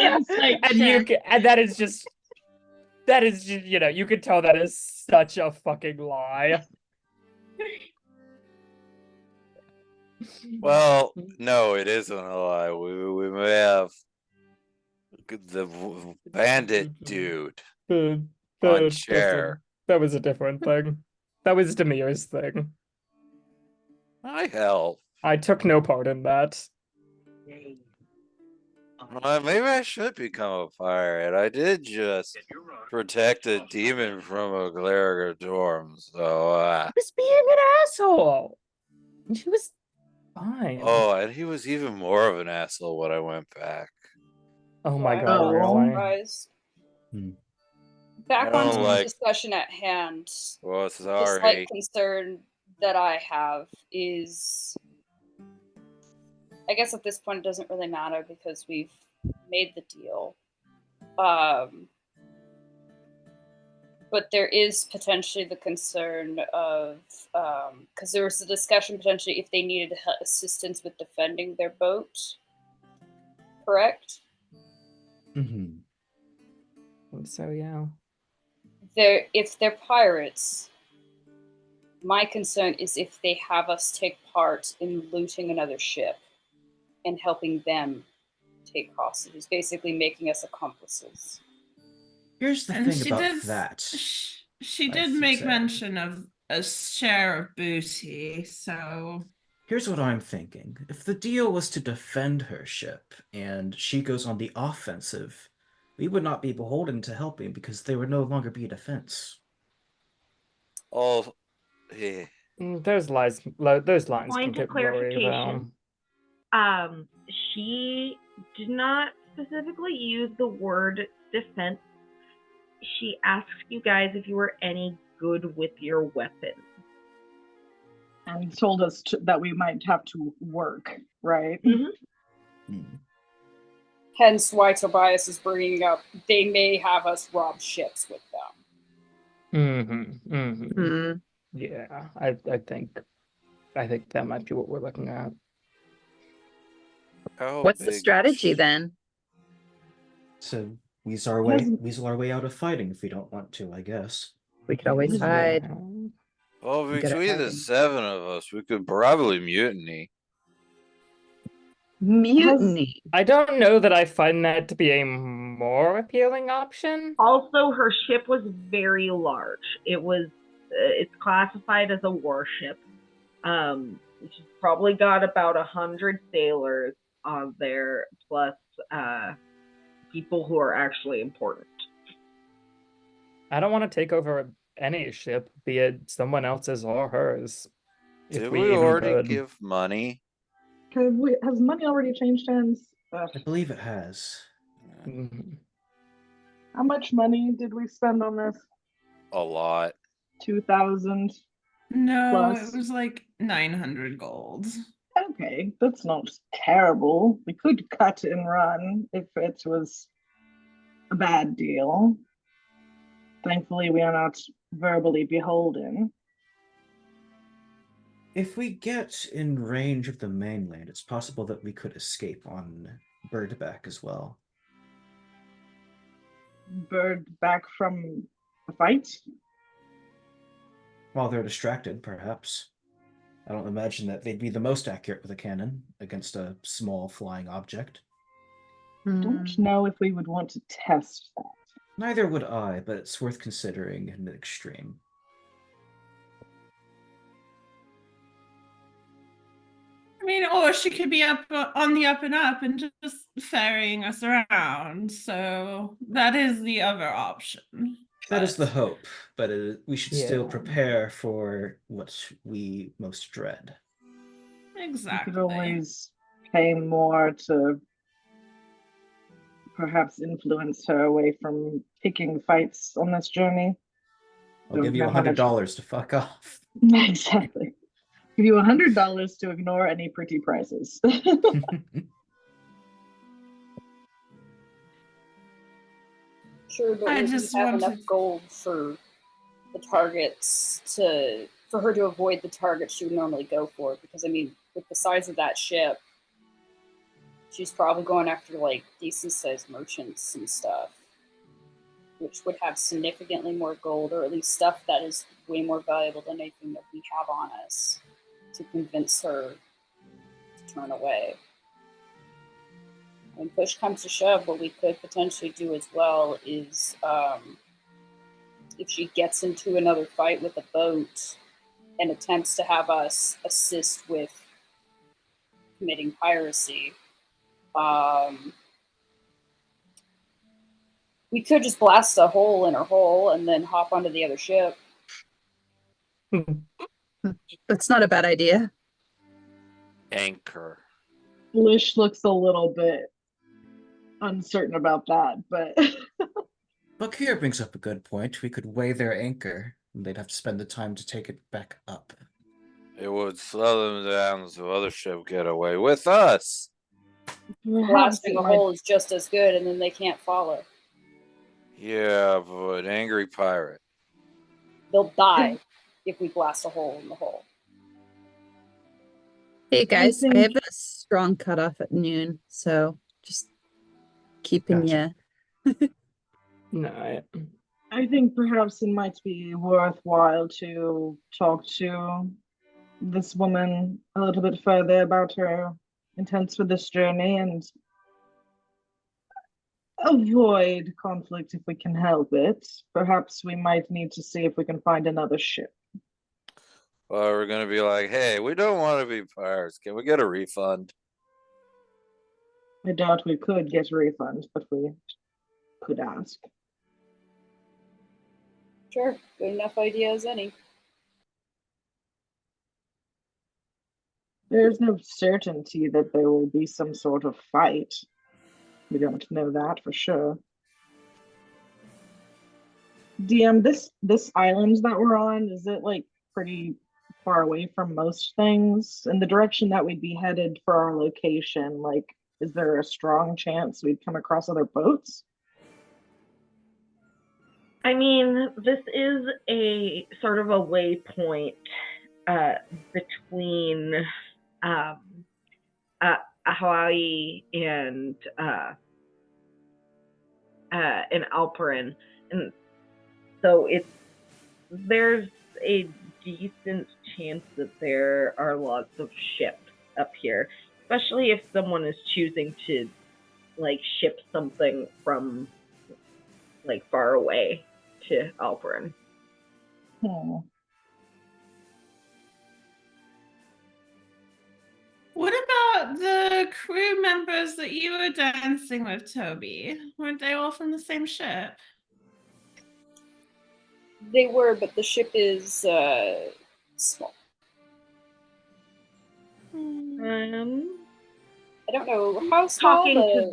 Insight And check. that is just you can tell that is such a fucking lie. Well, no, it isn't a lie. We may have the bandit dude on Listen, chair. that was a different thing. That was Demir's thing. I help. I took no part in that. Maybe I should become a pirate. I did just protect a demon from a cleric dorm, so He was being an asshole. She was fine. oh, and he was even more of an asshole when I went back. Oh my I'm god, not really? surprised. Hmm. Back I don't onto the like- discussion at hand. Well, The sorry. slight concern that I have is, I guess at this point it doesn't really matter because we've made the deal. But there is potentially the concern of, because there was a discussion potentially if they needed assistance with defending their boat. Correct? Mm-hmm. So yeah. If they're pirates, my concern is if they have us take part in looting another ship and helping them take hostages, basically making us accomplices. Here's the And thing she about did. that. She I did should make say. mention of a share of booty, so Here's what I'm thinking. If the deal was to defend her ship and she goes on the offensive, we would not be beholden to helping because there would no longer be a defense. Oh, yeah. Those lines can Point of get blurry though. clarification. She did not specifically use the word defense. She asked you guys if you were any good with your weapons. And told us that we might have to work, right? Hmm. Hence why Tobias is bringing up they may have us rob ships with them. Mm-hmm. Mm-hmm. Mm. Yeah, I think that might be what we're looking at. How What's the big- strategy then? So weasel our way out of fighting if we don't want to, I guess. We could always hide. Well, You gotta between the hide. 7 of us, we could probably mutiny. Mutiny. I don't know that I find that to be a more appealing option. Also, her ship was very large. It's classified as a warship. She's probably got about 100 sailors on there, plus people who are actually important. I don't want to take over any ship, be it someone else's or hers. If Did we we even already could. give money? Has money already changed hands? I believe it has. Mhm. How much money did we spend on this? A lot. 2,000. no, Plus. it was like 900 gold. Okay, that's not terrible. We could cut and run if it was a bad deal. Thankfully, we are not verbally beholden. If we get in range of the mainland, it's possible that we could escape on Birdback as well. Bird back from the fight? While they're distracted, perhaps. I don't imagine that they'd be the most accurate with a cannon against a small flying object. Don't know if we would want to test that. Neither would I, but it's worth considering in the extreme. I mean, or she could be up on the up and up and just ferrying us around. So that is the other option. That is the But- hope, but we should still Yeah. prepare for what we most dread. We Exactly. could always pay more to perhaps influence her away from picking fights on this journey. I'll give you Don't know how much- $100 to fuck off. Exactly. Give you $100 to ignore any pretty prices. Sure, but I we just have enough wanted- gold for the targets for her to avoid the targets she would normally go for. Because I mean, with the size of that ship, she's probably going after like decent sized merchants and stuff, which would have significantly more gold, or at least stuff that is way more valuable than anything that we have on us, to convince her turn away. When push comes to shove, what we could potentially do as well is if she gets into another fight with a boat and attempts to have us assist with committing piracy, we could just blast a hole in her hull and then hop onto the other ship. That's not a bad idea. Anchor. Lish looks a little bit uncertain about that, but Bakir brings up a good point. We could weigh their anchor, and they'd have to spend the time to take it back up. It would slow them down so other ship get away with us. perhaps Blasting it a might hole is just as good, and then they can't follow. Yeah, but an angry pirate. They'll die if we blast a hole in the hole. Hey guys, I think- have a strong cutoff at noon, so just keeping Gotcha. you. No, I think perhaps it might be worthwhile to talk to this woman a little bit further about her intents for this journey and avoid conflict if we can help it. Perhaps we might need to see if we can find another ship. Well, we're gonna be like, hey, we don't want to be pirates. Can we get a refund? I doubt we could get a refund, but we could ask. Sure, good enough idea as any. There's no certainty that there will be some sort of fight. We don't know that for sure. DM, this island that we're on, is it like pretty far away from most things? In the direction that we'd be headed for our location, like, is there a strong chance we'd come across other boats? I mean, this is a sort of a waypoint between Hawaii and Alperin, and so there's a decent chance that there are lots of ships up here, especially if someone is choosing to like ship something from like far away to Alperin. What about the crew members that you were dancing with, Toby? Weren't they all from the same ship? They were, but the ship is small. I don't know how small Talking to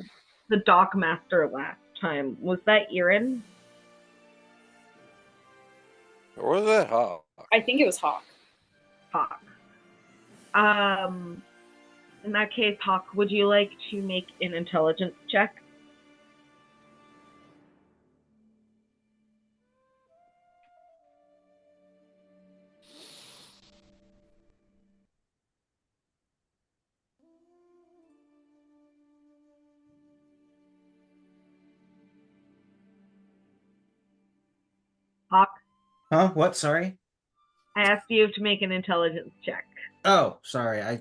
the dock master last time, was that Erin? Or was that Hawk? I think it was Hawk. Hawk. In that case, Hawk, would you like to make an intelligence check? Hawk, Huh? What? Sorry? I asked you to make an intelligence check. Oh, sorry. I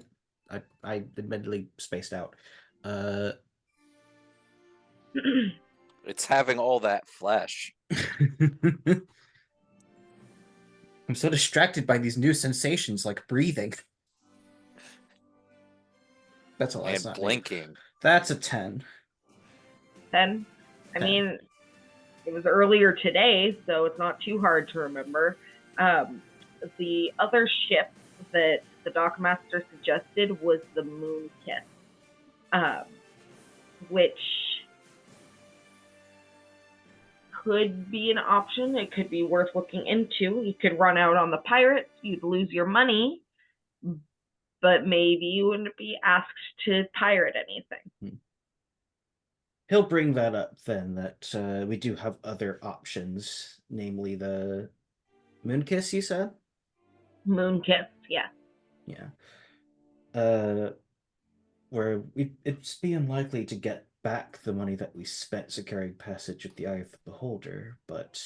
admittedly spaced out. It's having all that flesh. I'm so distracted by these new sensations like breathing. That's all. And blinking. That's a 10. 10? I 10. mean, it was earlier today, so it's not too hard to remember. The other ship that the dockmaster suggested was the Moon Kiss, which could be an option. It could be worth looking into. You could run out on the pirates, you'd lose your money, but maybe you wouldn't be asked to pirate anything. He'll bring that up then, that we do have other options, namely the Moonkiss, you said? Moon Kiss, yeah. Yeah. Where it'd be unlikely to get back the money that we spent securing passage of the Eye of the Beholder, but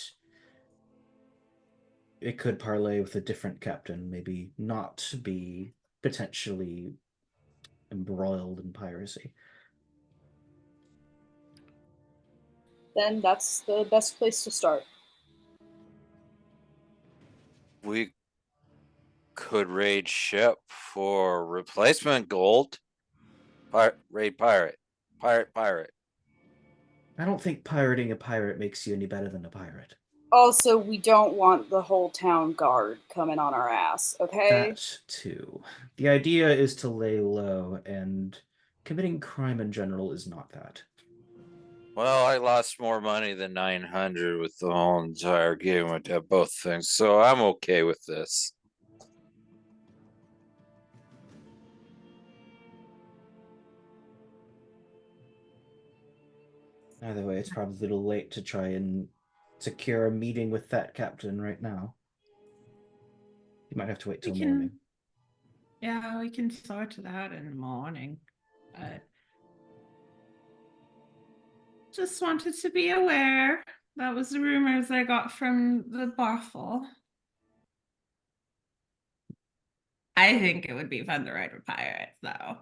it could parlay with a different captain, maybe not be potentially embroiled in piracy. Then that's the best place to start. We could raid ship for replacement gold. Raid pirate. Pirate. I don't think pirating a pirate makes you any better than a pirate. Also, we don't want the whole town guard coming on our ass, okay? That too. The idea is to lay low, and committing crime in general is not that. Well, I lost more money than 900 with the whole entire game with both things, so I'm okay with this. Either way, it's probably a little late to try and secure a meeting with that captain right now. You might have to wait till morning. Yeah, we can sort it out in the morning. But just wanted to be aware. That was the rumors I got from the brothel. I think it would be fun to ride with pirates, though.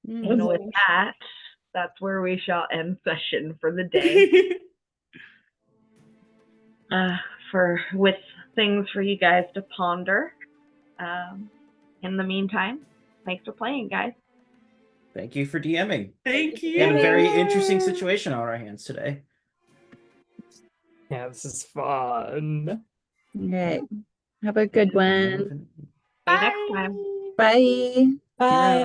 And with that, that's where we shall end session for the day. With things for you guys to ponder. In the meantime, thanks for playing, guys. Thank you for DMing. Thank you. We had a very interesting situation on our hands today. Yeah, this is fun. Okay. Have a good one. See you next time. Bye. Bye.